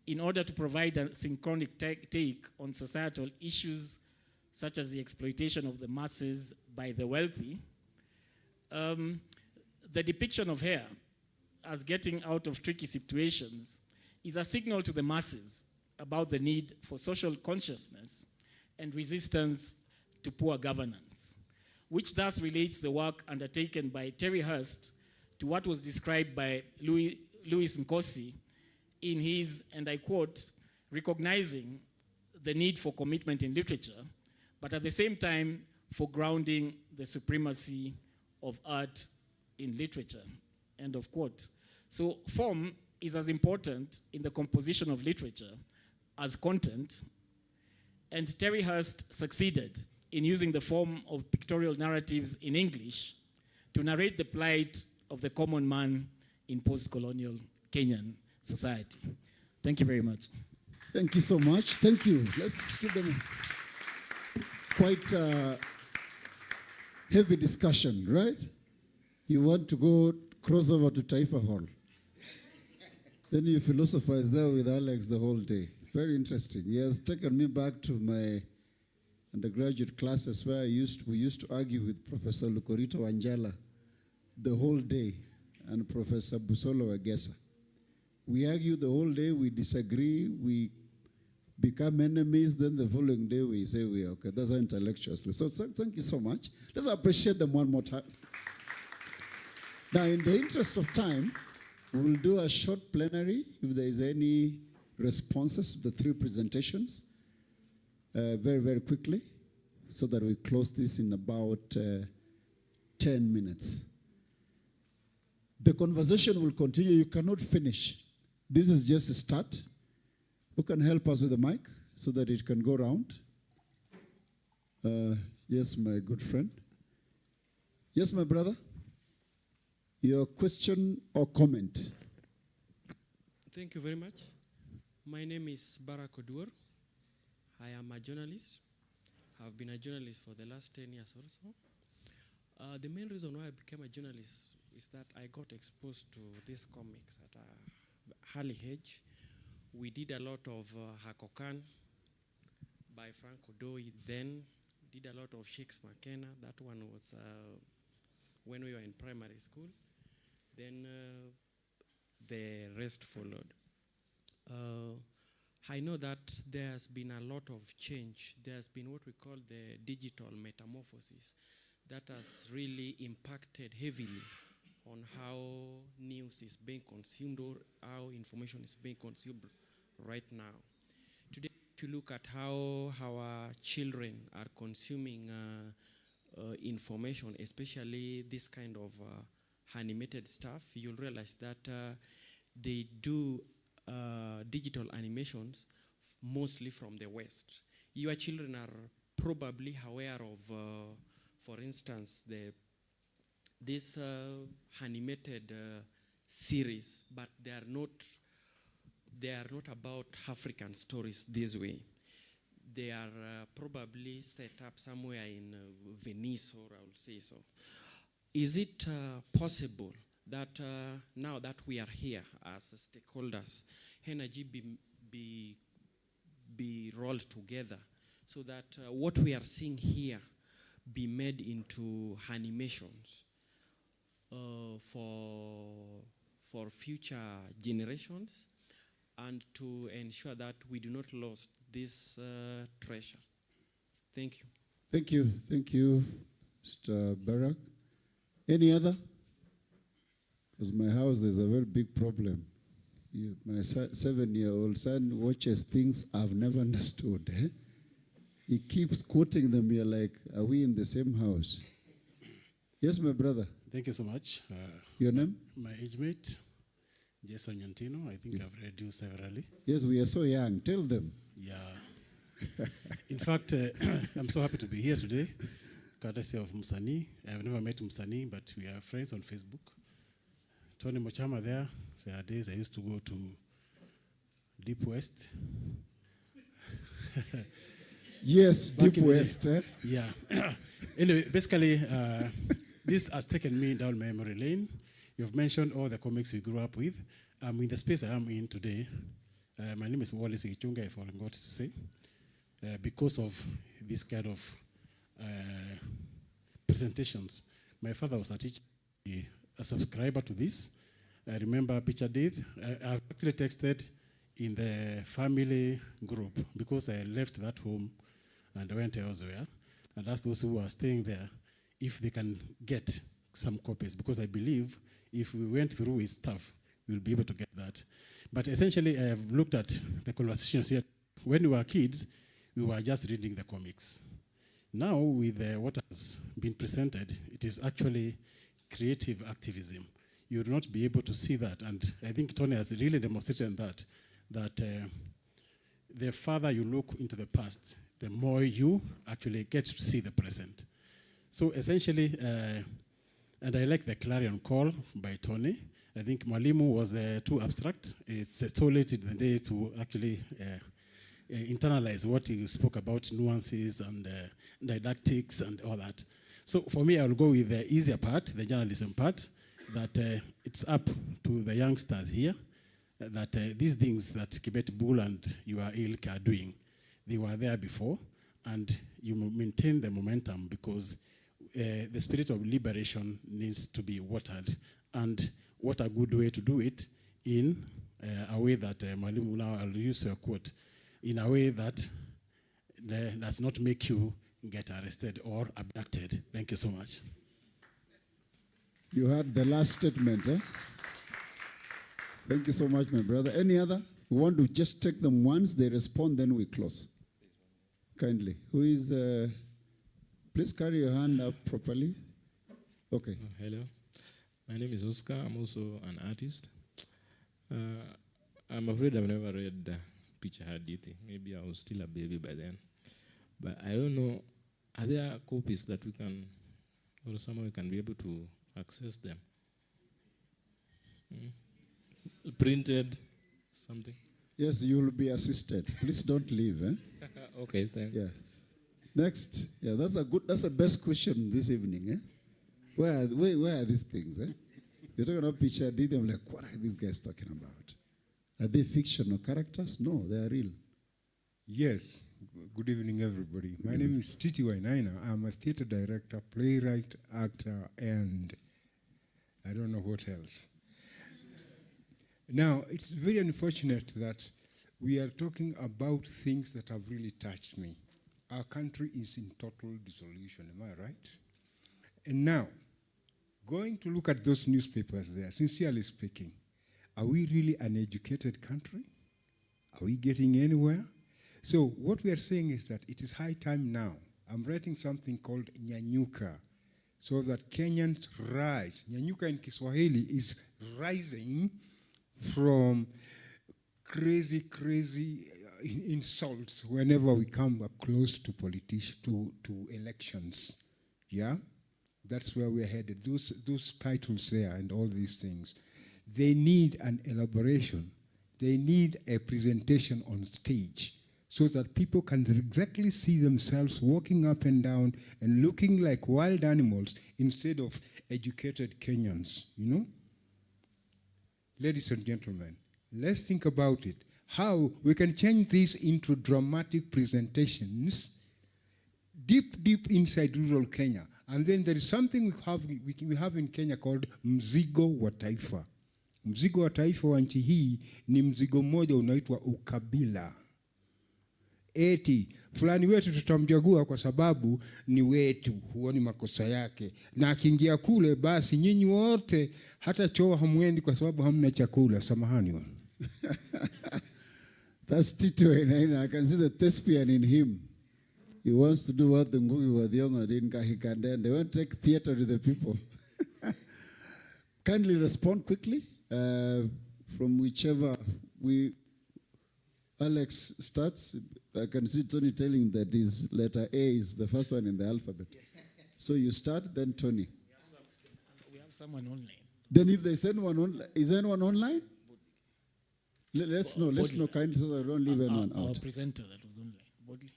in order to provide a synchronic take on societal issues such as the exploitation of the masses by the wealthy. The depiction of Hare as getting out of tricky situations is a signal to the masses about the need for social consciousness and resistance to poor governance, which thus relates the work undertaken by Terry Hurst to what was described by Louis Nkosi in his, and I quote, recognizing the need for commitment in literature, but at the same time for grounding the supremacy of art in literature, end of quote. So form is as important in the composition of literature as content, and Terry Hurst succeeded in using the form of pictorial narratives in English to narrate the plight of the common man in post-colonial Kenyan society. Thank you very much. Thank you so much. Thank you. Let's give them quite a heavy discussion, right? You want to go cross over to Taifa Hall. Then you philosophize there with Alex the whole day. Very interesting. He has taken me back to my undergraduate classes where we used to argue with Professor Lukorito Wanjala the whole day and Professor Busolo Wegesa. We argue the whole day, we disagree, we become enemies, then the following day we say we are okay. That's our intellectuals. So thank you so much. Let's appreciate them one more time. Now, in the interest of time, we'll do a short plenary if there is any responses to the three presentations very, very quickly so that we close this in about 10 minutes. The conversation will continue. You cannot finish. This is just a start. Who can help us with the mic so that it can go round? Yes, my good friend. Yes, my brother. Your question or comment? Thank you very much. My name is Barak Odur. I am a journalist. I've been a journalist for the last 10 years or so. The main reason why I became a journalist is that I got exposed to these comics at a early age. We did a lot of Hakokan by Frank Odoi, then did a lot of Shakes McKenna. That one was when we were in primary school. Then the rest followed. I know that there has been a lot of change. There has been what we call the digital metamorphosis that has really impacted heavily on how news is being consumed or how information is being consumed right now. Today, if you look at how our children are consuming information, especially this kind of animated stuff, you'll realize that they do digital animations mostly from the West. Your children are probably aware of, for instance, this animated series, but they are not about African stories this way. They are probably set up somewhere in Venice, or I will say so. Is it possible that now that we are here as stakeholders, energy be rolled together so that what we are seeing here be made into animations for future generations, and to ensure that we do not lose this treasure? Thank you. Thank you. Thank you. Mr. Barak. Any other? Because my house, there's a very big problem. My 7-year-old son watches things I've never understood. Eh? He keeps quoting them. You're like, are we in the same house? Yes, my brother. Thank you so much. Your name? My age mate, Jason Yantino. I think I've read you severally. Yes, we are so young. Tell them. Yeah. In fact, I'm so happy to be here today, courtesy of Musani. I've never met Musani, but we are friends on Facebook. Tony Mochama there are days I used to go to Deep West. Yes, Deep West. Yeah. Anyway, basically, this has taken me down memory lane. You've mentioned all the comics we grew up with. In the space I am in today, my name is Wallace Ichunga, if I forgot to say. Because of this kind of presentations. My father was a teacher, a subscriber to this. I remember Pichadithi. I've actually texted in the family group because I left that home and went elsewhere and asked those who were staying there if they can get some copies, because I believe if we went through his stuff, we'll be able to get that. But essentially, I have looked at the conversations here. When we were kids, we were just reading the comics. Now, with what has been presented, it is actually creative activism. You will not be able to see that, and I think Tony has really demonstrated that the further you look into the past, the more you actually get to see the present. So essentially, and I like the clarion call by Tony. I think Mwalimu was too abstract. It's too late in the day to actually internalize what he spoke about, nuances and didactics and all that. So for me, I will go with the easier part, the journalism part, that it's up to the youngsters here, that these things that Kibet Bull and your ilk are doing, they were there before, and you maintain the momentum because the spirit of liberation needs to be watered. And what a good way to do it in a way that, Mwalimu, now I'll use your quote, in a way that does not make you get arrested or abducted. Thank you so much. You heard the last statement, eh? Thank you so much, my brother. Any other? We want to just take them once, they respond, then we close. Kindly. Who is, please carry your hand up properly. Okay. Hello. My name is Oscar. I'm also an artist. I'm afraid I've never read Pichadithi. Maybe I was still a baby by then. But I don't know, are there copies that we can, or somehow we can be able to access them? Printed, something? Yes, you will be assisted. Please don't leave, eh? Okay, thanks. Yeah. Next. Yeah, that's the best question this evening, eh? Where are these things, eh? You're talking about Pichadithi, I'm like, what are these guys talking about? Are they fictional characters? No, they are real. Yes. Good evening, everybody. My name is Titi Wainaina. I'm a theater director, playwright, actor, and I don't know what else. Now, it's very unfortunate that we are talking about things that have really touched me. Our country is in total dissolution, am I right? And now, going to look at those newspapers there, sincerely speaking, are we really an educated country? Are we getting anywhere? So what we are saying is that it is high time now. I'm writing something called Nyanyuka, so that Kenyans rise. Nyanyuka in Kiswahili is rising from crazy insults whenever we come close to to elections. Yeah? That's where we're headed. Those titles there and all these things, they need an elaboration. They need a presentation on stage so that people can exactly see themselves walking up and down and looking like wild animals instead of educated Kenyans, you know? Ladies and gentlemen, let's think about it. How we can change this into dramatic presentations deep inside rural Kenya. And then there is something we have in Kenya called mzigo wa taifa. Mzigo wa taifa wa nchi hii ni mzigo mmoja unaitwa ukabila. eti fulani wetu tutamchagua kwa sababu ni wetu, huoni makosa yake, na akiingia kule basi nyinyi wote hata choo hamwendi kwa sababu hamna chakula. Samahani wa. That's Tito, and I can see the thespian in him. He wants to do what the Ngugi wa Thiong'o did. He can then. They won't take theater to the people. Kindly respond quickly from whichever Alex starts. I can see Tony telling that his letter A is the first one in the alphabet. So you start, then Tony. We have someone online. Then if there's anyone online, is anyone online? Let's know kindly so that we don't leave anyone out. Our presenter that was online. Bodley.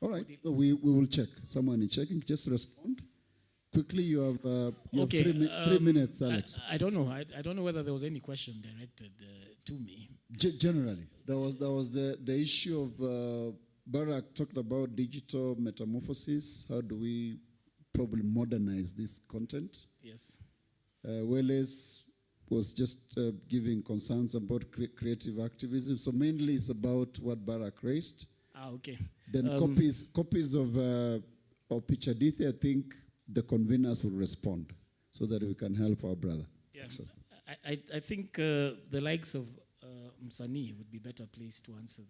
All right, so we will check. Someone is checking. Just respond quickly. You have, Okay, 3 minutes, Alex. I don't know. I don't know whether there was any question directed to me. Generally, there was the issue of Barack talked about digital metamorphosis. How do we probably modernize this content? Yes. Welles was just giving concerns about creative activism. So mainly it's about what Barack raised. Okay. Then copies of Pichadithi, I think the conveners will respond so that we can help our brother. Yeah. I think the likes of Msanii would be better placed to answer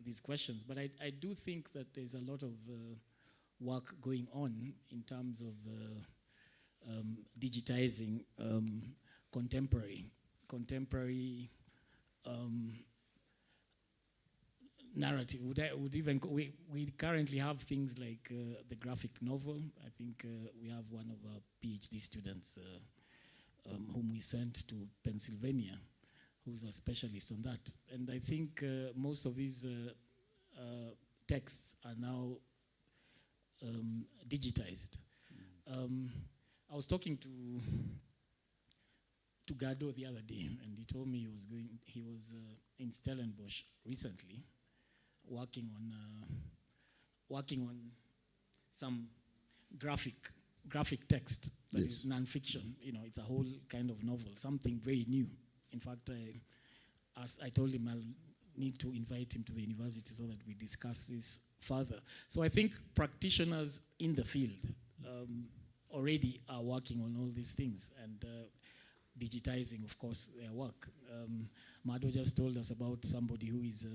these questions. But I do think that there's a lot of work going on in terms of digitizing contemporary narrative. We currently have things like the graphic novel. I think we have one of our PhD students whom we sent to Pennsylvania, who's a specialist on that. And I think most of these texts are now digitized. I was talking to Gado the other day, and he told me he was in Stellenbosch recently, working on some graphic text that is non-fiction. You know, it's a whole kind of novel, something very new. In fact, I told him I'll need to invite him to the university so that we discuss this further. So I think practitioners in the field already are working on all these things and digitizing, of course, their work. Mado just told us about somebody who is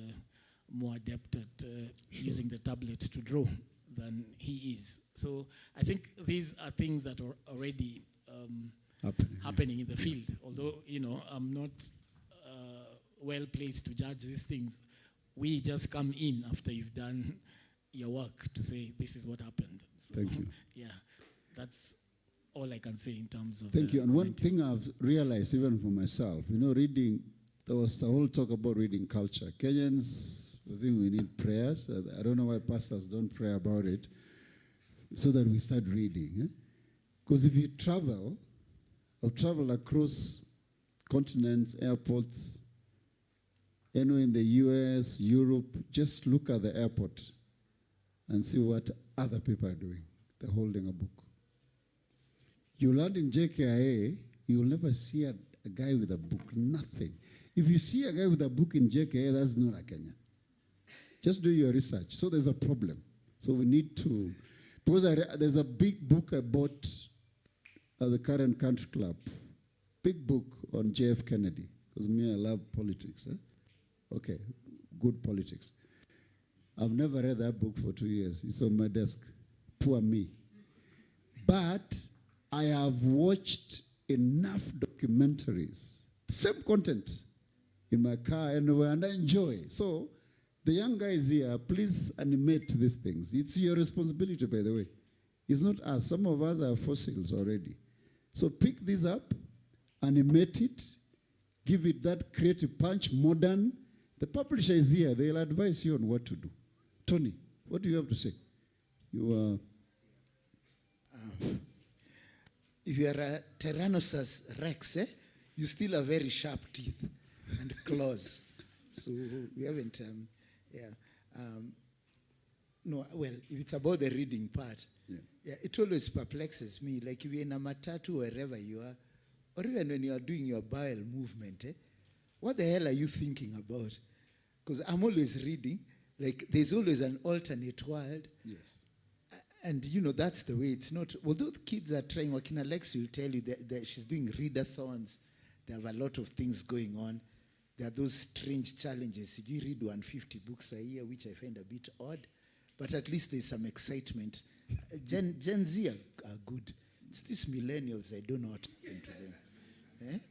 more adept at using the tablet to draw than he is. So I think these are things that are already happening in the field. Although, you know, I'm not well placed to judge these things. We just come in after you've done your work to say this is what happened. So, Thank you. Yeah, that's all I can say in terms of. Thank you. And one thing I've realized, even for myself, you know, reading. There was a whole talk about reading culture. Kenyans, I think we need prayers. I don't know why pastors don't pray about it, so that we start reading. Because if you travel, I've traveled across continents, airports, anywhere in the US, Europe, just look at the airport and see what other people are doing. They're holding a book. You land in JKIA, you'll never see a guy with a book, nothing. If you see a guy with a book in JKIA, that's not a Kenyan. Just do your research. So there's a problem. So we need to, because there's a big book I bought at the current country club, big book on JF Kennedy, because me, I love politics. Okay, good politics. I've never read that book for 2 years. It's on my desk. Poor me. But I have watched enough documentaries, same content, in my car anywhere, and I enjoy. So the young guys here, please animate these things. It's your responsibility, by the way. It's not us. Some of us are fossils already. So pick this up, animate it, give it that creative punch, modern. The publisher is here. They'll advise you on what to do. Tony, what do you have to say? You are... If you are a Tyrannosaurus Rex, you still have very sharp teeth and claws. So we haven't, no, well, if it's about the reading part, it always perplexes me. Like if you're in a matatu, wherever you are, or even when you are doing your bowel movement, what the hell are you thinking about? Because I'm always reading. Like there's always an alternate world. Yes. And you know, that's the way. It's not, although the kids are trying, Wakina Lex will tell you that she's doing readathons. They have a lot of things going on. There are those strange challenges. You read 150 books a year, which I find a bit odd, but at least there's some excitement. Gen Z are good. It's these millennials, I don't know what happened to them.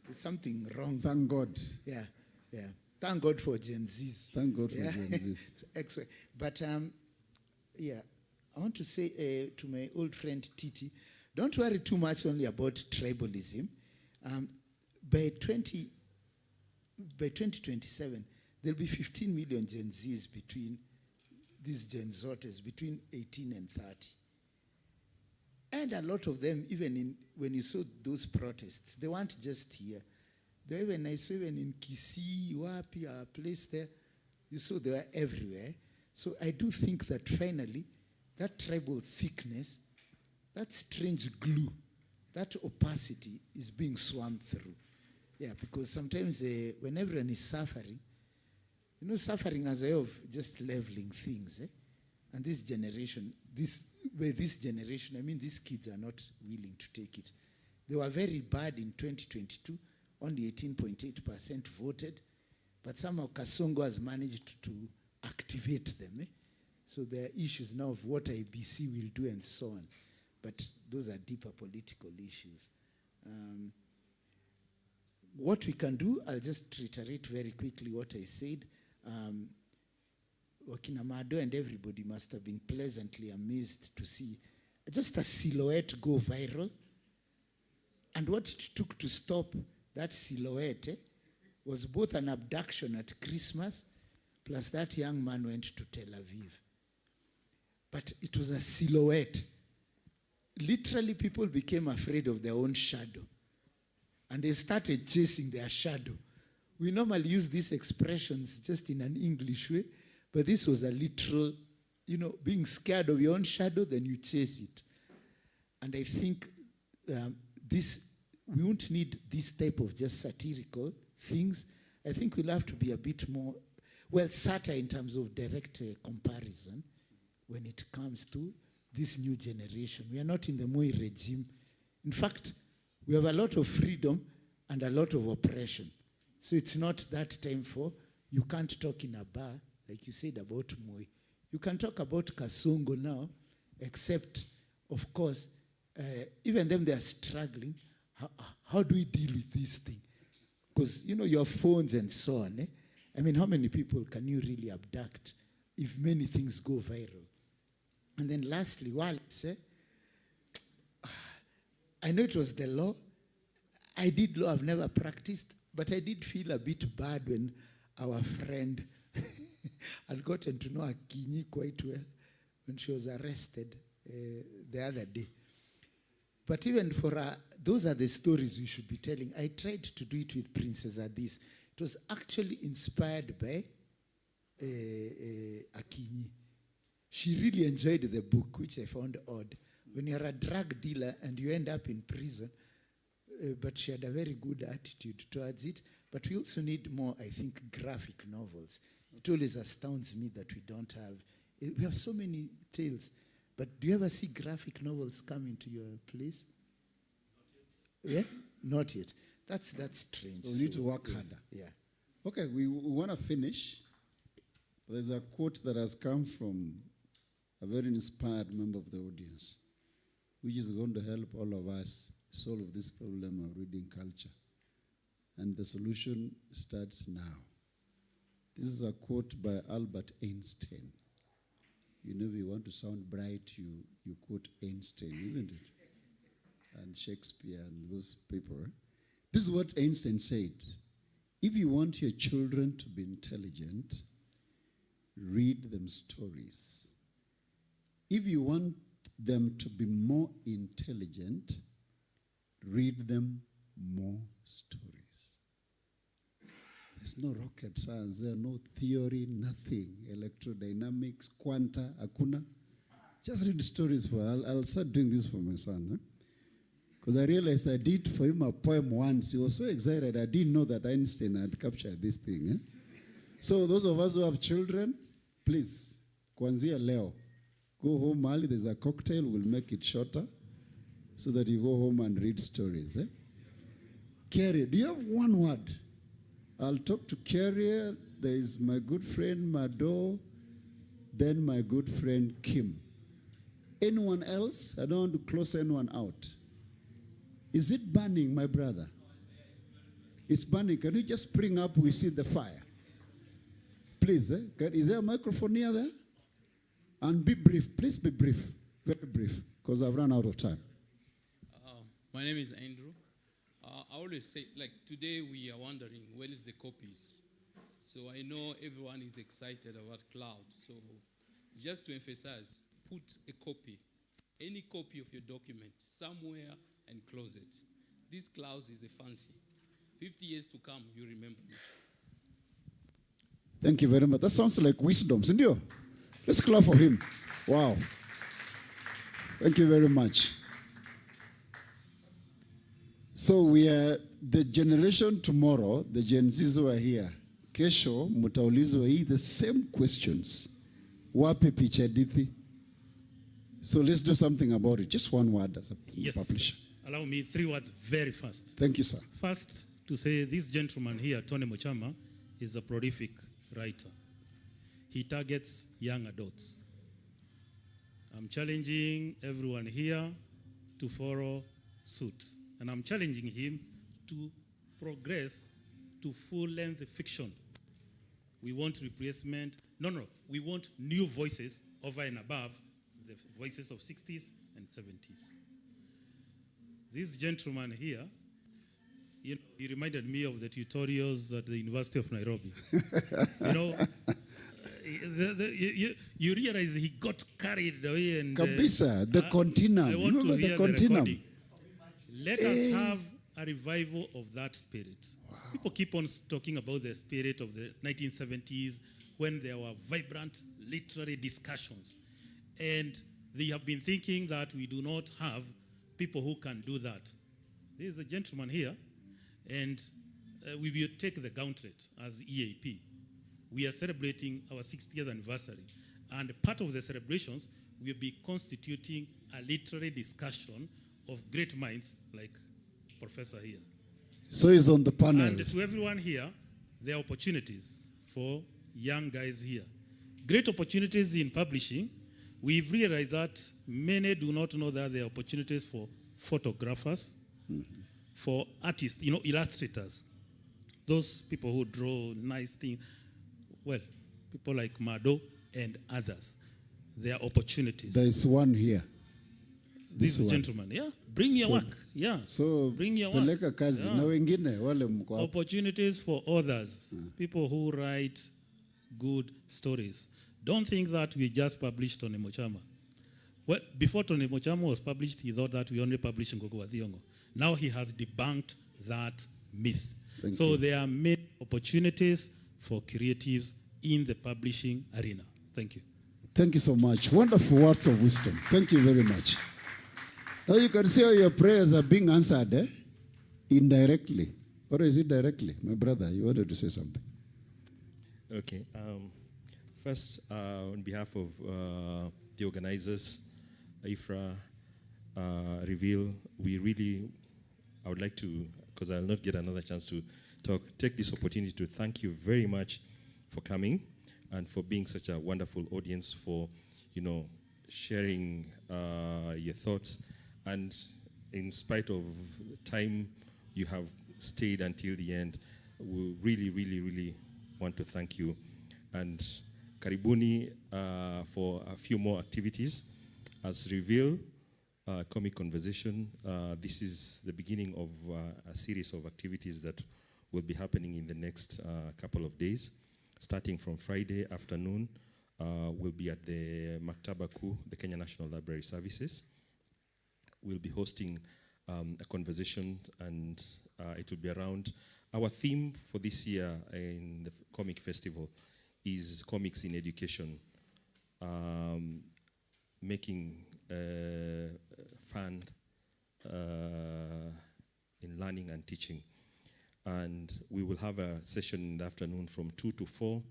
There's something wrong. Thank God. Yeah, yeah. Thank God for Gen Zs. Thank God for Gen Zs. Excellent. But yeah, I want to say to my old friend Titi, don't worry too much only about tribalism. By 2027, there'll be 15 million Gen Zs between these Gen Zotters, between 18 and 30. And a lot of them, even when you saw those protests, they weren't just here. They were, I saw even in Kisii, Wapi, our place there, you saw they were everywhere. So I do think that finally, that tribal thickness, that strange glue, that opacity is being swum through. Yeah, because sometimes when everyone is suffering, you know, suffering as a way of just leveling things. And this generation, I mean, these kids are not willing to take it. They were very bad in 2022. Only 18.8% voted. But somehow Kasongo has managed to activate them. So there are issues now of what IBC will do and so on. But those are deeper political issues. What we can do, I'll just reiterate very quickly what I said. Wakina Mado and everybody must have been pleasantly amazed to see just a silhouette go viral. And what it took to stop that silhouette was both an abduction at Christmas, plus that young man went to Tel Aviv. But it was a silhouette. Literally, people became afraid of their own shadow. And they started chasing their shadow. We normally use these expressions just in an English way, but this was a literal, you know, being scared of your own shadow, then you chase it. And I think we won't need this type of just satirical things. I think we'll have to be a bit more, well, satire in terms of direct comparison when it comes to this new generation. We are not in the Moi regime. In fact, we have a lot of freedom and a lot of oppression. So it's not that time for, you can't talk in a bar, like you said about Moi. You can talk about Kasongo now, except, of course, even them, they are struggling. How do we deal with this thing? Because, you know, your phones and so on. I mean, how many people can you really abduct if many things go viral? And then lastly, Wallace, I know it was the law. I did law, I've never practiced, but I did feel a bit bad when our friend had gotten to know Akinyi quite well when she was arrested the other day. But even for those are the stories we should be telling. I tried to do it with Princess Adis. It was actually inspired by Akinyi. She really enjoyed the book, which I found odd. When you're a drug dealer and you end up in prison, but she had a very good attitude towards it. But we also need more, I think, graphic novels. It always astounds me that we don't have. We have so many tales. But do you ever see graphic novels come into your place? Not yet. Yeah? Not yet. That's strange. So we need to work harder. Yeah. Okay, we want to finish. There's a quote that has come from a very inspired member of the audience, which is going to help all of us solve this problem of reading culture. And the solution starts now. This is a quote by Albert Einstein. You know, if you want to sound bright, you quote Einstein, isn't it? And Shakespeare and those people. This is what Einstein said. If you want your children to be intelligent, read them stories. If you want them to be more intelligent, read them more stories. There's no rocket science, there's no theory, nothing. Electrodynamics, quanta, akuna. Just read stories for I'll start doing this for my son. Because I realized I did for him a poem once. He was so excited. I didn't know that Einstein had captured this thing. So those of us who have children, please, kuanzia leo, go home early. There's a cocktail. We'll make it shorter so that you go home and read stories. Eh? Carrie, do you have one word? I'll talk to Carrie. There is my good friend Mado, then my good friend Kim. Anyone else? I don't want to close anyone out. Is it burning, my brother? It's burning. Can you just bring up, we see the fire? Please, is there a microphone near there? And be brief. Please be brief. Very brief, because I've run out of time. My name is Andrew. I always say, like, today we are wondering, where is the copies? So I know everyone is excited about cloud. So just to emphasize, put a copy, any copy of your document, somewhere and close it. This cloud is a fancy. 50 years to come, you remember me. Thank you very much. That sounds like wisdom, Sindio. Let's clap for him. Wow. Thank you very much. So we are the generation tomorrow, the Gen Zs who are here. Kesho, mutaulizwa hii the same questions. Wapi Pichadithi? So let's do something about it. Just one word as a publisher. Allow me 3 words very fast. Thank you, sir. First, to say this gentleman here, Tony Mochama, is a prolific writer. He targets young adults. I'm challenging everyone here to follow suit. And I'm challenging him to progress to full-length fiction. We want replacement. No. We want new voices over and above the voices of 60s and 70s. This gentleman here, he reminded me of the tutorials at the University of Nairobi. You realize he got carried away and... Kabisa, the continuum. I want to hear the continuum. Recording. Let us have a revival of that spirit. Wow. People keep on talking about the spirit of the 1970s when there were vibrant literary discussions. And they have been thinking that we do not have people who can do that. There is a gentleman here, and we will take the gauntlet as EAP. We are celebrating our 60th anniversary. And part of the celebrations, we'll be constituting a literary discussion of great minds like Professor here. So he's on the panel. And to everyone here, there are opportunities for young guys here. Great opportunities in publishing. We've realized that many do not know that there are opportunities for photographers, for artists, illustrators, those people who draw nice things. Well, people like Mado and others. There are opportunities. There is one here. This gentleman, yeah. Bring your work, yeah. So bring your work. Peleka kazi. Yeah. Na wengine wale mko hapo. Opportunities for others, people who write good stories. Don't think that we just published Tony Mochama. Well, before Tony Mochama was published, he thought that we only published Ngogo wa Thiong'o. Now he has debunked that myth. So there are many opportunities for creatives in the publishing arena. Thank you. Thank you so much. Wonderful words of wisdom. Thank you very much. Now you can see how your prayers are being answered indirectly. Or is it directly? My brother, you wanted to say something. Okay. First, on behalf of the organizers, IFRA, Reveal, I would like to, because I'll not get another chance to talk, take this opportunity to thank you very much for coming and for being such a wonderful audience, for, sharing your thoughts. And in spite of time, you have stayed until the end. We really want to thank you. And karibuni for a few more activities. As Reveal, Comic Conversation, this is the beginning of a series of activities that will be happening in the next couple of days. Starting from Friday afternoon, we'll be at the Maktaba Kuu, the Kenya National Library Services. We'll be hosting a conversation, and it will be around, our theme for this year in the Comic Festival is Comics in Education, making fun in learning and teaching. And we will have a session in the afternoon from 2 to 4,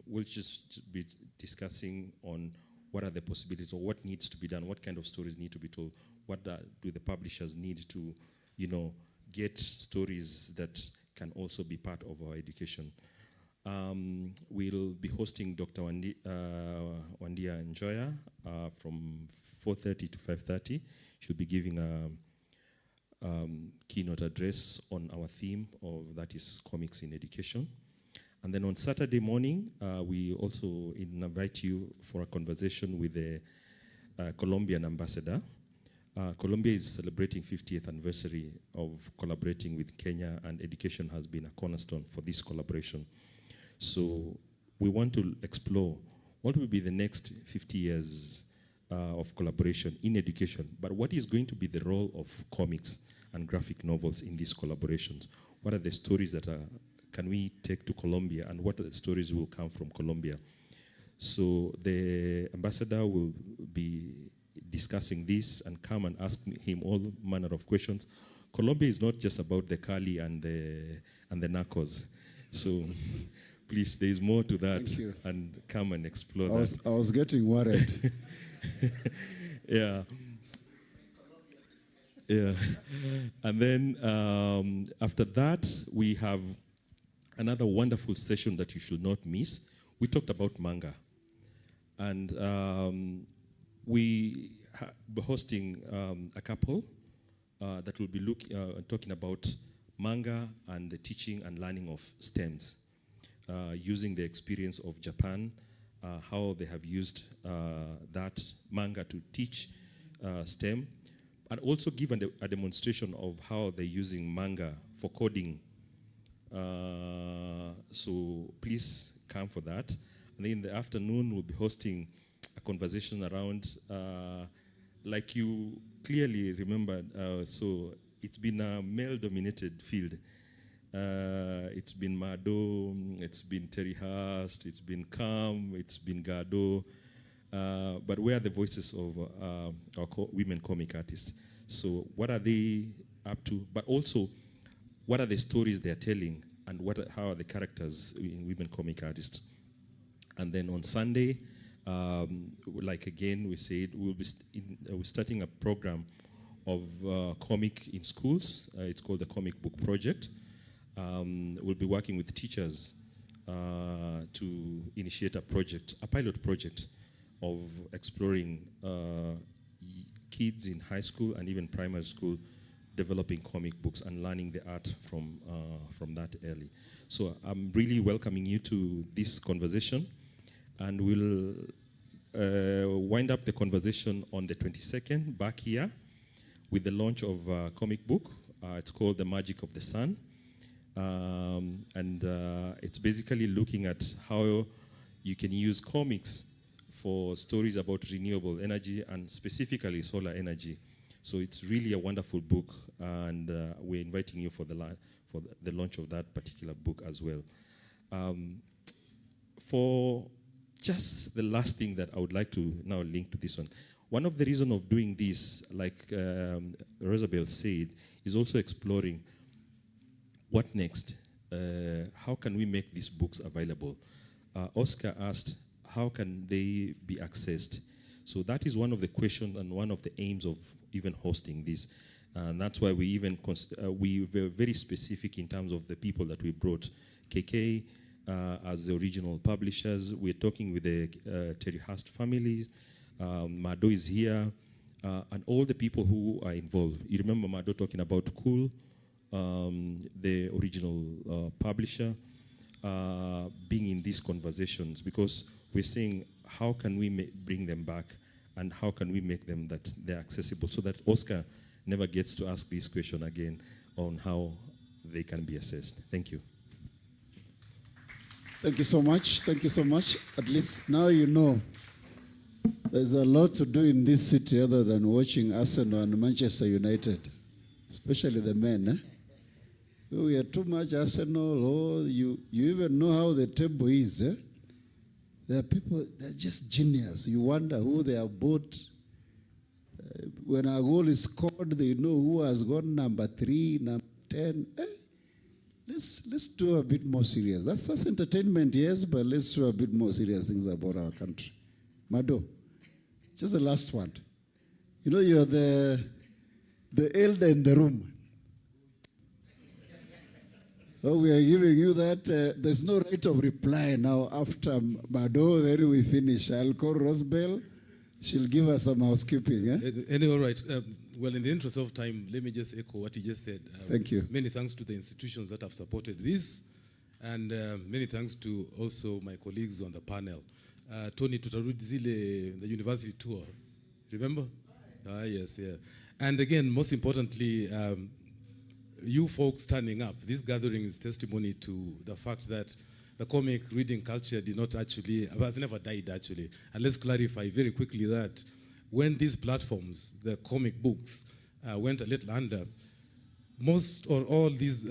we'll just be discussing on what are the possibilities or what needs to be done, what kind of stories need to be told, what do the publishers need to, get stories that can also be part of our education. We'll be hosting Dr. Wandia Njoya from 4:30 to 5:30. She'll be giving a keynote address on our theme of that is comics in education. And then on Saturday morning, we also invite you for a conversation with the Colombian ambassador. Colombia is celebrating 50th anniversary of collaborating with Kenya, and education has been a cornerstone for this collaboration. So we want to explore what will be the next 50 years of collaboration in education, but what is going to be the role of comics and graphic novels in these collaborations? What are the stories that can we take to Colombia, and what are the stories will come from Colombia? So the ambassador will be discussing this and come and ask him all manner of questions. Colombia is not just about the Cali and the narcos. So please, there is more to that. Thank you. And come and explore that. I was getting worried. Yeah. Yeah. And then after that, we have another wonderful session that you should not miss. We talked about manga. And we be hosting a couple that will be talking about manga and the teaching and learning of STEMs, using the experience of Japan, how they have used that manga to teach STEM, and also give a demonstration of how they're using manga for coding. So please come for that. And then in the afternoon, we'll be hosting a conversation around, like you clearly remembered, so it's been a male-dominated field. It's been Mado, it's been Terry Hurst, it's been Kam, it's been Gado, but where are the voices of our women comic artists? So what are they up to? But also, what are the stories they're telling, and how are the characters in women comic artists? And then on Sunday, like again we said, we're starting a program of comic in schools. It's called the Comic Book Project. We'll be working with teachers to initiate a pilot project of exploring kids in high school and even primary school developing comic books and learning the art from that early. So I'm really welcoming you to this conversation, and we'll wind up the conversation on the 22nd back here with the launch of a comic book. It's called The Magic of the Sun. And it's basically looking at how you can use comics for stories about renewable energy and specifically solar energy. So it's really a wonderful book, and we're inviting you for the launch of that particular book as well. For just the last thing that I would like to now link to this one. One of the reasons of doing this, like Rosabel said, is also exploring what next? How can we make these books available? Oscar asked, how can they be accessed? So that is one of the questions and one of the aims of even hosting this. And that's why we even we were very specific in terms of the people that we brought. KK as the original publishers. We're talking with the Terry Hurst families. Mado is here, and all the people who are involved. You remember Mado talking about Cool, the original publisher, being in these conversations, because we're saying, how can we bring them back, and how can we make them that they're accessible, so that Oscar never gets to ask this question again on how they can be assessed. Thank you. Thank you so much. Thank you so much. At least now you know there's a lot to do in this city other than watching Arsenal and Manchester United, especially the men. Eh? We are too much Arsenal. Oh, you even know how the table is. Eh? There are people, they're just genius. You wonder who they have bought. When a goal is scored, they know who has gone number 3, number 10. Eh? let's do a bit more serious. That's entertainment, yes, but let's do a bit more serious things about our country. Mado, just the last one. You know, you're the elder in the room. So we are giving you that. There's no right of reply now after Mado, then we finish. I'll call Rosbell. She'll give us some housekeeping. Anyway, all right. Well, in the interest of time, let me just echo what he just said. Thank you. Many thanks to the institutions that have supported this, and many thanks to also my colleagues on the panel. Tony tutarudi zile, the university tour. Remember? Ah, yes, yeah. And again, most importantly, you folks turning up. This gathering is testimony to the fact that the comic reading culture did not actually, has never died actually. And let's clarify very quickly that when these platforms, the comic books, went a little under, most or all these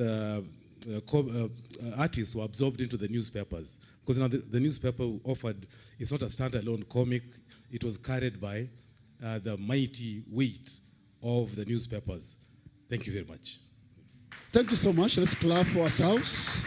artists were absorbed into the newspapers. Because now the newspaper offered, it's not a standalone comic, it was carried by the mighty weight of the newspapers. Thank you very much. Thank you so much. Let's clap for ourselves.